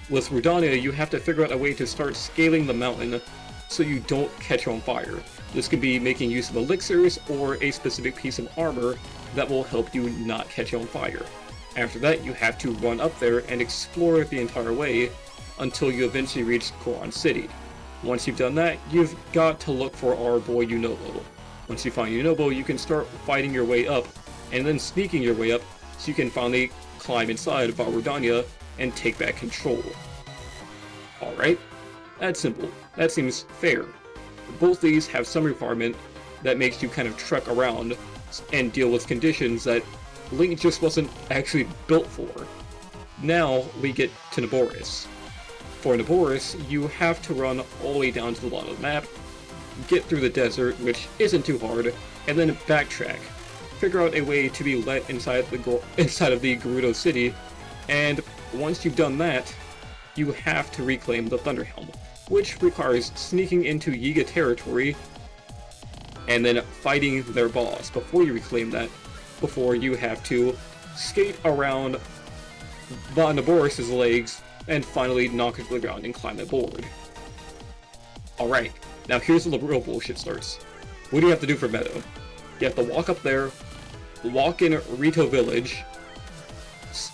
With Rudania, you have to figure out a way to start scaling the mountain so you don't catch on fire. This could be making use of elixirs or a specific piece of armor that will help you not catch on fire. After that, you have to run up there and explore it the entire way until you eventually reach Koron City. Once you've done that, you've got to look for our boy Yunobo. Once you find Yunobo, you can start fighting your way up, and then sneaking your way up so you can finally climb inside Varudania and take back control. Alright, that's simple. That seems fair. Both these have some requirement that makes you kind of trek around and deal with conditions that Link just wasn't actually built for. Now we get to Naboris. For Naboris, you have to run all the way down to the bottom of the map, get through the desert, which isn't too hard, and then backtrack. Figure out a way to be let inside of the Gerudo City, and once you've done that, you have to reclaim the Thunderhelm, which requires sneaking into Yiga territory and then fighting their boss. Before you reclaim that, you have to skate around Naboris' legs and finally knock it to the ground and climb the board. Alright, now here's where the real bullshit starts. What do you have to do for Meadow? You have to walk up there, walk in Rito Village,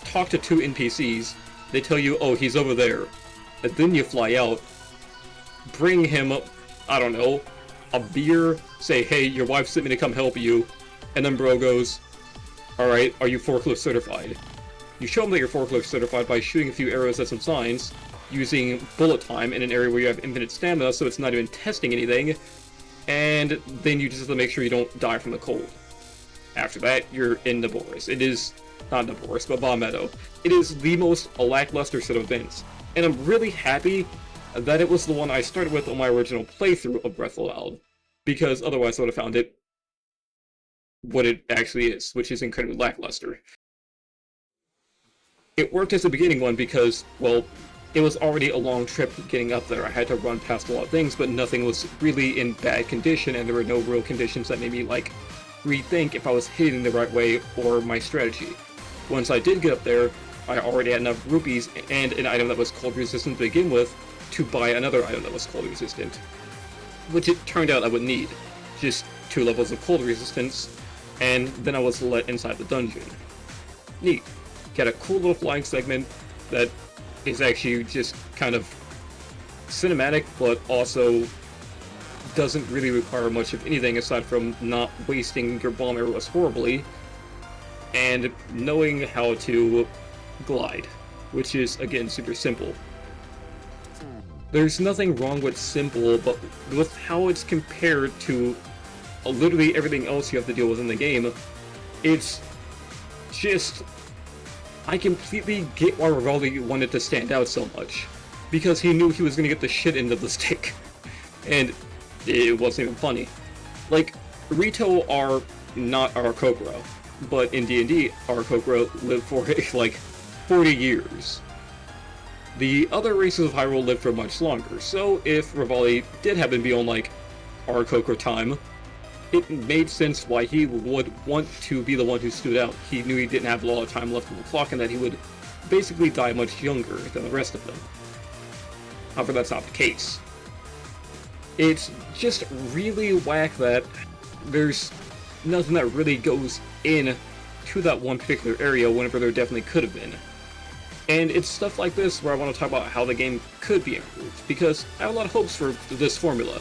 talk to 2 NPCs, they tell you, oh, he's over there, and then you fly out, bring him, I don't know, a beer, say, hey, your wife sent me to come help you, and then bro goes, alright, are you forklift certified? You show him that you're forklift certified by shooting a few arrows at some signs, using bullet time in an area where you have infinite stamina, so it's not even testing anything, and then you just have to make sure you don't die from the cold. After that, you're in Naboris. It is, not Naboris, but Ba Meadow. It is the most lackluster set of events, and I'm really happy that it was the one I started with on my original playthrough of Breath of the Wild, because otherwise I would have found it what it actually is, which is incredibly lackluster. It worked as a beginning one because, well, it was already a long trip getting up there. I had to run past a lot of things, but nothing was really in bad condition, and there were no real conditions that made me, like, rethink if I was hitting the right way or my strategy. Once I did get up there, I already had enough rupees and an item that was cold resistant to begin with to buy another item that was cold resistant, which it turned out I would need. Just 2 levels of cold resistance, and then I was let inside the dungeon. Neat. Get a cool little flying segment that is actually just kind of cinematic, but also doesn't really require much of anything aside from not wasting your bomb arrows horribly, and knowing how to glide, which is, again, super simple. There's nothing wrong with simple, but with how it's compared to literally everything else you have to deal with in the game, it's just... I completely get why Rivaldi wanted to stand out so much, because he knew he was going to get the shit end of the stick, and it wasn't even funny. Like, Rito are not Aarakocra, but in D&D, Aarakocra lived for, like, 40 years. The other races of Hyrule lived for much longer, so if Rivaldi did happen to be on, like, Aarakocra time, it made sense why he would want to be the one who stood out. He knew he didn't have a lot of time left on the clock and that he would basically die much younger than the rest of them. However, that's not the case. It's just really whack that there's nothing that really goes in to that one particular area whenever there definitely could have been. And it's stuff like this where I want to talk about how the game could be improved, because I have a lot of hopes for this formula.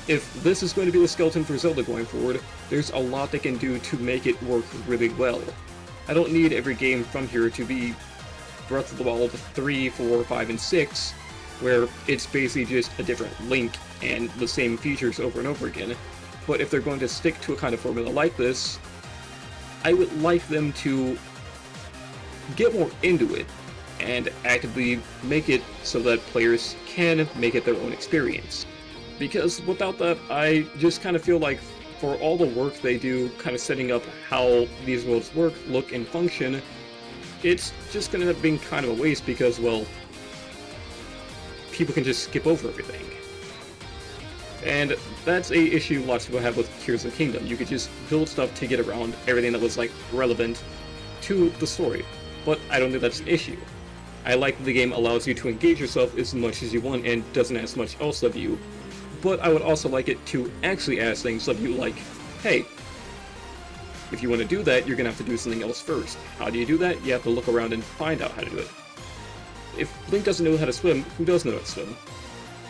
If this is going to be the skeleton for Zelda going forward, there's a lot they can do to make it work really well. I don't need every game from here to be Breath of the Wild 3, 4, 5, and 6, where it's basically just a different Link and the same features over and over again. But if they're going to stick to a kind of formula like this, I would like them to get more into it and actively make it so that players can make it their own experience. Because without that, I just kind of feel like for all the work they do, kind of setting up how these worlds work, look, and function, it's just going to end up being kind of a waste because, well, people can just skip over everything. And that's a issue lots of people have with Tears of the Kingdom. You could just build stuff to get around everything that was, like, relevant to the story. But I don't think that's an issue. I like that the game allows you to engage yourself as much as you want and doesn't ask much else of you. But I would also like it to actually ask things of you like, hey, if you want to do that, you're going to have to do something else first. How do you do that? You have to look around and find out how to do it. If Link doesn't know how to swim, who does know how to swim?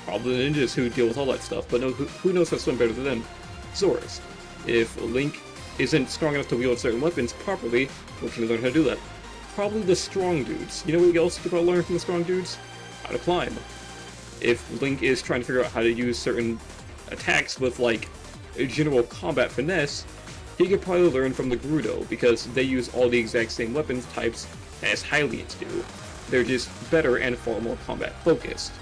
Probably the ninjas who deal with all that stuff, but no, who knows how to swim better than them? Zoras. If Link isn't strong enough to wield certain weapons properly, where can he learn how to do that? Probably the strong dudes. You know what else you could probably learn from the strong dudes? How to climb. If Link is trying to figure out how to use certain attacks with, like, a general combat finesse, he could probably learn from the Gerudo, because they use all the exact same weapons types as Hylians do. They're just better and far more combat-focused.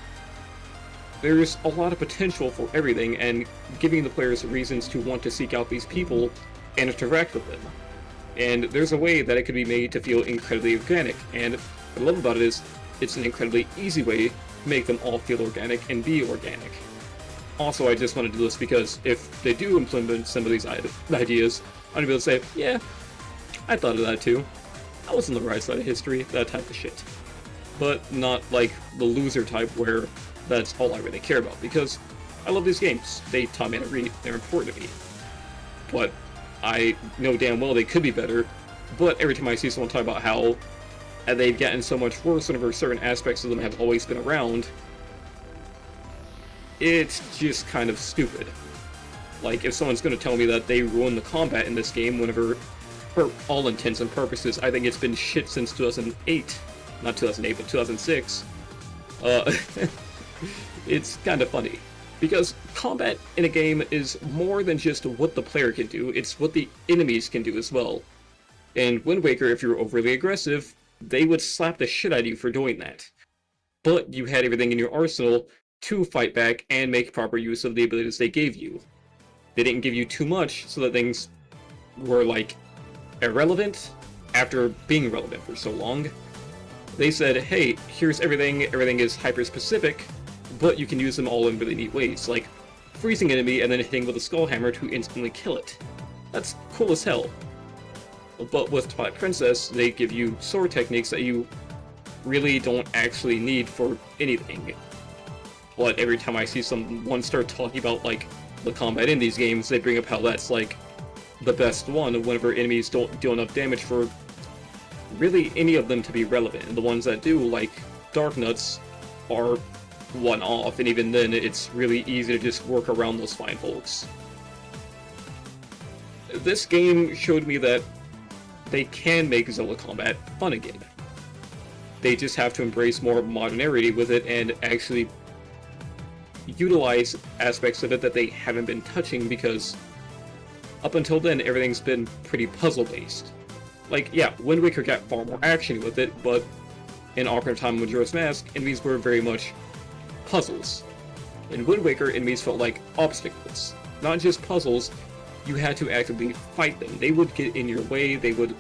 There's a lot of potential for everything, and giving the players reasons to want to seek out these people and interact with them. And there's a way that it could be made to feel incredibly organic, and what I love about it is, it's an incredibly easy way to make them all feel organic and be organic. Also, I just want to do this because if they do implement some of these ideas, I'm going to be able to say, yeah, I thought of that too. I was on the right side of history, that type of shit. But not like the loser type where that's all I really care about, because I love these games. They taught me how to read, they're important to me. But I know damn well they could be better, but every time I see someone talk about how they've gotten so much worse whenever certain aspects of them have always been around, it's just kind of stupid. Like, if someone's going to tell me that they ruined the combat in this game whenever, for all intents and purposes, I think it's been shit since 2008. Not 2008, but 2006. It's kind of funny. Because combat in a game is more than just what the player can do, it's what the enemies can do as well. In Wind Waker, if you were overly aggressive, they would slap the shit out of you for doing that. But you had everything in your arsenal to fight back and make proper use of the abilities they gave you. They didn't give you too much so that things were, like, irrelevant after being relevant for so long. They said, hey, here's everything is hyper-specific, but you can use them all in really neat ways, like freezing an enemy and then hitting with a skull hammer to instantly kill it. That's cool as hell. But with Twilight Princess, they give you sword techniques that you really don't actually need for anything. But every time I see someone start talking about, like, the combat in these games, they bring up how that's, like, the best one whenever enemies don't deal enough damage for really any of them to be relevant. And the ones that do, like Dark Nuts, are one-off, and even then it's really easy to just work around those fine folks. This game showed me that they can make Zelda combat fun again. They just have to embrace more modernity with it and actually utilize aspects of it that they haven't been touching, because up until then everything's been pretty puzzle-based. Like, yeah, Wind Waker got far more action with it, but in Ocarina of Time and Majora's Mask, enemies were very much puzzles. In Wind Waker, enemies felt like obstacles. Not just puzzles, you had to actively fight them. They would get in your way, they would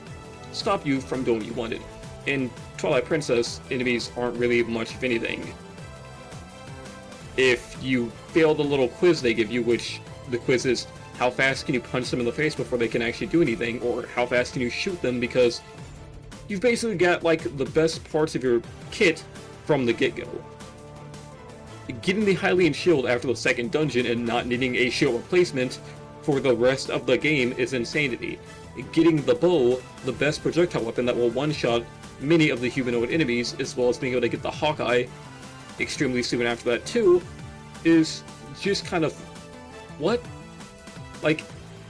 stop you from doing what you wanted. In Twilight Princess, enemies aren't really much of anything. If you fail the little quiz they give you, which the quiz is how fast can you punch them in the face before they can actually do anything, or how fast can you shoot them, because you've basically got, like, the best parts of your kit from the get-go. Getting the Hylian shield after the second dungeon and not needing a shield replacement for the rest of the game is insanity. Getting the bow, the best projectile weapon that will one-shot many of the humanoid enemies, as well as being able to get the Hawkeye extremely soon after that too, is just kind of... what? Like,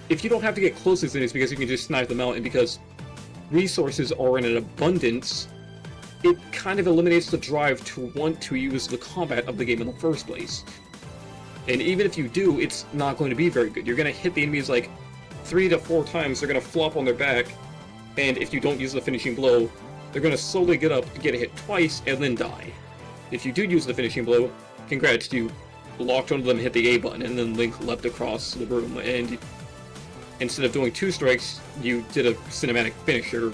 if you don't have to get close to these enemies because you can just snipe them out, and because resources are in an abundance, it kind of eliminates the drive to want to use the combat of the game in the first place. And even if you do, it's not going to be very good. You're going to hit the enemies like 3 to 4 times, they're going to flop on their back, and if you don't use the finishing blow, they're going to slowly get up, get hit twice, and then die. If you do use the finishing blow, congrats, you locked onto them, hit the A button, and then Link leapt across the room, and instead of doing 2 strikes, you did a cinematic finisher,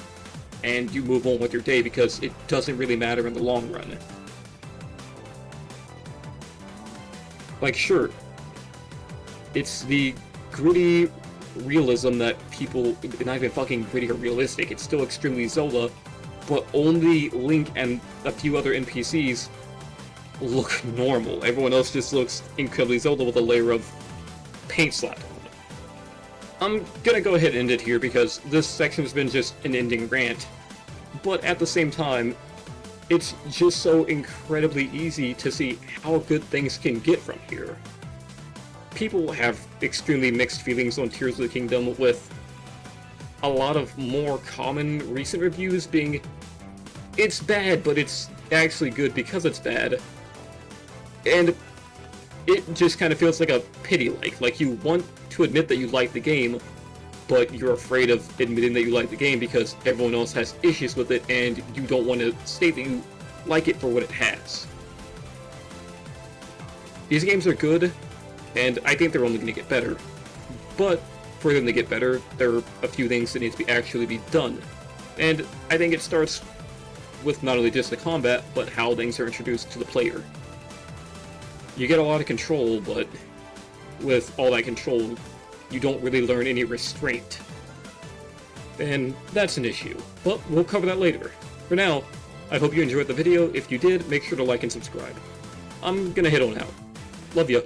and you move on with your day because it doesn't really matter in the long run. Like, sure, it's the gritty realism that people, not even fucking gritty or realistic, it's still extremely Zelda, but only Link and a few other NPCs look normal. Everyone else just looks incredibly Zelda with a layer of paint slapped on it. I'm gonna go ahead and end it here because this section has been just an ending rant, but at the same time, it's just so incredibly easy to see how good things can get from here. People have extremely mixed feelings on Tears of the Kingdom, with a lot of more common recent reviews being, it's bad, but it's actually good because it's bad. And it just kind of feels like a pity like you want to admit that you like the game, but you're afraid of admitting that you like the game because everyone else has issues with it, and you don't want to state that you like it for what it has. These games are good, and I think they're only going to get better. But for them to get better, there are a few things that need to actually be done. And I think it starts with not only just the combat, but how things are introduced to the player. You get a lot of control, but with all that control, you don't really learn any restraint. And that's an issue, but we'll cover that later. For now, I hope you enjoyed the video. If you did, make sure to like and subscribe. I'm gonna head on out. Love ya.